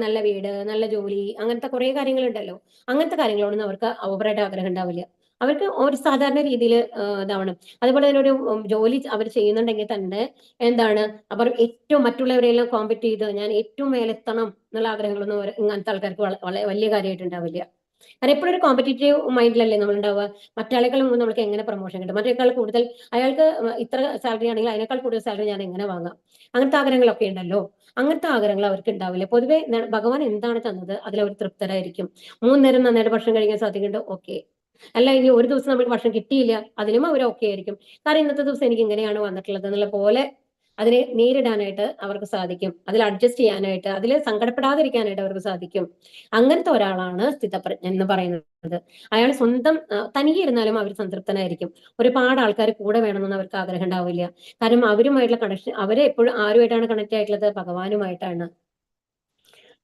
നല്ല വീട്, നല്ല ജോലി, അങ്ങനത്തെ കുറെ കാര്യങ്ങളുണ്ടല്ലോ. അങ്ങനത്തെ കാര്യങ്ങളോടൊന്നും അവർക്ക് ഓവറായിട്ട് ആഗ്രഹം ഉണ്ടാവില്ല. അവർക്ക് ഒരു സാധാരണ രീതിയിൽ ഇതാവണം. അതുപോലെ തന്നെ ഒരു ജോലി അവർ ചെയ്യുന്നുണ്ടെങ്കിൽ തന്നെ എന്താണ്, അവർ ഏറ്റവും മറ്റുള്ളവരെല്ലാം കോമ്പറ്റ് ചെയ്ത് ഞാൻ ഏറ്റവും മേലെത്തണം എന്നുള്ള ആഗ്രഹങ്ങളൊന്നും ഇങ്ങനത്തെ ആൾക്കാർക്ക് വളരെ വലിയ കാര്യമായിട്ട് ഉണ്ടാവില്ല. കാരണം എപ്പോഴും ഒരു കോമ്പറ്റീറ്റീവ് മൈൻഡിലല്ലേ നമ്മൾ ഉണ്ടാവുക. മറ്റാളേക്കാൾ മുമ്പ് നമുക്ക് എങ്ങനെ പ്രൊമോഷൻ കിട്ടും, മറ്റേക്കാൾ കൂടുതൽ അയാൾക്ക് ഇത്ര സാലറി ആണെങ്കിൽ അതിനേക്കാൾ കൂടുതൽ സാലറി ഞാൻ എങ്ങനെ വാങ്ങാം, അങ്ങനത്തെ ആഗ്രഹങ്ങളൊക്കെ ഉണ്ടല്ലോ. അങ്ങനത്തെ ആഗ്രഹങ്ങൾ അവർക്ക് ഉണ്ടാവില്ല. പൊതുവെ ഭഗവാൻ എന്താണ് തന്നത് അതിൽ അവർ തൃപ്തരായിരിക്കും. 3 നേരം നന്നായിട്ട് ഭക്ഷണം കഴിക്കാൻ സാധിക്കുന്നുണ്ട്, ഓക്കെ. അല്ല, ഇനി ഒരു ദിവസം നമുക്ക് ഭക്ഷണം കിട്ടിയില്ല, അതിലും അവർ ഓക്കെ ആയിരിക്കും. കാരണം ഇന്നത്തെ ദിവസം എനിക്ക് ഇങ്ങനെയാണ് വന്നിട്ടുള്ളത് എന്നുള്ള പോലെ അതിനെ നേരിടാനായിട്ട് അവർക്ക് സാധിക്കും. അതിൽ അഡ്ജസ്റ്റ് ചെയ്യാനായിട്ട്, അതിൽ സങ്കടപ്പെടാതിരിക്കാനായിട്ട് അവർക്ക് സാധിക്കും. അങ്ങനത്തെ ഒരാളാണ് സ്ഥിതപ്രജ്ഞൻ എന്ന് പറയുന്നത്. അയാൾ സ്വന്തം തനിയെ ഇരുന്നാലും അവർ സംതൃപ്തനായിരിക്കും. ഒരുപാട് ആൾക്കാർ കൂടെ വേണമെന്ന് അവർക്ക് ആഗ്രഹം ഉണ്ടാവില്ല. കാരണം അവരുമായിട്ടുള്ള കണക്ഷൻ, അവരെ എപ്പോഴും ആരുമായിട്ടാണ് കണക്ട് ആയിട്ടുള്ളത്? ഭഗവാനുമായിട്ടാണ്.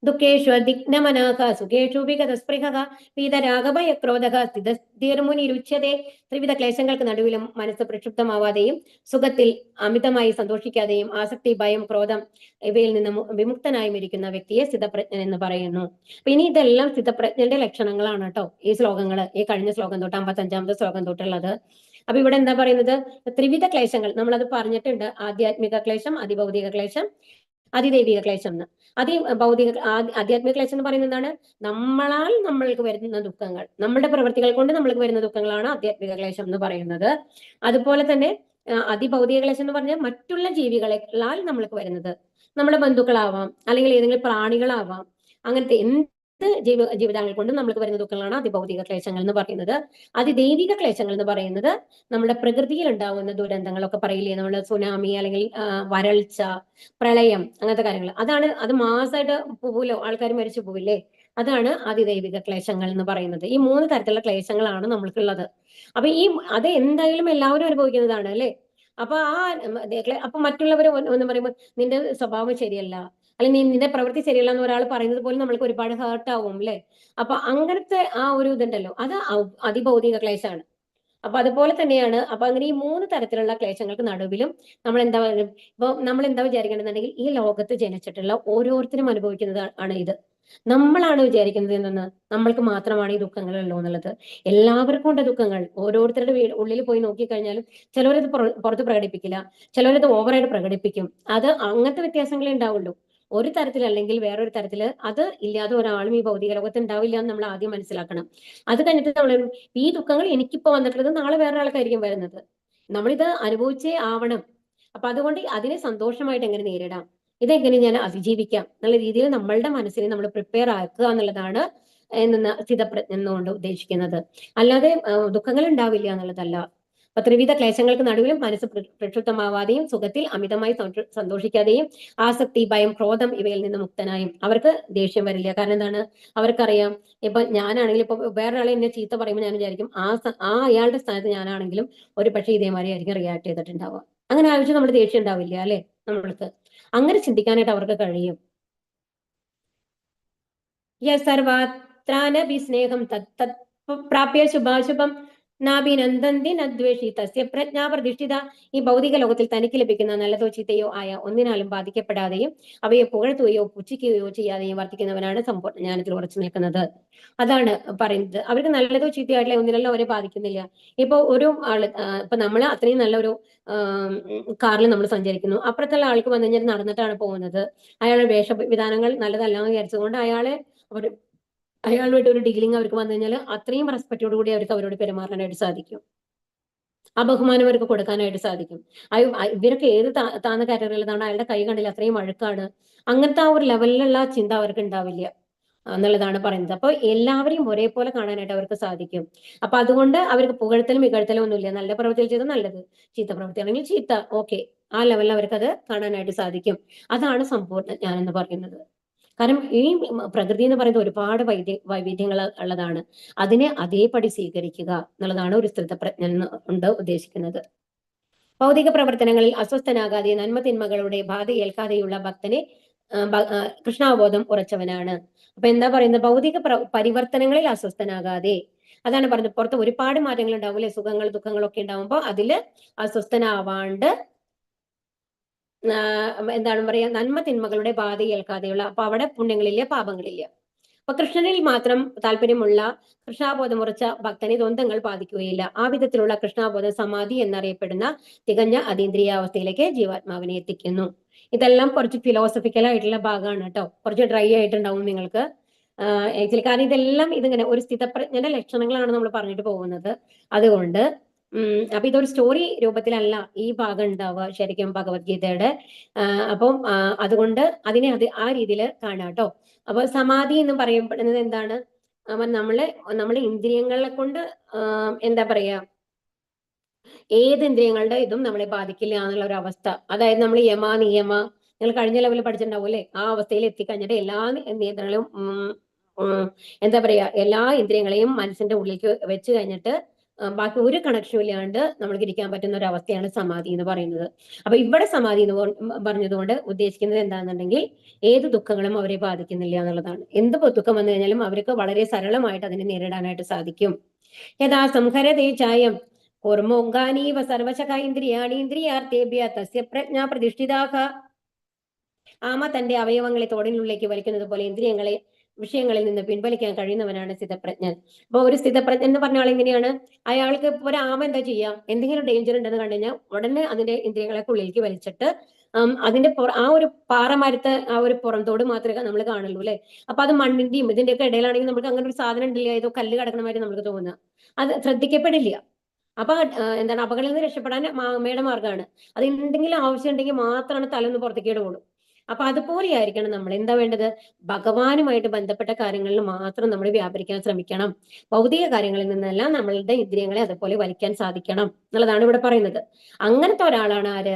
ദുഃഖേഷു ദിഗ്നമനാഹ സുഖേഷു വിഗതസ്പൃഹഃ പീതരാഗഭയ ക്രോധഃ സ്ഥിതസ്ഥിതിർമുനിരുച്യതേ. ത്രിവിധ ക്ലേശങ്ങൾക്ക് നടുവിലും മനസ്സ് പ്രക്ഷുബ്ധമാവാതെയും സുഖത്തിൽ അമിതമായി സന്തോഷിക്കാതെയും ആസക്തി, ഭയം, ക്രോധം ഇവയിൽ നിന്ന് വിമുക്തനായും ഇരിക്കുന്ന വ്യക്തിയെ സ്ഥിതപ്രജ്ഞൻ എന്ന് പറയുന്നു. അപ്പൊ ഇനി ഇതെല്ലാം സ്ഥിതപ്രജ്ഞന്റെ ലക്ഷണങ്ങളാണ് കേട്ടോ. ഈ ശ്ലോകങ്ങള്, ഈ കഴിഞ്ഞ ശ്ലോകം തൊട്ട് 55ാമത്തെ ശ്ലോകം തൊട്ടുള്ളത്. അപ്പൊ ഇവിടെ എന്താ പറയുന്നത്? ത്രിവിധ ക്ലേശങ്ങൾ നമ്മളത് പറഞ്ഞിട്ടുണ്ട്. ആധ്യാത്മിക ക്ലേശം, അതിഭൗതിക ക്ലേശം, അതിദൈവിക ക്ലേശം എന്ന്. ആധ്യാത്മിക ക്ലേശം എന്ന് പറയുന്നത് എന്താണ്? നമ്മളാൽ നമ്മൾക്ക് വരുന്ന ദുഃഖങ്ങൾ, നമ്മുടെ പ്രവൃത്തികൾ കൊണ്ട് നമ്മൾക്ക് വരുന്ന ദുഃഖങ്ങളാണ് ആധ്യാത്മിക ക്ലേശം എന്ന് പറയുന്നത്. അതുപോലെ തന്നെ അതിഭൗതിക ക്ലേശം എന്ന് പറഞ്ഞാൽ മറ്റുള്ള ജീവികളാൽ നമ്മൾക്ക് വരുന്നത്, നമ്മുടെ ബന്ധുക്കളാവാം, അല്ലെങ്കിൽ ഏതെങ്കിലും പ്രാണികളാവാം, അങ്ങനത്തെ ജീവിതങ്ങൾ കൊണ്ട് നമ്മൾക്ക് വരുന്ന ദുഃഖങ്ങളാണ് അതിഭൗതിക ക്ലേശങ്ങൾ എന്ന് പറയുന്നത്. അതിദൈവിക ക്ലേശങ്ങൾ എന്ന് പറയുന്നത് നമ്മുടെ പ്രകൃതിയിൽ ഉണ്ടാവുന്ന ദുരന്തങ്ങളൊക്കെ പറയില്ലേ, നമ്മുടെ സുനാമി, അല്ലെങ്കിൽ വരൾച്ച, പ്രളയം, അങ്ങനത്തെ കാര്യങ്ങൾ. അത് മാസമായിട്ട് പോവുമല്ലോ, ആൾക്കാർ മരിച്ചു പോവില്ലേ, അതാണ് അതിദൈവിക ക്ലേശങ്ങൾ എന്ന് പറയുന്നത്. ഈ 3 തരത്തിലുള്ള ക്ലേശങ്ങളാണ് നമ്മൾക്കുള്ളത്. അപ്പൊ അത് എന്തായാലും എല്ലാവരും അനുഭവിക്കുന്നതാണ് അല്ലെ. അപ്പൊ അപ്പൊ മറ്റുള്ളവർ എന്ന് പറയുമ്പോൾ നിന്റെ സ്വഭാവം ശരിയല്ല, അല്ലെങ്കിൽ നിന്റെ പ്രവൃത്തി ശരിയല്ല എന്ന് ഒരാൾ പറയുന്നത് പോലും നമ്മൾക്ക് ഒരുപാട് ഹേർട്ട് ആവും അല്ലെ. അപ്പൊ അങ്ങനത്തെ ആ ഒരു ഇതുണ്ടല്ലോ, അത് അതിഭൗതിക ക്ലേശമാണ്. അപ്പൊ അതുപോലെ തന്നെയാണ്. അപ്പൊ അങ്ങനെ ഈ 3 തരത്തിലുള്ള ക്ലേശങ്ങൾക്ക് നടുവിലും നമ്മൾ എന്താ ഇപ്പൊ നമ്മൾ എന്താ വിചാരിക്കേണ്ടതെന്നുണ്ടെങ്കിൽ, ഈ ലോകത്ത് ജനിച്ചിട്ടുള്ള ഓരോരുത്തരും അനുഭവിക്കുന്നത് ആണ് ഇത്. നമ്മളാണ് വിചാരിക്കുന്നത് എന്തെന്ന്, നമ്മൾക്ക് മാത്രമാണ് ഈ ദുഃഖങ്ങൾ ഉള്ളൂ എന്നുള്ളത്. എല്ലാവർക്കും ഉണ്ട് ദുഃഖങ്ങൾ. ഓരോരുത്തരുടെ ഉള്ളിൽ പോയി നോക്കിക്കഴിഞ്ഞാലും ചിലവരത് പുറത്ത് പ്രകടിപ്പിക്കില്ല, ചിലവരത് ഓവറായിട്ട് പ്രകടിപ്പിക്കും. അത് അങ്ങനത്തെ വ്യത്യാസങ്ങളേ ഉണ്ടാവുള്ളൂ. ഒരു തരത്തിൽ അല്ലെങ്കിൽ വേറൊരു തരത്തില് അത് ഇല്ലാതെ ഒരാളും ഈ ഭൗതിക ലോകത്ത് ഉണ്ടാവില്ല എന്ന് നമ്മൾ ആദ്യം മനസ്സിലാക്കണം. അത് കഴിഞ്ഞിട്ട് നമ്മൾ ഈ ദുഃഖങ്ങൾ എനിക്കിപ്പോ വന്നിട്ടുള്ളത് നാളെ വേറെ ആൾക്കായിരിക്കും വരുന്നത്. നമ്മളിത് അനുഭവിച്ചേ ആവണം. അപ്പൊ അതുകൊണ്ട് അതിനെ സന്തോഷമായിട്ട് എങ്ങനെ നേരിടാം, ഇതെങ്ങനെ ഞാൻ അതിജീവിക്കാം എന്നുള്ള രീതിയിൽ നമ്മളുടെ മനസ്സിനെ നമ്മൾ പ്രിപ്പയർ ആക്കുക എന്നുള്ളതാണ് സ്ഥിതപ്രജ്ഞ എന്നുകൊണ്ട് ഉദ്ദേശിക്കുന്നത്. അല്ലാതെ ദുഃഖങ്ങൾ ഉണ്ടാവില്ല എന്നുള്ളതല്ല. അപ്പൊ ത്രിവിധ ക്ലേശങ്ങൾക്ക് നടുവിലും മനസ്സ് പ്രക്ഷുബ്ധമാവാതെയും സുഖത്തിൽ അമിതമായി സന്തോഷിക്കാതെയും ആസക്തി, ഭയം, ക്രോധം ഇവയിൽ നിന്ന് മുക്തനായും അവർക്ക് ദേഷ്യം വരില്ല. കാരണം എന്താണ്, അവർക്കറിയാം ഇപ്പൊ ഞാനാണെങ്കിലും ഇപ്പൊ വേറൊരാളെ എന്നെ ചീത്ത പറയുമ്പോൾ ഞാൻ വിചാരിക്കും അയാളുടെ സ്ഥാനത്ത് ഞാനാണെങ്കിലും ഒരു പക്ഷേ ഇതേമാതിരി ആയിരിക്കും റിയാക്ട് ചെയ്തിട്ടുണ്ടാവുക. അങ്ങനെ ആവശ്യം നമ്മൾ ദേഷ്യം ഉണ്ടാവില്ല അല്ലെ നമ്മൾക്ക്. അങ്ങനെ ചിന്തിക്കാനായിട്ട് അവർക്ക് കഴിയും. സർവാത്രാനപി സ്നേഹം തത് പ്രാപ്യ ശുഭാശുഭം നാഭിനന്ദന്തി നദ്വേഷി തസ്യ പ്രജ്ഞാ പ്രതിഷ്ഠിത. ഈ ഭൗതിക ലോകത്തിൽ തനിക്ക് ലഭിക്കുന്ന നല്ലതോ ചീത്തയോ ആയ ഒന്നിനാലും ബാധിക്കപ്പെടാതെയും അവയെ പുകഴ്ത്തുകയോ പുച്ഛിക്കുകയോ ചെയ്യാതെയും വർത്തിക്കുന്നവനാണ് സമ്പൂർണ്ണ ജ്ഞാനത്തിൽ ഉറച്ചു നിൽക്കുന്നത്. അതാണ് പറയുന്നത്. അവർക്ക് നല്ലതോ ചീത്തയായിട്ടുള്ള ഒന്നിനെല്ലാം അവരെ ബാധിക്കുന്നില്ല. ഇപ്പൊ ഒരു ആള് ഇപ്പൊ നമ്മൾ അത്രയും നല്ലൊരു കാറിൽ നമ്മൾ സഞ്ചരിക്കുന്നു, അപ്പുറത്തുള്ള ആൾക്ക് വന്നു കഴിഞ്ഞാൽ നടന്നിട്ടാണ് പോകുന്നത്, അയാളുടെ വേഷവിധാനങ്ങൾ നല്ലതല്ല എന്ന് വിചാരിച്ചുകൊണ്ട് അയാളുമായിട്ട് ഒരു ഡീലിംഗ് അവർക്ക് വന്നു കഴിഞ്ഞാൽ അത്രയും റെസ്പെക്റ്റോട് കൂടി അവർക്ക് അവരോട് പെരുമാറാനായിട്ട് സാധിക്കും. ആ ബഹുമാനം അവർക്ക് കൊടുക്കാനായിട്ട് സാധിക്കും. ഇവരൊക്കെ ഏത് താന്ന കാറ്റഗറിയിലാണ്, അയാളുടെ കൈ കണ്ടില്ല അത്രയും അഴുക്കാണ്, അങ്ങനത്തെ ആ ഒരു ലെവലിലുള്ള ചിന്ത അവർക്ക് ഉണ്ടാവില്ല എന്നുള്ളതാണ് പറയുന്നത്. അപ്പൊ എല്ലാവരെയും ഒരേപോലെ കാണാനായിട്ട് അവർക്ക് സാധിക്കും. അപ്പൊ അതുകൊണ്ട് അവർക്ക് പുകഴ്ത്തലും ഇകഴ്ത്തലും ഒന്നുമില്ല. നല്ല പ്രവൃത്തിയിൽ ചെയ്ത് നല്ലത്, ചീത്ത പ്രവൃത്തിയാണെങ്കിൽ ചീത്ത, ഓക്കെ, ആ ലെവലിൽ അവർക്ക് അത് കാണാനായിട്ട് സാധിക്കും. അതാണ് സമ്പൂർണ്ണ ജ്ഞാനം എന്ന് പറയുന്നത്. കാരണം ഈ പ്രകൃതി എന്ന് പറയുന്നത് ഒരുപാട് വൈവിധ്യങ്ങൾ ഉള്ളതാണ്. അതിനെ അതേപടി സ്വീകരിക്കുക എന്നുള്ളതാണ് ഒരു സ്ഥിതപ്രജ്ഞ കൊണ്ട് ഉദ്ദേശിക്കുന്നത്. ഭൗതിക പ്രവർത്തനങ്ങളിൽ അസ്വസ്ഥനാകാതെ നന്മ തിന്മകളുടെ ബാധ ഏൽക്കാതെയുള്ള ഭക്തനെ കൃഷ്ണാവബോധം ഉറച്ചവനാണ്. അപ്പൊ എന്താ പറയുന്നത്, ഭൗതിക പരിവർത്തനങ്ങളിൽ അസ്വസ്ഥനാകാതെ, അതാണ് പറഞ്ഞത്. പുറത്ത് ഒരുപാട് മാറ്റങ്ങൾ ഉണ്ടാവും അല്ലെ, സുഖങ്ങൾ ദുഃഖങ്ങളൊക്കെ ഉണ്ടാവുമ്പോ അതില് അസ്വസ്ഥനാവാണ്ട് എന്താണ് പറയാ, നന്മ തിന്മകളുടെ ബാധ ഏൽക്കാതെയുള്ള, അപ്പൊ അവിടെ പുണ്യങ്ങളില്ല പാപങ്ങളില്ല. അപ്പൊ കൃഷ്ണനിൽ മാത്രം താല്പര്യമുള്ള കൃഷ്ണാബോധം ഉറച്ച ഭക്തനെ ദ്വന്ദ്ങ്ങൾ ബാധിക്കുകയില്ല. ആ വിധത്തിലുള്ള കൃഷ്ണാബോധ സമാധി എന്നറിയപ്പെടുന്ന തികഞ്ഞ അതീന്ദ്രിയാവസ്ഥയിലേക്ക് ജീവാത്മാവിനെ എത്തിക്കുന്നു. ഇതെല്ലാം കുറച്ച് ഫിലോസഫിക്കൽ ആയിട്ടുള്ള ഭാഗമാണ് കേട്ടോ, കുറച്ച് ഡ്രൈ ആയിട്ടുണ്ടാവും നിങ്ങൾക്ക് ആക്ച്വലി. കാരണം ഇതെല്ലാം ഇതിങ്ങനെ ഒരു സ്ഥിതപ്രജ്ഞന്റെ ലക്ഷണങ്ങളാണ് നമ്മൾ പറഞ്ഞിട്ട് പോകുന്നത്. അതുകൊണ്ട് അപ്പൊ ഇതൊരു സ്റ്റോറി രൂപത്തിലല്ല ഈ ഭാഗം ഉണ്ടാവുക ശരിക്കും ഭഗവത്ഗീതയുടെ. അപ്പം അതുകൊണ്ട് അതിനെ ആ രീതിയിൽ കാണാം കേട്ടോ. അപ്പൊ സമാധി എന്ന് പറയപ്പെടുന്നത് എന്താണ്, നമ്മളെ ഇന്ദ്രിയങ്ങളെ കൊണ്ട് എന്താ പറയാ, ഏത് ഇന്ദ്രിയങ്ങളുടെ ഇതും നമ്മളെ ബാധിക്കില്ല എന്നുള്ള ഒരു അവസ്ഥ. അതായത് നമ്മൾ നിയമ നിങ്ങൾ കഴിഞ്ഞ ലെവലിൽ പഠിച്ചിട്ടുണ്ടാവും അല്ലെ, ആ അവസ്ഥയിൽ എത്തിക്കഴിഞ്ഞിട്ട് എല്ലാ നിയന്ത്രണങ്ങളും എന്താ പറയാ, എല്ലാ ഇന്ദ്രിയങ്ങളെയും മനസ്സിന്റെ ഉള്ളിലേക്ക് വെച്ച് കഴിഞ്ഞിട്ട് ബാക്കി ഒരു കണക്ഷനും ഇല്ലാണ്ട് നമ്മൾക്ക് ഇരിക്കാൻ പറ്റുന്ന ഒരു അവസ്ഥയാണ് സമാധി എന്ന് പറയുന്നത്. അപ്പൊ ഇവിടെ സമാധി എന്ന് പറഞ്ഞതുകൊണ്ട് ഉദ്ദേശിക്കുന്നത് എന്താണെന്നുണ്ടെങ്കിൽ ഏത് ദുഃഖങ്ങളും അവരെ ബാധിക്കുന്നില്ല എന്നുള്ളതാണ്. എന്ത് ദുഃഖം വന്നു കഴിഞ്ഞാലും അവർക്ക് വളരെ സരളമായിട്ട് അതിനെ നേരിടാനായിട്ട് സാധിക്കും. യഥാ സംഹരതേ ചായം കൂർമോങ്കാനീവ സർവശക ഇന്ദ്രിയാണി ഇന്ദ്രിയാർത്ഥേഭ്യ തസ്യ പ്രജ്ഞാ പ്രതിഷ്ഠിതാഹ. ആമ തന്റെ അവയവങ്ങളെ തോടിനുള്ളിലേക്ക് വലിക്കുന്നത് പോലെ ഇന്ദ്രിയങ്ങളെ വിഷയങ്ങളിൽ നിന്ന് പിൻവലിക്കാൻ കഴിയുന്നവനാണ് സ്ഥിതപ്രജ്ഞൻ. അപ്പൊ ഒരു സ്ഥിതപ്രജ്ഞൻ എന്ന് പറഞ്ഞ ആൾ എങ്ങനെയാണ്, അയാൾക്ക് ഇപ്പൊ ഒരു ആമ എന്താ ചെയ്യാം, എന്തെങ്കിലും ഡേഞ്ചർ ഉണ്ടെന്ന് കണ്ടു കഴിഞ്ഞാൽ ഉടനെ അതിന്റെ ഇന്ദ്രിയങ്ങളെ ഉള്ളിലേക്ക് വലിച്ചിട്ട് അതിന്റെ ആ ഒരു പാറമരത്തെ ആ ഒരു പുറന്തോട് മാത്രമേ നമ്മൾ കാണുള്ളൂ അല്ലെ. അപ്പൊ അത് മണ്ണിന്റെയും ഇതിന്റെയൊക്കെ ഇടയിലാണെങ്കിൽ നമുക്ക് അങ്ങനെ ഒരു സാധനം ഉണ്ടില്ല, ഏതോ കല്ല് കിടക്കണമായിട്ട് നമുക്ക് തോന്നുക, അത് ശ്രദ്ധിക്കപ്പെടില്ല. അപ്പൊ എന്താണ്, അപകടങ്ങളിൽ നിന്ന് രക്ഷപ്പെടാൻ അമ്മയുടെ മാർഗ്ഗമാണ്. അത് എന്തെങ്കിലും ആവശ്യം ഉണ്ടെങ്കിൽ മാത്രമാണ് തലൊന്ന് പുറത്തേക്ക് ഇടുള്ളൂ. അപ്പൊ അതുപോലെ ആയിരിക്കണം നമ്മൾ എന്താ വേണ്ടത്, ഭഗവാനുമായിട്ട് ബന്ധപ്പെട്ട കാര്യങ്ങളിൽ മാത്രം നമ്മൾ വ്യാപരിക്കാൻ ശ്രമിക്കണം. ഭൗതിക കാര്യങ്ങളിൽ നിന്നെല്ലാം നമ്മളുടെ ഇന്ദ്രിയങ്ങളെ അതുപോലെ വലിക്കാൻ സാധിക്കണം എന്നുള്ളതാണ് ഇവിടെ പറയുന്നത്. അങ്ങനത്തെ ഒരാളാണ് ആര്,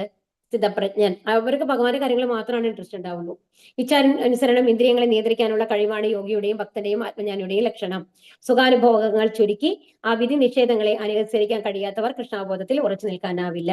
സ്ഥിതപ്രജ്ഞൻ. അവർക്ക് ഭഗവാന്റെ കാര്യങ്ങൾ മാത്രമാണ് ഇൻട്രസ്റ്റ് ഉണ്ടാവുള്ളൂ. ഇച്ഛാനുസരണം ഇന്ദ്രിയങ്ങളെ നിയന്ത്രിക്കാനുള്ള കഴിവാണ് യോഗിയുടെയും ഭക്തന്റെയും ആത്മജ്ഞാനിയുടെയും ലക്ഷണം. സുഖാനുഭോഗങ്ങൾ ചുരുക്കി ആ വിധി നിഷേധങ്ങളെ അനുസരിക്കാൻ കഴിയാത്തവർ കൃഷ്ണാബോധത്തിൽ ഉറച്ചു നിൽക്കാനാവില്ല.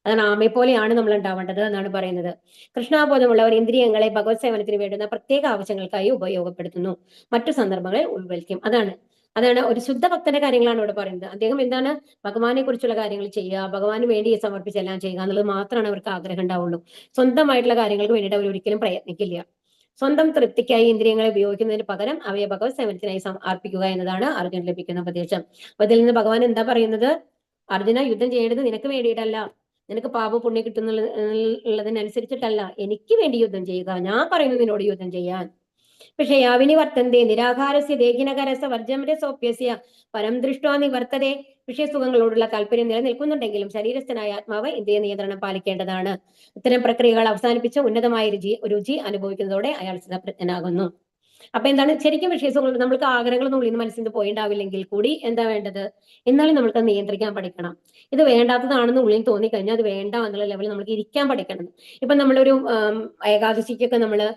അതാണ് ആമയെ പോലെയാണ് നമ്മൾ ഉണ്ടാവേണ്ടത് എന്നാണ് പറയുന്നത്. കൃഷ്ണാബോധമുള്ളവർ ഇന്ദ്രിയങ്ങളെ ഭഗവത് സേവനത്തിന് വേണ്ടുന്ന പ്രത്യേക ആവശ്യങ്ങൾക്കായി ഉപയോഗപ്പെടുത്തുന്നു, മറ്റു സന്ദർഭങ്ങളിൽ ഉൾവലിക്കും. അതാണ് ഒരു ശുദ്ധ ഭക്തന്റെ കാര്യങ്ങളാണ് ഇവിടെ പറയുന്നത്. അദ്ദേഹം എന്താണ് ഭഗവാനെ കുറിച്ചുള്ള കാര്യങ്ങൾ ചെയ്യുക, ഭഗവാന് വേണ്ടി സമർപ്പിച്ചെല്ലാം ചെയ്യുക എന്നുള്ളത് മാത്രമാണ് അവർക്ക് ആഗ്രഹം ഉണ്ടാവുള്ളൂ. സ്വന്തമായിട്ടുള്ള കാര്യങ്ങൾക്ക് വേണ്ടിയിട്ട് അവർ ഒരിക്കലും പ്രയത്നിക്കില്ല. സ്വന്തം തൃപ്തിക്കായി ഇന്ദ്രിയങ്ങളെ ഉപയോഗിക്കുന്നതിന് പകരം അവയെ ഭഗവത് സേവനത്തിനായി അർപ്പിക്കുക എന്നതാണ് അർജുനന് ലഭിക്കുന്ന ഉപദേശം. അപ്പൊ ഇതിൽ നിന്ന് ഭഗവാൻ എന്താ പറയുന്നത്? അർജുന, യുദ്ധം ചെയ്യേണ്ടത് നിനക്ക് വേണ്ടിയിട്ടല്ല, നിനക്ക് പാപ പുണ്യം കിട്ടുന്നുള്ളതിനനുസരിച്ചിട്ടല്ല, എനിക്ക് വേണ്ടി യുദ്ധം ചെയ്യുക, ഞാൻ പറയുന്നു നിന്നോട് യുദ്ധം ചെയ്യാൻ. പക്ഷേ യാവിനി വർത്തന്തേ നിരാകാരസ്യ ദേഹിനകരസ വർജം രസോപ്യസ്യ പരം ദൃഷ്ട്വാ നിവർത്തതേ. വിഷയസുഖങ്ങളോടുള്ള താല്പര്യം നിലനിൽക്കുന്നുണ്ടെങ്കിലും ശരീരസ്ഥനായ ആത്മാവ് ഇന്ദ്രിയ നിയന്ത്രണം പാലിക്കേണ്ടതാണ്. ഇത്തരം പ്രക്രിയകൾ അവസാനിപ്പിച്ച് ഉന്നതമായ രുചി അനുഭവിക്കുന്നതോടെ അയാൾ സ്ഥിതപ്രജ്ഞനാകുന്നു. അപ്പൊ എന്താണ് ശരിക്കും വിഷയസുഖങ്ങൾ, നമ്മൾക്ക് ആഗ്രഹങ്ങളൊന്നും ഉള്ളിൽ നിന്ന് മനസ്സിൽ നിന്ന് പോയിണ്ടാവില്ലെങ്കിൽ കൂടി എന്താ വേണ്ടത്? എന്നാലും നമ്മൾക്ക് നിയന്ത്രിക്കാൻ പഠിക്കണം. ഇത് വേണ്ടാത്തതാണെന്ന് ഉള്ളിൽ തോന്നിക്കഴിഞ്ഞാൽ അത് വേണ്ട എന്നുള്ള ലെവലിൽ നമുക്ക് ഇരിക്കാൻ പഠിക്കണം. ഇപ്പൊ നമ്മളൊരു ഏകാദശിക്കൊക്കെ നമ്മള്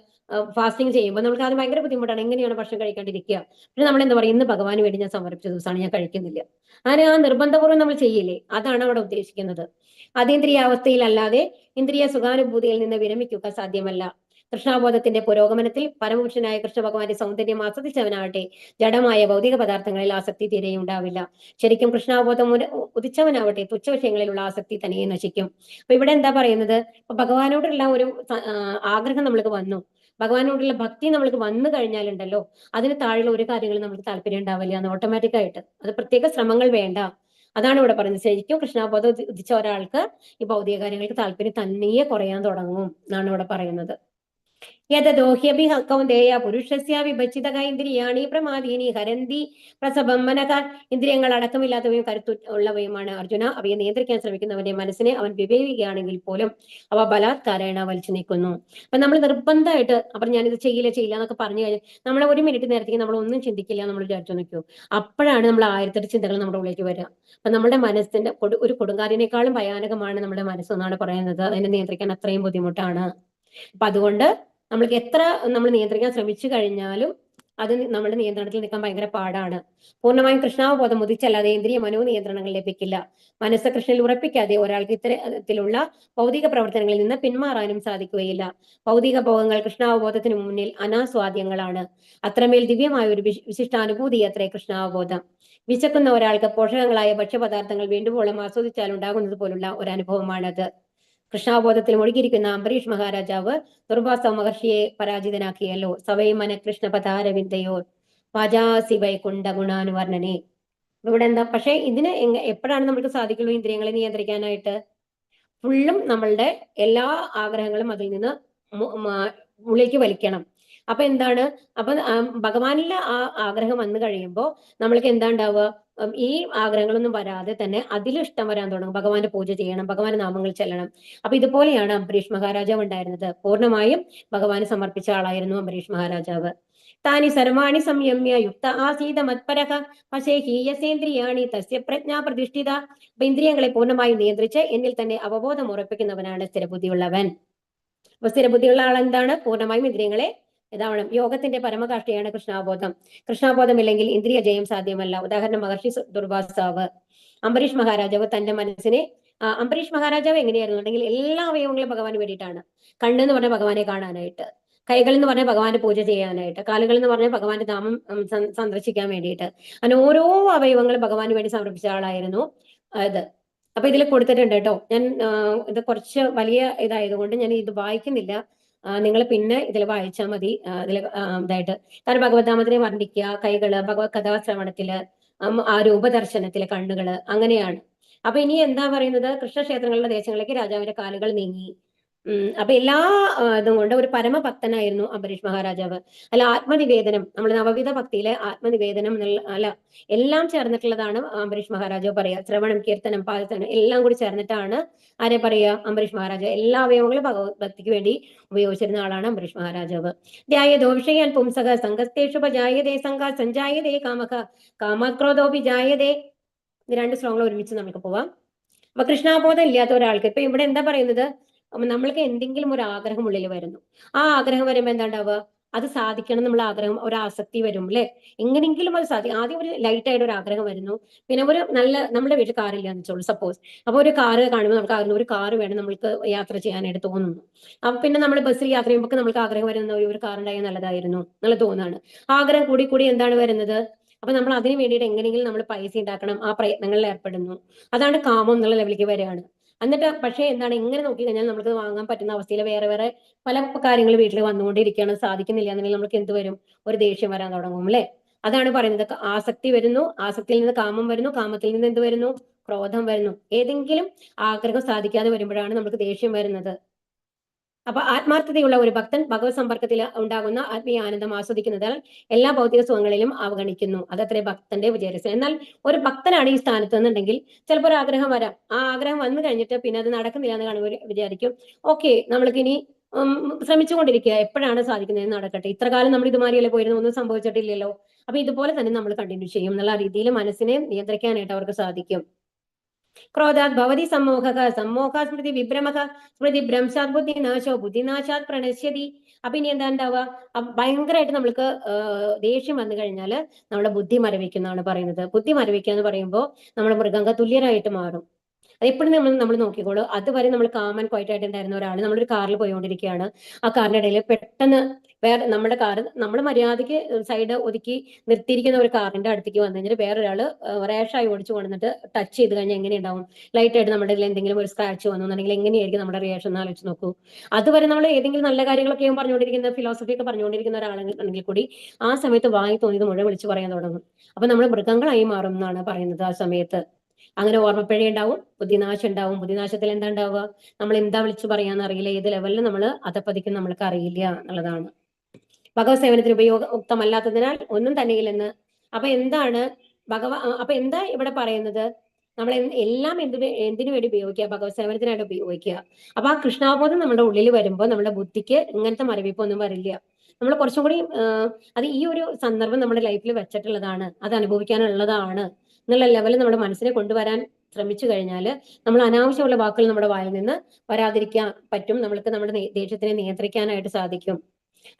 ഫാസ്റ്റിംഗ് ചെയ്യുമ്പോൾ നമുക്ക് അത് ഭയങ്കര ബുദ്ധിമുട്ടാണ്. എങ്ങനെയാണ് ഭക്ഷണം കഴിക്കാണ്ടിരിക്കുക? പിന്നെ നമ്മൾ എന്താ പറയുക, ഇന്ന് ഭഗവാന് വേണ്ടി ഞാൻ സമർപ്പിച്ച ദിവസമാണ്, ഞാൻ കഴിക്കുന്നില്ല. അങ്ങനെ ആ നിർബന്ധപൂർവ്വം നമ്മൾ ചെയ്യില്ലേ, അതാണ് അവിടെ ഉദ്ദേശിക്കുന്നത്. അതീന്ദ്രിയാവസ്ഥയിലല്ലാതെ ഇന്ദ്രിയ സുഖാനുഭൂതിയിൽ നിന്ന് വിരമിക്കുക സാധ്യമല്ല. കൃഷ്ണാബോധത്തിന്റെ പുരോഗമനത്തിൽ പരമപുരുഷനായ കൃഷ്ണ ഭഗവാന്റെ സൗന്ദര്യം ആസ്വദിച്ചവനാവട്ടെ ഭൗതിക ഭൗതിക പദാർത്ഥങ്ങളിൽ ആസക്തി തീരെ ഉണ്ടാവില്ല. ശരിക്കും കൃഷ്ണാബോധം ഉദിച്ചവനാവട്ടെ തുച്ഛ വിഷയങ്ങളിലുള്ള ആസക്തി തനിയെ നശിക്കും. അപ്പൊ ഇവിടെ എന്താ പറയുന്നത്? ഭഗവാനോടുള്ള ഒരു ആഗ്രഹം നമ്മൾക്ക് വന്നു, ഭഗവാനോടുള്ള ഭക്തി നമ്മൾക്ക് വന്നു കഴിഞ്ഞാലുണ്ടല്ലോ, അതിന് താഴെയുള്ള ഒരു കാര്യങ്ങളും നമുക്ക് താല്പര്യം ഉണ്ടാവില്ല എന്ന് ഓട്ടോമാറ്റിക് ആയിട്ട്. അത് പ്രത്യേക ശ്രമങ്ങൾ വേണ്ട. അതാണ് ഇവിടെ പറയുന്നത്. ശരിക്കും കൃഷ്ണാബോധം ഉദിച്ച ഒരാൾക്ക് ഈ ഭൗതിക കാര്യങ്ങൾക്ക് താല്പര്യം തന്നെയെ കുറയാൻ തുടങ്ങും എന്നാണ് ഇവിടെ പറയുന്നത്. യഥദോഹ്യഭി കൗന്ദേയ പുരുഷസ്യ വിഭജിതക ഇന്ദ്രിയാണി പ്രമാദീനി ഹരന്തി പ്രസഭം മനഃ. ഇന്ദ്രിയങ്ങൾ അടക്കമില്ലാത്തവയും കരുത്തുള്ളവയുമാണ് അർജുന. അവയെ നിയന്ത്രിക്കാൻ ശ്രമിക്കുന്നവന്റെ മനസ്സിനെ അവൻ വിവേകിക്കുകയാണെങ്കിൽ പോലും അവ ബലാത്കാരേണ വലിച്ചു നീക്കുന്നു. അപ്പൊ നമ്മൾ നിർബന്ധമായിട്ട് അപ്പൊ ഞാനിത് ചെയ്യില്ല എന്നൊക്കെ പറഞ്ഞു കഴിഞ്ഞാൽ നമ്മളെ ഒരു മിനിറ്റ് നേരത്തേക്ക് നമ്മൾ ഒന്നും ചിന്തിക്കില്ല നമ്മൾ വിചാരിച്ചു നിൽക്കൂ. അപ്പോഴാണ് നമ്മൾ 1008 ചിന്തകൾ നമ്മുടെ ഉള്ളിലേക്ക് വരിക. അപ്പൊ നമ്മുടെ മനസ്സിന്റെ ഒരു കൊടുങ്കാറ്റിനേക്കാളും ഭയാനകമാണ് നമ്മുടെ മനസ്സെന്നാണ് പറയുന്നത്. അതിനെ നിയന്ത്രിക്കാൻ അത്രയും ബുദ്ധിമുട്ടാണ്. അപ്പൊ അതുകൊണ്ട് നമ്മൾക്ക് എത്ര നമ്മൾ നിയന്ത്രിക്കാൻ ശ്രമിച്ചു കഴിഞ്ഞാലും അത് നമ്മുടെ നിയന്ത്രണത്തിൽ നിൽക്കാൻ ഭയങ്കര പാടാണ്. പൂർണ്ണമായും കൃഷ്ണാവബോധം ഉദിച്ചല്ലാതെ ഇന്ദ്രിയ മനോനിയന്ത്രണങ്ങൾ ലഭിക്കില്ല. മനസ്സ് കൃഷ്ണനിൽ ഉറപ്പിക്കാതെ ഒരാൾക്ക് ഇത്തരത്തിലുള്ള ഭൗതിക പ്രവർത്തനങ്ങളിൽ നിന്ന് പിന്മാറാനും സാധിക്കുകയില്ല. ഭൗതിക ഭോഗങ്ങൾ കൃഷ്ണാവബോധത്തിന് മുന്നിൽ അനാസ്വാദ്യങ്ങളാണ്. അത്രമേൽ ദിവ്യമായ ഒരു വിശിഷ്ടാനുഭൂതി അത്രേ കൃഷ്ണാവബോധം. വിശക്കുന്ന ഒരാൾക്ക് പോഷകങ്ങളായ ഭക്ഷ്യപദാർത്ഥങ്ങൾ വീണ്ടുവോളം ആസ്വദിച്ചാൽ ഉണ്ടാകുന്നത് പോലുള്ള ഒരു അനുഭവമാണത്. കൃഷ്ണാബോധത്തിൽ മുഴുകിയിരിക്കുന്ന അംബരീഷ് മഹാരാജാവ് ദുർവാസ മഹർഷിയെ പരാജിതനാക്കിയല്ലോ. സവൈ മന കൃഷ്ണ പതാരവിന്ദയോ വാജാസി വൈകുണ്ഠ ഗുണാനുവർണ്ണനെ. ഇവിടെ എന്താ? പക്ഷെ ഇതിന് എപ്പോഴാണ് നമുക്ക് സാധിക്കുള്ളൂ ഇന്ദ്രിയങ്ങളെ നിയന്ത്രിക്കാനായിട്ട്? ഫുള്ളും നമ്മളുടെ എല്ലാ ആഗ്രഹങ്ങളും അതിൽ നിന്ന് ഉള്ളിലേക്ക് വലിക്കണം. അപ്പൊ എന്താണ്? അപ്പൊ ഭഗവാനിലെ ആ ആഗ്രഹം വന്നു കഴിയുമ്പോൾ നമ്മൾക്ക് എന്താ ഉണ്ടാവുക? ഈ ആഗ്രഹങ്ങളൊന്നും വരാതെ തന്നെ അതിലിഷ്ടം വരാൻ തുടങ്ങും. ഭഗവാന്റെ പൂജ ചെയ്യണം, ഭഗവാന്റെ നാമങ്ങൾ ചെല്ലണം. അപ്പൊ ഇതുപോലെയാണ് അംബരീഷ് മഹാരാജാവ് ഉണ്ടായിരുന്നത്. പൂർണ്ണമായും ഭഗവാന് സമർപ്പിച്ച ആളായിരുന്നു അംബരീഷ് മഹാരാജാവ്. താനി സർവാണി സംയമ്യ യുക്ത ആസീത മത്പരഃ പക്ഷേ ഹീയസേന്ദ്രിയാണി തസ്യ പ്രജ്ഞ പ്രതിഷ്ഠിത. അപ്പൊ ഇന്ദ്രിയങ്ങളെ പൂർണ്ണമായും നിയന്ത്രിച്ച് എന്നിൽ തന്നെ അവബോധം ഉറപ്പിക്കുന്നവനാണ് സ്ഥിരബുദ്ധിയുള്ളവൻ. അപ്പൊ സ്ഥിരബുദ്ധിയുള്ള ആൾ എന്താണ്? പൂർണ്ണമായും ഇന്ദ്രിയങ്ങളെ ഇതാവണം. യോഗത്തിന്റെ പരമകാഷ്ഠയാണ് കൃഷ്ണാബോധം. കൃഷ്ണാബോധമില്ലെങ്കിൽ ഇന്ദ്രിയ ജയം സാധ്യമല്ല. ഉദാഹരണം മഹർഷി ദുർവാസാവ്. അംബരീഷ് മഹാരാജാവ് തന്റെ മനസ്സിനെ അംബരീഷ് മഹാരാജാവ് എങ്ങനെയായിരുന്നു ഉണ്ടെങ്കിൽ എല്ലാ അവയവങ്ങളും ഭഗവാന് വേണ്ടിയിട്ടാണ്. കണ്ണെന്ന് പറഞ്ഞ ഭഗവാനെ കാണാനായിട്ട്, കൈകൾ എന്ന് പറഞ്ഞാൽ ഭഗവാന്റെ പൂജ ചെയ്യാനായിട്ട്, കാലുകൾ എന്ന് പറഞ്ഞാൽ ഭഗവാന്റെ നാമം സന്ദർശിക്കാൻ വേണ്ടിയിട്ട്, അങ്ങനെ ഓരോ അവയവങ്ങളും ഭഗവാന് വേണ്ടി സമർപ്പിച്ച ആളായിരുന്നു അത്. അപ്പൊ ഇതിൽ കൊടുത്തിട്ടുണ്ട് കേട്ടോ. ഞാൻ ഇത് കുറച്ച് വലിയ ഇതായതുകൊണ്ട് ഞാൻ ഇത് വായിക്കുന്നില്ല. നിങ്ങൾ പിന്നെ ഇതിൽ വായിച്ചാൽ മതി. ഇതിൽ ഇതായിട്ട് കാരണം ഭഗവത്നാമത്തിനെ വർണ്ണിക്കുക, കൈകള് ഭഗവത് കഥാശ്രവണത്തില്, ആ രൂപദർശനത്തില് കണ്ണുകള്, അങ്ങനെയാണ്. അപ്പൊ ഇനി എന്താ പറയുന്നത്? കൃഷ്ണക്ഷേത്രങ്ങളിലെ ദേശങ്ങളിലേക്ക് രാജാവിന്റെ കാലുകൾ നീങ്ങി. അപ്പൊ എല്ലാ ഇതും കൊണ്ട് ഒരു പരമഭക്തനായിരുന്നു അംബരീഷ് മഹാരാജാവ്. അല്ല, ആത്മനിവേദനം, നമ്മൾ നവവിധ ഭക്തിയിലെ ആത്മനിവേദനം അല്ല എല്ലാം ചേർന്നിട്ടുള്ളതാണ് അംബരീഷ് മഹാരാജാവ് പറയാ. ശ്രവണം, കീർത്തനം, പാദസനം എല്ലാം കൂടി ചേർന്നിട്ടാണ് ആരെ പറയാ? അംബരീഷ് മഹാരാജാവ്. എല്ലാ അവയവങ്ങളും ഭഗവത് ഭക്തിക്ക് വേണ്ടി ഉപയോഗിച്ചിരുന്ന ആളാണ് അംബരീഷ് മഹാരാജാവ്. ധ്യായതോ വിഷയാൻ പുംസക സംഘസ്തേഷുപജായതേ സംഘ സഞ്ജായതേ കാമക കാമക്രോധോപി ജായതേ. ഇത് 2 ശ്ലോകങ്ങൾ ഒരുമിച്ച് നമുക്ക് പോവാം. അപ്പൊ കൃഷ്ണാബോധം ഇല്ലാത്ത ഒരാൾക്ക് ഇപ്പൊ ഇവിടെ എന്താ പറയുന്നത്? നമ്മൾക്ക് എന്തെങ്കിലും ഒരു ആഗ്രഹം ഉള്ളിൽ വരുന്നു. ആ ആഗ്രഹം വരുമ്പോ എന്താ ഉണ്ടാവുക? അത് സാധിക്കണം നമ്മൾ ആഗ്രഹം, ഒരു ആസക്തി വരും അല്ലെ. എങ്ങനെയെങ്കിലും അത് സാധിക്കും. ആദ്യം ഒരു ലൈറ്റ് ആയിട്ട് ഒരു ആഗ്രഹം വരുന്നു, പിന്നെ ഒരു നല്ല, നമ്മുടെ വീട്ടിൽ കാറില്ല എന്ന് വെച്ചോളൂ സപ്പോസ്. അപ്പൊ ഒരു കാറ് കാണുമ്പോൾ നമുക്ക് ആഗ്രഹം, ഒരു കാറ് വേണം നമ്മൾക്ക് യാത്ര ചെയ്യാനായിട്ട് തോന്നുന്നു. അപ്പൊ പിന്നെ നമ്മൾ ബസ്സിൽ യാത്ര ചെയ്യുമ്പോൾ നമുക്ക് ആഗ്രഹം വരുന്ന ഒരു കാർ ഉണ്ടായാൽ നല്ലതായിരുന്നു എന്നുള്ള തോന്നാണ്. ആഗ്രഹം കൂടി കൂടി എന്താണ് വരുന്നത്, അപ്പൊ നമ്മൾ അതിന് വേണ്ടിയിട്ട് എങ്ങനെയെങ്കിലും നമ്മൾ പൈസ ഉണ്ടാക്കണം, ആ പ്രയത്നങ്ങളിൽ ഏർപ്പെടുന്നു. അതാണ് കാമം എന്നുള്ള ലെവലിലേക്ക് വരികയാണ്. എന്നിട്ട് പക്ഷേ എന്താണ്, ഇങ്ങനെ നോക്കി കഴിഞ്ഞാൽ നമുക്ക് വാങ്ങാൻ പറ്റുന്ന അവസ്ഥയിൽ വേറെ വേറെ പല കാര്യങ്ങൾ വീട്ടിൽ വന്നുകൊണ്ടിരിക്കുകയാണ്, സാധിക്കുന്നില്ല എന്നുണ്ടെങ്കിൽ നമുക്ക് എന്ത് വരും, ഒരു ദേഷ്യം വരാൻ തുടങ്ങും അല്ലെ. അതാണ് പറയുന്നത്, ആസക്തി വരുന്നു, ആസക്തിയിൽ നിന്ന് കാമം വരുന്നു, കാമത്തിൽ നിന്ന് എന്ത് വരുന്നു, ക്രോധം വരുന്നു. ഏതെങ്കിലും ആഗ്രഹം സാധിക്കാതെ വരുമ്പോഴാണ് നമുക്ക് ദേഷ്യം വരുന്നത്. അപ്പൊ ആത്മാർത്ഥതയുള്ള ഒരു ഭക്തൻ ഭഗവത് സമ്പർക്കത്തിൽ ഉണ്ടാകുന്ന ആത്മീയ ആനന്ദം ആസ്വദിക്കുന്നതിനാൽ എല്ലാ ഭൗതിക സുഖങ്ങളിലും അവഗണിക്കുന്നു. അതത്രേ ഭക്തന്റെ വിജയരഹസ്യം. എന്നാൽ ഒരു ഭക്തനാണ് ഈ സ്ഥാനത്ത് എന്നുണ്ടെങ്കിൽ ചിലപ്പോൾ ഒരു ആഗ്രഹം വരാം. ആ ആഗ്രഹം വന്നു കഴിഞ്ഞിട്ട് പിന്നെ അത് നടക്കുന്നില്ല എന്ന് കാണുമ്പോൾ വിചാരിക്കും, ഓക്കെ നമ്മൾക്ക് ഇനി ശ്രമിച്ചുകൊണ്ടിരിക്കുക, എപ്പോഴാണ് സാധിക്കുന്നത് നടക്കട്ടെ, ഇത്ര കാലം നമ്മൾ ഇതുമാതിരിയല്ലേ പോയിരുന്നു, ഒന്നും സംഭവിച്ചിട്ടില്ലല്ലോ, അപ്പൊ ഇതുപോലെ തന്നെ നമ്മൾ കണ്ടിന്യൂ ചെയ്യും എന്നുള്ള രീതിയിൽ മനസ്സിനെ നിയന്ത്രിക്കാനായിട്ട് അവർക്ക് സാധിക്കും. ക്രോധാത് ഭവതി സമ്മോഹക സമ്മോഹാത് സ്മൃതി വിഭ്രമക സ്മൃതി ഭ്രംശാത് ബുദ്ധിനാശോ ബുദ്ധിനാശാത് പ്രണശ്യതി. അപ്പൊ ഇനി എന്താ ഉണ്ടാവുക, ഭയങ്കരമായിട്ട് നമ്മൾക്ക് ദേഷ്യം വന്നു കഴിഞ്ഞാൽ നമ്മുടെ ബുദ്ധി മരവിക്കുന്നതാണ് പറയുന്നത്. ബുദ്ധി മരവിക്കുക എന്ന് പറയുമ്പോൾ നമ്മൾ മൃഗങ്ക തുല്യരായിട്ട് മാറും. അതെപ്പോഴും നമ്മൾ നോക്കിക്കോളൂ. അതുവരെ നമ്മൾ കാമൻ ക്വൈറ്റ് ആയിട്ട് ഉണ്ടായിരുന്ന ഒരാൾ, നമ്മളൊരു കാറിൽ പോയിക്കൊണ്ടിരിക്കുകയാണ്, ആ കാറിന്റെ ഇടയിൽ പെട്ടെന്ന് വേറെ നമ്മുടെ കാറ് നമ്മൾ മര്യാദയ്ക്ക് സൈഡ് ഒതുക്കി നിർത്തിയിരിക്കുന്ന ഒരു കാറിന്റെ അടുത്തേക്ക് വന്നു കഴിഞ്ഞാൽ വേറൊരാൾ റാഷായി ഓടിച്ചു കൊണ്ടിട്ട് ടച്ച് ചെയ്ത് കഴിഞ്ഞാൽ എങ്ങനെ ഉണ്ടാവും, ലൈറ്റ് ആയിട്ട് നമ്മുടെ ഇതിൽ എന്തെങ്കിലും ഒരു സ്ക്രാച്ച് വന്നു എന്നുണ്ടെങ്കിൽ എങ്ങനെയായിരിക്കും നമ്മുടെ റിയാക്ഷൻ എന്ന് ആലോചിച്ച് നോക്കൂ. അതുവരെ നമ്മൾ ഏതെങ്കിലും നല്ല കാര്യങ്ങളൊക്കെ പറഞ്ഞുകൊണ്ടിരിക്കുന്ന, ഫിലോസഫി ഒക്കെ പറഞ്ഞുകൊണ്ടിരിക്കുന്ന ഒരാളാണെങ്കിൽ കൂടി ആ സമയത്ത് വായി തോന്നിയത് മുഴുവൻ വിളിച്ചു പറയാൻ തുടങ്ങും. അപ്പൊ നമ്മൾ മൃഗങ്ങളായി മാറും എന്നാണ് പറയുന്നത് ആ സമയത്ത്. അങ്ങനെ ഓർമ്മപ്പിഴ ഉണ്ടാവും, ബുദ്ധിനാശം ഉണ്ടാവും. ബുദ്ധിനാശത്തിൽ എന്താ ഉണ്ടാവുക, നമ്മൾ എന്താ വിളിച്ചു പറയാന്ന് അറിയില്ല, ഏത് ലെവലിൽ നമ്മൾ അധപ്പതിക്കും നമ്മൾക്ക് അറിയില്ല എന്നുള്ളതാണ്. ഭഗവത് സേവനത്തിന് ഉപയോഗമുക്തമല്ലാത്തതിനാൽ ഒന്നും തന്നെയില്ലെന്ന്. അപ്പൊ എന്താണ് അപ്പൊ എന്താ ഇവിടെ പറയുന്നത്, നമ്മൾ എല്ലാം എന്തിനു വേണ്ടി ഉപയോഗിക്കുക, ഭഗവത് സേവനത്തിനായിട്ട് ഉപയോഗിക്കുക. അപ്പൊ ആ കൃഷ്ണാബോധം നമ്മുടെ ഉള്ളിൽ വരുമ്പോൾ നമ്മുടെ ബുദ്ധിക്ക് ഇങ്ങനത്തെ മരവിപ്പൊന്നും വരില്ല. നമ്മൾ കുറച്ചും കൂടി അത് ഈ ഒരു സന്ദർഭം നമ്മുടെ ലൈഫിൽ വെച്ചിട്ടുള്ളതാണ്, അത് അനുഭവിക്കാനുള്ളതാണ് എന്നുള്ള ലെവലിൽ നമ്മുടെ മനസ്സിനെ കൊണ്ടുവരാൻ ശ്രമിച്ചു കഴിഞ്ഞാൽ നമ്മൾ അനാവശ്യമുള്ള വാക്കുകൾ നമ്മുടെ വായിൽ നിന്ന് വരാതിരിക്കാൻ പറ്റും. നമ്മൾക്ക് നമ്മുടെ ദേഷ്യത്തിനെ നിയന്ത്രിക്കാനായിട്ട് സാധിക്കും.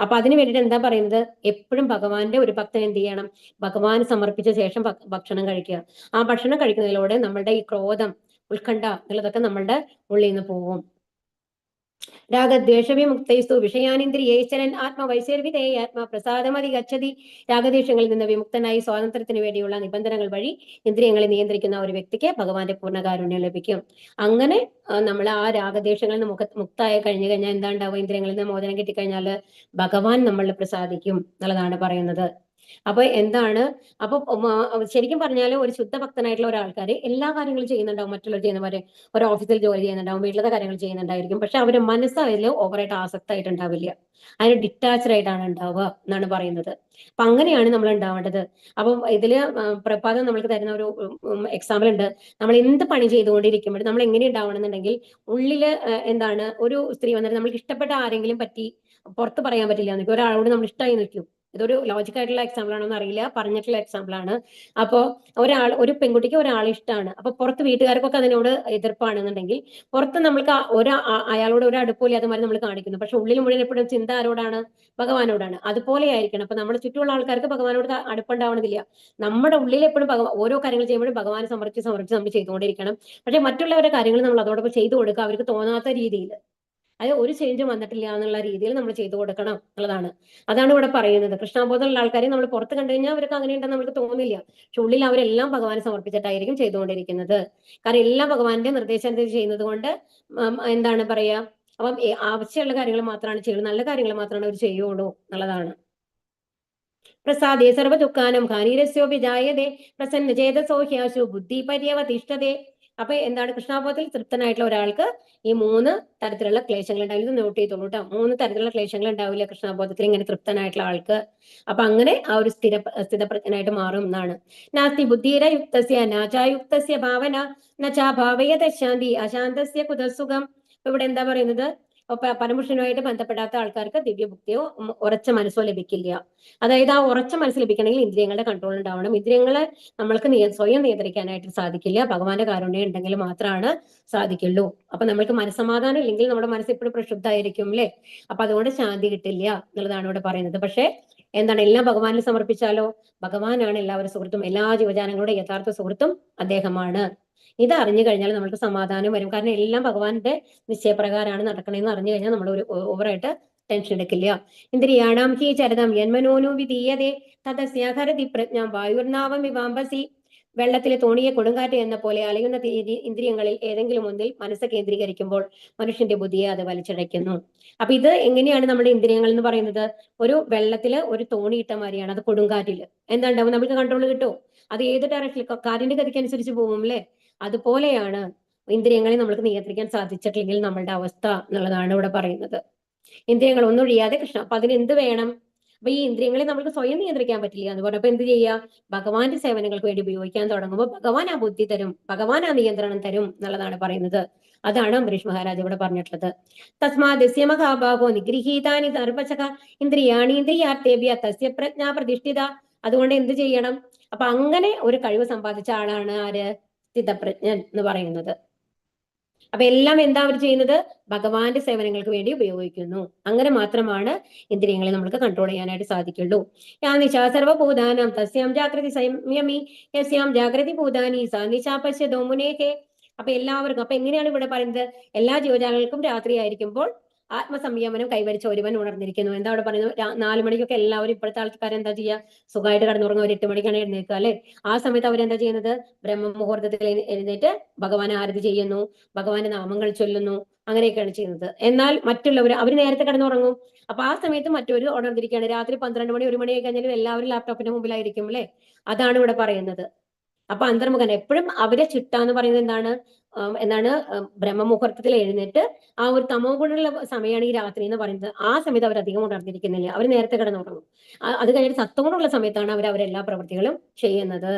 അപ്പൊ അതിന് വേണ്ടിയിട്ട് എന്താ പറയുന്നത്, എപ്പോഴും ഭഗവാന്റെ ഒരു ഭക്തൻ എന്ത് ചെയ്യണം, ഭഗവാൻ സമർപ്പിച്ച ശേഷം ഭക്ഷണം കഴിക്കുക. ആ ഭക്ഷണം കഴിക്കുന്നതിലൂടെ നമ്മളുടെ ഈ ക്രോധം, ഉത്കണ്ഠ എന്നുള്ളതൊക്കെ നമ്മളുടെ ഉള്ളിൽ നിന്ന് പോകും. രാഗദ്വേഷവിമുക്തൈസ്തു വിഷയാനിന്ദ്രിയേശ്വരൻ ആത്മവൈസർവിധേയ ആത്മാ പ്രസാദമതി ഗച്ഛതി. രാഗദ്വേഷങ്ങളിൽ നിന്ന് വിമുക്തനായി സ്വാതന്ത്ര്യത്തിന് വേണ്ടിയുള്ള നിബന്ധനകൾ വഴി ഇന്ദ്രിയങ്ങളെ നിയന്ത്രിക്കുന്ന ഒരു വ്യക്തിക്ക് ഭഗവാന്റെ പൂർണ്ണകാരുണ്യം ലഭിക്കും. അങ്ങനെ നമ്മൾ ആ രാഗദ്വേഷങ്ങളിൽ നിന്ന് മുക്തായി കഴിഞ്ഞു കഴിഞ്ഞാൽ എന്താ ഉണ്ടാവുക, ഇന്ദ്രിയങ്ങളിൽ നിന്ന് മോചനം കിട്ടിക്കഴിഞ്ഞാൽ ഭഗവാൻ നമ്മളിൽ പ്രസാദിക്കും എന്നുള്ളതാണ് പറയുന്നത്. അപ്പൊ എന്താണ്, അപ്പൊ ശരിക്കും പറഞ്ഞാൽ ഒരു ശുദ്ധ ഭക്തനായിട്ടുള്ള ഒരാൾക്കാർ എല്ലാ കാര്യങ്ങളും ചെയ്യുന്നുണ്ടാവും, മറ്റുള്ളവർ ചെയ്യുന്നവരെ ഒരു ഓഫീസിൽ ജോലി ചെയ്യുന്നുണ്ടാവും, വീട്ടിലത്തെ കാര്യങ്ങൾ ചെയ്യുന്നുണ്ടായിരിക്കും. പക്ഷെ അവരുടെ മനസ്സ് അതിൽ ഓവറായിട്ട് ആസക്തമായിട്ടുണ്ടാവില്ല, അതിന് ഡിറ്റാച്ച്ഡ് ആയിട്ടാണ് ഉണ്ടാവുക എന്നാണ് പറയുന്നത്. അപ്പൊ അങ്ങനെയാണ് നമ്മൾ ഉണ്ടാവേണ്ടത്. അപ്പൊ ഇതില് പ്രഭാതം നമ്മൾക്ക് തരുന്ന ഒരു എക്സാമ്പിൾ ഉണ്ട്. നമ്മൾ എന്ത് പണി ചെയ്തുകൊണ്ടിരിക്കുമ്പോൾ നമ്മൾ എങ്ങനെ ഉണ്ടാവണമെന്നുണ്ടെങ്കിൽ ഉള്ളില് എന്താണ്, ഒരു സ്ത്രീ വന്നിട്ട് നമ്മൾക്ക് ഇഷ്ടപ്പെട്ട ആരെങ്കിലും പറ്റി പുറത്ത് പറയാൻ പറ്റില്ല എന്നൊക്കെ ഒരാളോട് നമ്മൾ ഇഷ്ടമായി നിൽക്കും. ഇതൊരു ലോജിക്കായിട്ടുള്ള എക്സാമ്പിൾ ആണോ എന്ന് അറിയില്ല, പറഞ്ഞിട്ടുള്ള എക്സാമ്പിൾ ആണ്. അപ്പോ ഒരു പെൺകുട്ടിക്ക് ഒരാളെ ഇഷ്ടമാണ്, അപ്പൊ പുറത്ത് വീട്ടുകാർക്കൊക്കെ അതിനോട് എതിർപ്പാണെന്നുണ്ടെങ്കിൽ പുറത്ത് നമ്മൾക്ക് അയാളോട് ഒരു അടുപ്പില്ല അതുമാതിരി നമ്മൾ കാണിക്കുന്നു. പക്ഷെ ഉള്ളിൽ മുഴുവൻ എപ്പോഴും ചിന്ത ആരോടാണ്, ഭഗവാനോടാണ്. അതുപോലെ ആയിരിക്കണം. അപ്പൊ നമ്മുടെ ചുറ്റുമുള്ള ആൾക്കാർക്ക് ഭഗവാനോട് അടുപ്പുണ്ടാവണമെന്നില്ല. നമ്മുടെ ഉള്ളിൽ എപ്പോഴും ഓരോ കാര്യങ്ങൾ ചെയ്യുമ്പോഴും ഭഗവാനെ സമർപ്പിച്ച് നമ്മൾ ചെയ്തുകൊണ്ടിരിക്കണം. പക്ഷെ മറ്റുള്ളവരുടെ കാര്യങ്ങൾ നമ്മൾ അതോടൊപ്പം ചെയ്തു കൊടുക്കുക, അവർക്ക് തോന്നാത്ത രീതിയിൽ. അത് ഒരു ചേഞ്ചും വന്നിട്ടില്ല എന്നുള്ള രീതിയിൽ നമ്മൾ ചെയ്തു കൊടുക്കണം എന്നുള്ളതാണ്. അതാണ് ഇവിടെ പറയുന്നത്. കൃഷ്ണാബോധമുള്ള ആൾക്കാരെ നമ്മൾ പുറത്ത് കണ്ടു കഴിഞ്ഞാൽ അവർക്ക് അങ്ങനെയുണ്ടെന്ന് നമുക്ക് തോന്നില്ല. പക്ഷെ ഉള്ളിൽ അവരെല്ലാം ഭഗവാനെ സമർപ്പിച്ചിട്ടായിരിക്കും ചെയ്തുകൊണ്ടിരിക്കുന്നത്. കാരണം എല്ലാം ഭഗവാന്റെ നിർദ്ദേശം ചെയ്യുന്നത് കൊണ്ട് എന്താണ് പറയാ, അപ്പം ആവശ്യമുള്ള കാര്യങ്ങൾ മാത്രമാണ് ചെയ്യുന്നത്, നല്ല കാര്യങ്ങൾ മാത്രമാണ് അവർ ചെയ്യുള്ളൂ എന്നുള്ളതാണ്. പ്രസാദേ സർവ ദുഃഖാനം ഹാനിരസ്യോപി ജായതേ പ്രസന്ന ചേതസോ ഹ്യാശു ബുദ്ധി പര്യവതിഷ്ഠതേ. അപ്പൊ എന്താണ്, കൃഷ്ണാബോധത്തിൽ തൃപ്തനായിട്ടുള്ള ഒരാൾക്ക് ഈ 3 തരത്തിലുള്ള ക്ലേശങ്ങൾ ഉണ്ടാവില്ല. ഇത് നോട്ട് ചെയ്തോളൂ കേട്ടോ. 3 തരത്തിലുള്ള ക്ലേശങ്ങൾ ഉണ്ടാവില്ല കൃഷ്ണാബോധത്തിൽ ഇങ്ങനെ തൃപ്തനായിട്ടുള്ള ആൾക്ക്. അപ്പൊ അങ്ങനെ ആ ഒരു സ്ഥിതപ്രജ്ഞനായിട്ട് മാറും എന്നാണ്. നാസ്തി ബുദ്ധിര യുക്തസ്യ നാചായുക്തസ്യ ഭാവന നചാ ഭാവയത ശാന്തി അശാന്തസ്യ കുതസുഖം. ഇവിടെ എന്താ പറയുന്നത്, പരമപുരുഷനുമായിട്ട് ബന്ധപ്പെടാത്ത ആൾക്കാർക്ക് ദിവ്യഭുക്തിയോ ഉറച്ച മനസ്സോ ലഭിക്കില്ല. അതായത് ആ ഉറച്ച മനസ്സ് ലഭിക്കണമെങ്കിൽ ഇന്ദ്രിയങ്ങളുടെ കൺട്രോൾ ഉണ്ടാവണം. ഇന്ദ്രിയങ്ങളെ നമ്മൾക്ക് സ്വയം നിയന്ത്രിക്കാനായിട്ട് സാധിക്കില്ല. ഭഗവാന്റെ കാരുണ്യം ഉണ്ടെങ്കിൽ മാത്രമാണ് സാധിക്കുള്ളൂ. അപ്പൊ നമ്മൾക്ക് മനസ്സമാധാനം ഇല്ലെങ്കിൽ നമ്മുടെ മനസ്സ് എപ്പോഴും പ്രക്ഷുബ്ധമായിരിക്കും അല്ലെ. അപ്പൊ അതുകൊണ്ട് ശാന്തി കിട്ടില്ല എന്നുള്ളതാണ് ഇവിടെ പറയുന്നത്. പക്ഷെ എന്താണ്, എല്ലാം ഭഗവാനിൽ സമർപ്പിച്ചാലോ? ഭഗവാനാണ് എല്ലാവരും സുഹൃത്തും, എല്ലാ ജീവജാലങ്ങളുടെ യഥാർത്ഥ സുഹൃത്തും അദ്ദേഹമാണ്. ഇത് അറിഞ്ഞു കഴിഞ്ഞാൽ നമ്മൾക്ക് സമാധാനം വരും. കാരണം എല്ലാം ഭഗവാന്റെ നിശ്ചയപ്രകാരമാണ് നടക്കണമെന്ന് അറിഞ്ഞു കഴിഞ്ഞാൽ നമ്മൾ ഒരു ഓവറായിട്ട് ടെൻഷൻ എടുക്കില്ല. ഇന്ദ്രിയാണാം ഹി ചരിതം യന്മനോനു വിധീയതേ തദസ്യാഹരതി പ്രജ്ഞാം വായുർനാവം വിവാംബസി. വെള്ളത്തിലെ തോണിയെ കൊടുങ്കാറ്റ് എന്ന പോലെ അലയുന്ന ഇന്ദ്രിയങ്ങളിൽ ഏതെങ്കിലും ഒന്നിൽ മനസ്സ് കേന്ദ്രീകരിക്കുമ്പോൾ മനുഷ്യന്റെ ബുദ്ധിയെ അത് വലിച്ചഴയ്ക്കുന്നു. അപ്പൊ ഇത് എങ്ങനെയാണ് നമ്മുടെ ഇന്ദ്രിയങ്ങൾ എന്ന് പറയുന്നത്? ഒരു വെള്ളത്തില് ഒരു തോണി ഇട്ട മാതിരിയാണ്. അത് കൊടുങ്കാറ്റില് എന്താ ഉണ്ടാവും? നമുക്ക് കൺട്രോൾ കിട്ടുമോ? അത് ഏത് ഡയറക്ഷനിൽ, കാറ്റിന്റെ ഗതിക്ക് അനുസരിച്ച് പോകും അല്ലെ. അതുപോലെയാണ് ഇന്ദ്രിയങ്ങളെ നമ്മൾക്ക് നിയന്ത്രിക്കാൻ സാധിച്ചിട്ടില്ലെങ്കിൽ നമ്മളുടെ അവസ്ഥ എന്നുള്ളതാണ് ഇവിടെ പറയുന്നത്. ഇന്ദ്രിയങ്ങൾ ഒന്നൊഴിയാതെ കൃഷ്ണ. അപ്പൊ അതിന് എന്ത് വേണം? അപ്പൊ ഈ ഇന്ദ്രിയങ്ങളെ നമുക്ക് സ്വയം നിയന്ത്രിക്കാൻ പറ്റില്ല എന്ന് പറഞ്ഞപ്പോ എന്ത് ചെയ്യുക? ഭഗവാന്റെ സേവനങ്ങൾക്ക് വേണ്ടി ഉപയോഗിക്കാൻ തുടങ്ങുമ്പോൾ ഭഗവാൻ ആ ബുദ്ധി തരും, ഭഗവാൻ ആ നിയന്ത്രണം തരും എന്നുള്ളതാണ് പറയുന്നത്. അതാണ് അംബരീഷ് മഹാരാജ് ഇവിടെ പറഞ്ഞിട്ടുള്ളത്. തസ്മാദസ്യ മഹാഭാഗോ നിഗൃഹീതാനി സർവശക ഇന്ദ്രിയാണി ഇന്ദ്രിയാർത്ഥേഭ്യ തസ്യ പ്രജ്ഞ പ്രതിഷ്ഠിത. അതുകൊണ്ട് എന്ത് ചെയ്യണം? അപ്പൊ അങ്ങനെ ഒരു കഴിവ് സമ്പാദിച്ച ആളാണ് ആര്? സ്ഥിതപ്രജ്ഞൻ എന്ന് പറയുന്നത്. അപ്പൊ എല്ലാം എന്താ അവർ ചെയ്യുന്നത്? ഭഗവാന്റെ സേവനങ്ങൾക്ക് വേണ്ടി ഉപയോഗിക്കുന്നു. അങ്ങനെ മാത്രമാണ് ഇന്ദ്രിയങ്ങളെ നമുക്ക് കൺട്രോൾ ചെയ്യാനായിട്ട് സാധിക്കുള്ളൂ. യാനിശാ സർവഭൂതാനാം തസ്യാം ജാഗ്രതി സംയമി യസ്യാം ജാഗ്രതി ഭൂതാനി സാ നിശാ പശ്യതോ മുനേഹേ. അപ്പൊ എല്ലാവർക്കും, അപ്പൊ എങ്ങനെയാണ് ഇവിടെ പറയുന്നത്? എല്ലാ ജീവജാലങ്ങൾക്കും രാത്രി ആയിരിക്കുമ്പോൾ ആത്മസംയമനം കൈവരിച്ച ഒരുവൻ ഉണർന്നിരിക്കുന്നു. എന്താ അവിടെ പറയുന്നത്? 4 മണിക്കൊക്കെ എല്ലാവരും ഇപ്പോഴത്തെ ആൾക്കാർ എന്താ ചെയ്യുക? സുഖമായിട്ട് കിടന്നുറങ്ങുക. ഒരു 8 മണിക്കാണ് എഴുന്നേൽക്കുക അല്ലെ. ആ സമയത്ത് അവരെന്താ ചെയ്യുന്നത്? ബ്രഹ്മമുഹൂർത്തത്തിൽ എഴുന്നേറ്റ് ഭഗവാനെ ആരതി ചെയ്യുന്നു, ഭഗവാന്റെ നാമങ്ങൾ ചൊല്ലുന്നു, അങ്ങനെയൊക്കെയാണ് ചെയ്യുന്നത്. എന്നാൽ മറ്റുള്ളവർ അവർ നേരത്തെ കിടന്നുറങ്ങും. അപ്പൊ ആ സമയത്ത് മറ്റൊരു ഉണർന്നിരിക്കുകയാണ്. രാത്രി 12 മണി 1 മണിയായി കഴിഞ്ഞാൽ എല്ലാവരും ലാപ്ടോപ്പിന്റെ മുമ്പിലായിരിക്കും അല്ലെ. അതാണ് ഇവിടെ പറയുന്നത്. അപ്പൊ അന്തർമുഖൻ എപ്പോഴും അവരെ ചിട്ട എന്ന് പറയുന്നത് എന്താണ്? ബ്രഹ്മമുഹൂർത്തത്തിൽ എഴുന്നേറ്റ് ആ ഒരു തമോ ഗുണമുള്ള സമയമാണ് ഈ രാത്രി എന്ന് പറയുന്നത്. ആ സമയത്ത് അവർ അധികം ഉണർന്നിരിക്കുന്നില്ല, അവർ നേരത്തെ കിടന്നുറങ്ങും. അത് കഴിഞ്ഞിട്ട് സത്വഗുണമുള്ള സമയത്താണ് അവരെല്ലാ പ്രവൃത്തികളും ചെയ്യുന്നത്.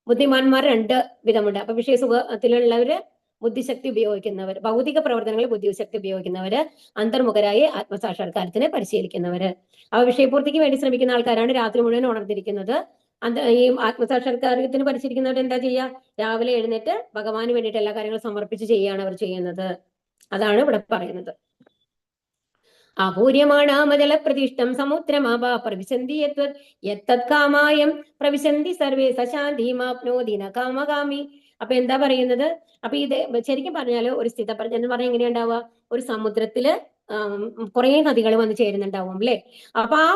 ബുദ്ധിമാന്മാർ 2 വിധമുണ്ട്. അപ്പൊ വിഷയസുഖത്തിലുള്ളവര് ബുദ്ധിശക്തി ഉപയോഗിക്കുന്നവർ, ഭൗതിക പ്രവർത്തനങ്ങളിൽ ബുദ്ധിശക്തി ഉപയോഗിക്കുന്നവര്, അന്തർമുഖരായി ആത്മസാക്ഷാത്കാരത്തിന് പരിശീലിക്കുന്നവര്. അവ വിഷയപൂർത്തിക്ക് വേണ്ടി ശ്രമിക്കുന്ന ആൾക്കാരാണ് രാത്രി മുഴുവൻ ഉണർന്നിരിക്കുന്നത്. ഈ ആത്മസാക്ഷാത്കാരത്തിന് പരിശീലിക്കുന്നവർ എന്താ ചെയ്യുക? രാവിലെ എഴുന്നേറ്റ് ഭഗവാന് വേണ്ടിയിട്ട് എല്ലാ കാര്യങ്ങളും സമർപ്പിച്ച് ചെയ്യുകയാണ് അവർ ചെയ്യുന്നത്. അതാണ് ഇവിടെ പറയുന്നത്. അപൂര്യമാണാമജല പ്രതിഷ്ഠം സമുദ്രമാപാ പ്രവിശന്തി യത്തത് കാമായം പ്രവിശന്തി സർവേ സശാന്തിമാപ്നോതി ന കാമകാമി. അപ്പൊ എന്താ പറയുന്നത്? അപ്പൊ ഇത് ശരിക്കും പറഞ്ഞാല് ഒരു സ്ഥിതപ്രജ്ഞ എന്ന് പറഞ്ഞാൽ എങ്ങനെയാ ഉണ്ടാവുക? ഒരു സമുദ്രത്തില് കുറെ നദികൾ വന്ന് ചേരുന്നുണ്ടാവും അല്ലെ. അപ്പൊ ആ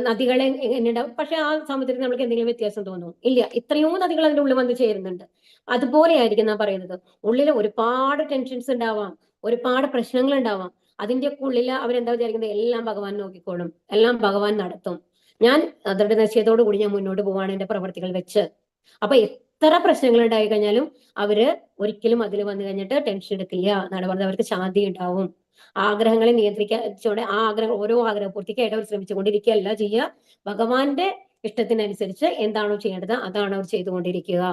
നദികളെ എങ്ങനെയുണ്ടാവും? പക്ഷെ ആ സമുദ്രത്തിൽ നമുക്ക് എന്തെങ്കിലും വ്യത്യാസം തോന്നുമോ? ഇല്ല. ഇത്രയോ നദികൾ അതിന്റെ ഉള്ളിൽ വന്ന് ചേരുന്നുണ്ട്. അതുപോലെ ആയിരിക്കും നാ പറയുന്നത്. ഉള്ളിൽ ഒരുപാട് ടെൻഷൻസ് ഉണ്ടാവാം, ഒരുപാട് പ്രശ്നങ്ങൾ ഉണ്ടാവാം. അതിന്റെ ഉള്ളിൽ അവരെന്താ വിചാരിക്കുന്നത്? എല്ലാം ഭഗവാൻ നോക്കിക്കോളും, എല്ലാം ഭഗവാൻ നടത്തും, ഞാൻ അവരുടെ നിശ്ചയത്തോടു കൂടി ഞാൻ മുന്നോട്ട് പോവാണ് എന്റെ പ്രവർത്തികൾ വെച്ച്. അപ്പൊ എത്ര പ്രശ്നങ്ങൾ ഉണ്ടായി കഴിഞ്ഞാലും അവര് ഒരിക്കലും അതിൽ വന്നു കഴിഞ്ഞിട്ട് ടെൻഷൻ എടുക്കില്ല എന്നാണ് പറഞ്ഞത്. അവർക്ക് ശാന്തി ഉണ്ടാവും. ആഗ്രഹങ്ങളെ നിയന്ത്രിക്കാതെ ആ ഓരോ ആഗ്രഹപൂർത്തിക്കായിട്ട് അവർ ശ്രമിച്ചുകൊണ്ടിരിക്കുകയല്ല ചെയ്യുക. ഭഗവാന്റെ ഇഷ്ടത്തിനനുസരിച്ച് എന്താണോ ചെയ്യേണ്ടത് അതാണ് അവർ ചെയ്തുകൊണ്ടിരിക്കുക.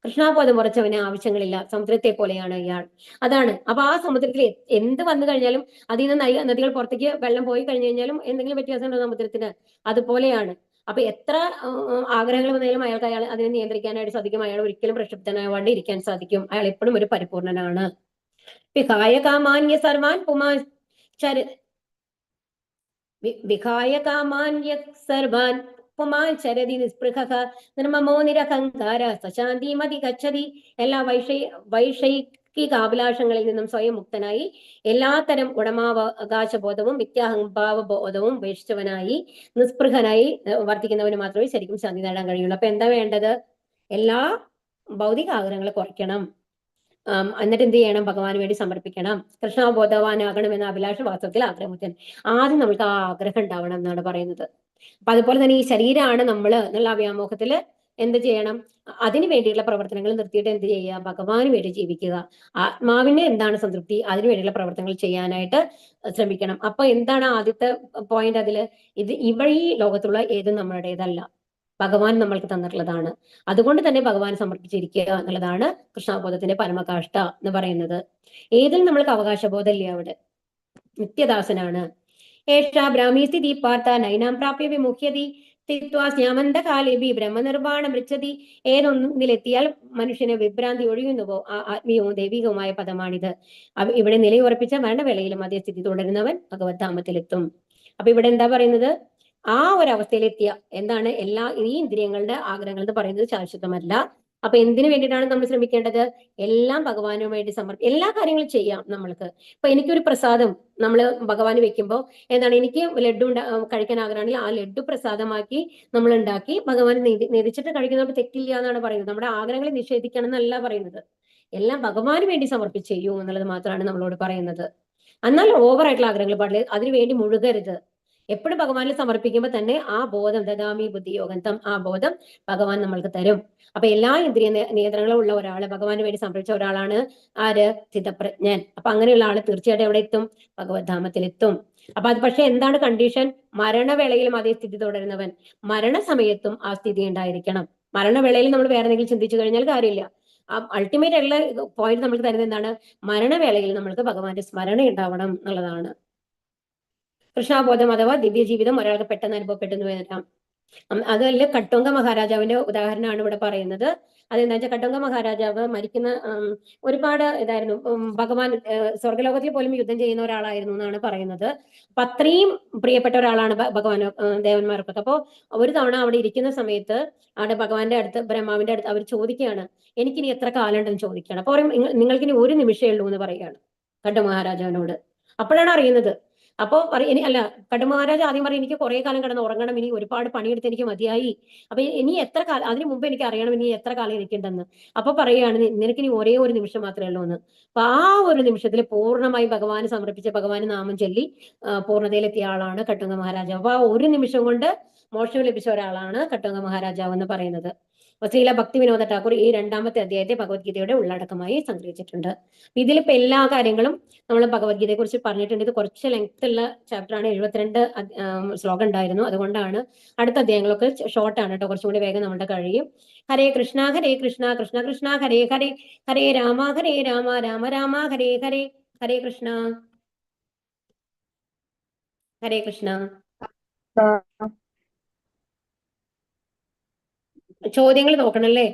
കൃഷ്ണാബോധം ഉറച്ചവന് ആവശ്യങ്ങളില്ല, സമുദ്രത്തെ പോലെയാണ് ഇയാൾ. അതാണ്. അപ്പൊ ആ സമുദ്രത്തിൽ എന്ത് വന്നു കഴിഞ്ഞാലും അതിൽ നിന്ന് നദികൾ പുറത്തേക്ക് വെള്ളം പോയി കഴിഞ്ഞു കഴിഞ്ഞാലും എന്തെങ്കിലും വ്യത്യാസം ഉണ്ടോ സമുദ്രത്തിന്? അതുപോലെയാണ്. അപ്പൊ എത്ര ആഗ്രഹങ്ങൾ വന്നാലും അയാൾക്ക് അതിനെ നിയന്ത്രിക്കാനായിട്ട് സാധിക്കും. അയാൾ ഒരിക്കലും പ്രക്ഷുബ്ധനാവാണ്ട് ഇരിക്കാൻ സാധിക്കും. അയാൾ എപ്പോഴും ഒരു പരിപൂർണനാണ്. വിഹായ കാമാന്യ സർവാൻ പുമാൻ വിഹായ കാമാന്യ സർവാൻ പുമാൻ ചരതി നിസ്പൃഹ നിർമ്മമോ നിരഹങ്കാര സശാന്തി മതി ഗച്ഛതി. എല്ലാ വൈഷയിക അഭിലാഷങ്ങളിൽ നിന്നും സ്വയം മുക്തനായി എല്ലാത്തരം ഉടമാവകാശബോധവും മിഥ്യാഹംഭാവബോധവും ഉപേക്ഷിച്ചവനായി നിസ്പൃഹനായി വർത്തിക്കുന്നവന് മാത്രമേ ശരിക്കും ശാന്തി നേടാൻ കഴിയുള്ളൂ. അപ്പൊ എന്താ വേണ്ടത്? എല്ലാ ഭൗതിക ആഗ്രഹങ്ങളെ കുറയ്ക്കണം. എന്നിട്ട് എന്ത് ചെയ്യണം? ഭഗവാന് വേണ്ടി സമർപ്പിക്കണം. കൃഷ്ണബോധവാനാകണം എന്ന അഭിലാഷ വാസ്തവത്തിൽ ആഗ്രഹമുത്തൻ. ആദ്യം നമ്മൾക്ക് ആ ആഗ്രഹം ഉണ്ടാവണം എന്നാണ് പറയുന്നത്. അപ്പൊ അതുപോലെ തന്നെ ഈ ശരീരമാണ് നമ്മള് എന്നുള്ള വ്യാമോഹത്തില് എന്ത് ചെയ്യണം? അതിനു വേണ്ടിയുള്ള പ്രവർത്തനങ്ങൾ നിർത്തിയിട്ട് എന്ത് ചെയ്യുക? ഭഗവാന് വേണ്ടി ജീവിക്കുക. ആത്മാവിന് എന്താണ് സംതൃപ്തി, അതിനു വേണ്ടിയുള്ള പ്രവർത്തനങ്ങൾ ചെയ്യാനായിട്ട് ശ്രമിക്കണം. അപ്പൊ എന്താണ് ആദ്യത്തെ പോയിന്റ് അതില്? ഈ ലോകത്തുള്ള ഏതും നമ്മുടേതല്ല. ഭഗവാൻ നമ്മൾക്ക് തന്നിട്ടുള്ളതാണ്. അതുകൊണ്ട് തന്നെ ഭഗവാൻ സമർപ്പിച്ചിരിക്കുക എന്നുള്ളതാണ് കൃഷ്ണാബോധത്തിന്റെ പരമകാഷ്ഠ എന്ന് പറയുന്നത്. ഏതിൽ നമ്മൾക്ക് അവകാശബോധമില്ല അവിടെ. നിത്യദാസനാണ്. ഏഷ ബ്രാഹ്മീ സ്ഥിതി പാർത്ത നൈനാം പ്രാപ്യ വിമുഖ്യതി സ്ഥിത്വാസ്യാമന്തകാലേബി ബ്രഹ്മനിർവാണം പൃച്ഛതി. ഏതൊന്നിലെത്തിയാൽ മനുഷ്യന് വിഭ്രാന്തി ഒഴിയുന്നുവോ ആ ആത്മീയവും ദൈവികവുമായ പദമാണിത്. ഇവിടെ നിലയുറപ്പിച്ച മരണവേളയിലും അതേ സ്ഥിതി തുടരുന്നവൻ ഭഗവത് ധാമത്തിലെത്തും. അപ്പൊ ഇവിടെ എന്താ പറയുന്നത്? ആ ഒരു അവസ്ഥയിലെത്തിയ എന്താണ് ഈ ഇന്ദ്രിയങ്ങളുടെ ആഗ്രഹങ്ങൾ എന്ന് പറയുന്നത് ശാശ്വതമല്ല. അപ്പൊ എന്തിനു വേണ്ടിയിട്ടാണ് നമ്മൾ ശ്രമിക്കേണ്ടത്? എല്ലാം ഭഗവാന് വേണ്ടി എല്ലാ കാര്യങ്ങളും ചെയ്യാം നമ്മൾക്ക്. ഇപ്പൊ എനിക്കൊരു പ്രസാദം നമ്മൾ ഭഗവാന് വെക്കുമ്പോൾ എന്താണ്, എനിക്ക് ലഡു കഴിക്കാൻ ആഗ്രഹമാണെങ്കിൽ ആ ലഡു പ്രസാദമാക്കി നമ്മൾ ഉണ്ടാക്കി ഭഗവാൻ നിധിച്ചിട്ട് കഴിക്കുന്നവർക്ക് തെറ്റില്ല എന്നാണ് പറയുന്നത്. നമ്മുടെ ആഗ്രഹങ്ങളെ നിഷേധിക്കണം എന്നല്ല പറയുന്നത്. എല്ലാം ഭഗവാന് വേണ്ടി സമർപ്പിച്ച് ചെയ്യൂ എന്നുള്ളത് മാത്രമാണ് നമ്മളോട് പറയുന്നത്. എന്നാൽ ഓവറായിട്ടുള്ള ആഗ്രഹങ്ങൾ പാടില്ല, അതിനു വേണ്ടി മുഴുകരുത്. എപ്പോഴും ഭഗവാനിൽ സമർപ്പിക്കുമ്പോൾ തന്നെ ആ ബോധം ദദാമി ബുദ്ധിയോഗന്തം, ആ ബോധം ഭഗവാൻ നമ്മൾക്ക് തരും. അപ്പൊ എല്ലാ ഇന്ദ്രിയ നിയന്ത്രണങ്ങളും ഉള്ള ഒരാള് ഭഗവാന് വേണ്ടി സമർപ്പിച്ച ഒരാളാണ് ആര്? സ്ഥിതപ്രജ്ഞൻ. അപ്പൊ അങ്ങനെയുള്ള ആള് തീർച്ചയായിട്ടും എവിടെ എത്തും? ഭഗവത് ധാമത്തിലെത്തും. അപ്പൊ അത് പക്ഷെ എന്താണ് കണ്ടീഷൻ? മരണവേളയിലും അതേ സ്ഥിതി തുടരുന്നവൻ. മരണസമയത്തും ആ സ്ഥിതി ഉണ്ടായിരിക്കണം. മരണവേളയിൽ നമ്മൾ വേറെ എന്തെങ്കിലും ചിന്തിച്ചു കഴിഞ്ഞാൽ കാര്യമില്ല. ആ അൾട്ടിമേറ്റ് ആയിട്ടുള്ള പോയിന്റ് നമുക്ക് തരുന്നത് എന്താണ്? മരണവേളയിൽ നമ്മൾക്ക് ഭഗവാന്റെ സ്മരണ ഉണ്ടാവണം എന്നുള്ളതാണ്. കൃഷ്ണാബോധം അഥവാ ദിവ്യജീവിതം ഒരാൾക്ക് പെട്ടെന്ന് അനുഭവപ്പെടുന്നു വരാം. അതല്ല, കട്ടോങ്ക മഹാരാജാവിന്റെ ഉദാഹരണമാണ് ഇവിടെ പറയുന്നത്. അതെന്താ വെച്ചാൽ കട്ടോങ്ക മഹാരാജാവ് മരിക്കുന്ന ഒരുപാട് ഇതായിരുന്നു. ഭഗവാൻ സ്വർഗലോകത്തിൽ പോലും യുദ്ധം ചെയ്യുന്ന ഒരാളായിരുന്നു എന്നാണ് പറയുന്നത്. അപ്പൊ അത്രയും പ്രിയപ്പെട്ട ഒരാളാണ് ഭഗവാൻ ദേവന്മാർക്കൊക്കെ. അപ്പോൾ ഒരു തവണ അവിടെ ഇരിക്കുന്ന സമയത്ത് അവിടെ ഭഗവാന്റെ അടുത്ത്, ബ്രഹ്മാവിന്റെ അടുത്ത് അവർ ചോദിക്കുകയാണ്, എനിക്കിനി എത്ര കാലം ഉണ്ടെന്ന് ചോദിക്കുകയാണ്. അപ്പൊ പറയും, നിങ്ങൾക്കിനി ഒരു നിമിഷമേ ഉള്ളൂ എന്ന് പറയുകയാണ് കട്ട മഹാരാജാവിനോട്. അപ്പോഴാണ് അറിയുന്നത്. അപ്പോ അല്ല, കടുമഹാരാജ് ആദ്യം പറയും, എനിക്ക് കുറെ കാലം കിടന്ന് ഉറങ്ങണം, ഇനി ഒരുപാട് പണിയെടുത്ത് എനിക്ക് മതിയായി, അപ്പൊ ഇനി എത്ര കാലം, അതിനു മുമ്പ് എനിക്ക് അറിയണം ഇനി എത്ര കാലം ഇരിക്കണ്ടെന്ന്. അപ്പൊ പറയുകയാണ്, നിനക്ക് ഇനി ഒരേ ഒരു നിമിഷം മാത്രമേ ഉള്ളൂ എന്ന്. അപ്പൊ ആ ഒരു നിമിഷത്തിൽ പൂർണ്ണമായി ഭഗവാന് സമർപ്പിച്ച, ഭഗവാന് നാമം ചൊല്ലി പൂർണ്ണതയിലെത്തിയ ആളാണ് കട്ടുങ്ക മഹാരാജാവ്. അപ്പൊ ആ ഒരു നിമിഷം കൊണ്ട് മോക്ഷം ലഭിച്ച ഒരാളാണ് കട്ടുങ്ക മഹാരാജാവ് എന്ന് പറയുന്നത്. ശ്രീല ഭക്തി വിനോദ ഠാക്കൂർ ഈ 2ാമത്തെ അധ്യായത്തെ ഭഗവത്ഗീതയുടെ ഉള്ളടക്കമായി സംഗ്രഹിച്ചിട്ടുണ്ട്. ഇതിലിപ്പോ എല്ലാ കാര്യങ്ങളും നമ്മൾ ഭഗവത്ഗീതയെ കുറിച്ച് പറഞ്ഞിട്ടുണ്ട്. ഇത് കുറച്ച് ലെങ്ത് ഉള്ള ചാപ്റ്ററാണ്, 72 ശ്ലോകം ഉണ്ടായിരുന്നു. അതുകൊണ്ടാണ് അടുത്ത അധ്യായങ്ങളൊക്കെ ഷോർട്ടാണ് കേട്ടോ, കുറച്ചും കൂടി വേഗം നമ്മുടെ കഴിയും. ഹരേ കൃഷ്ണ കൃഷ്ണ കൃഷ്ണ ഹരേ ഹരേ, ഹരേ രാമ രാമ രാമ ഹരേ ഹരേ. ഹരേ കൃഷ്ണ. ഹരേ കൃഷ്ണ. ചോദ്യങ്ങൾ നോക്കണല്ലേ?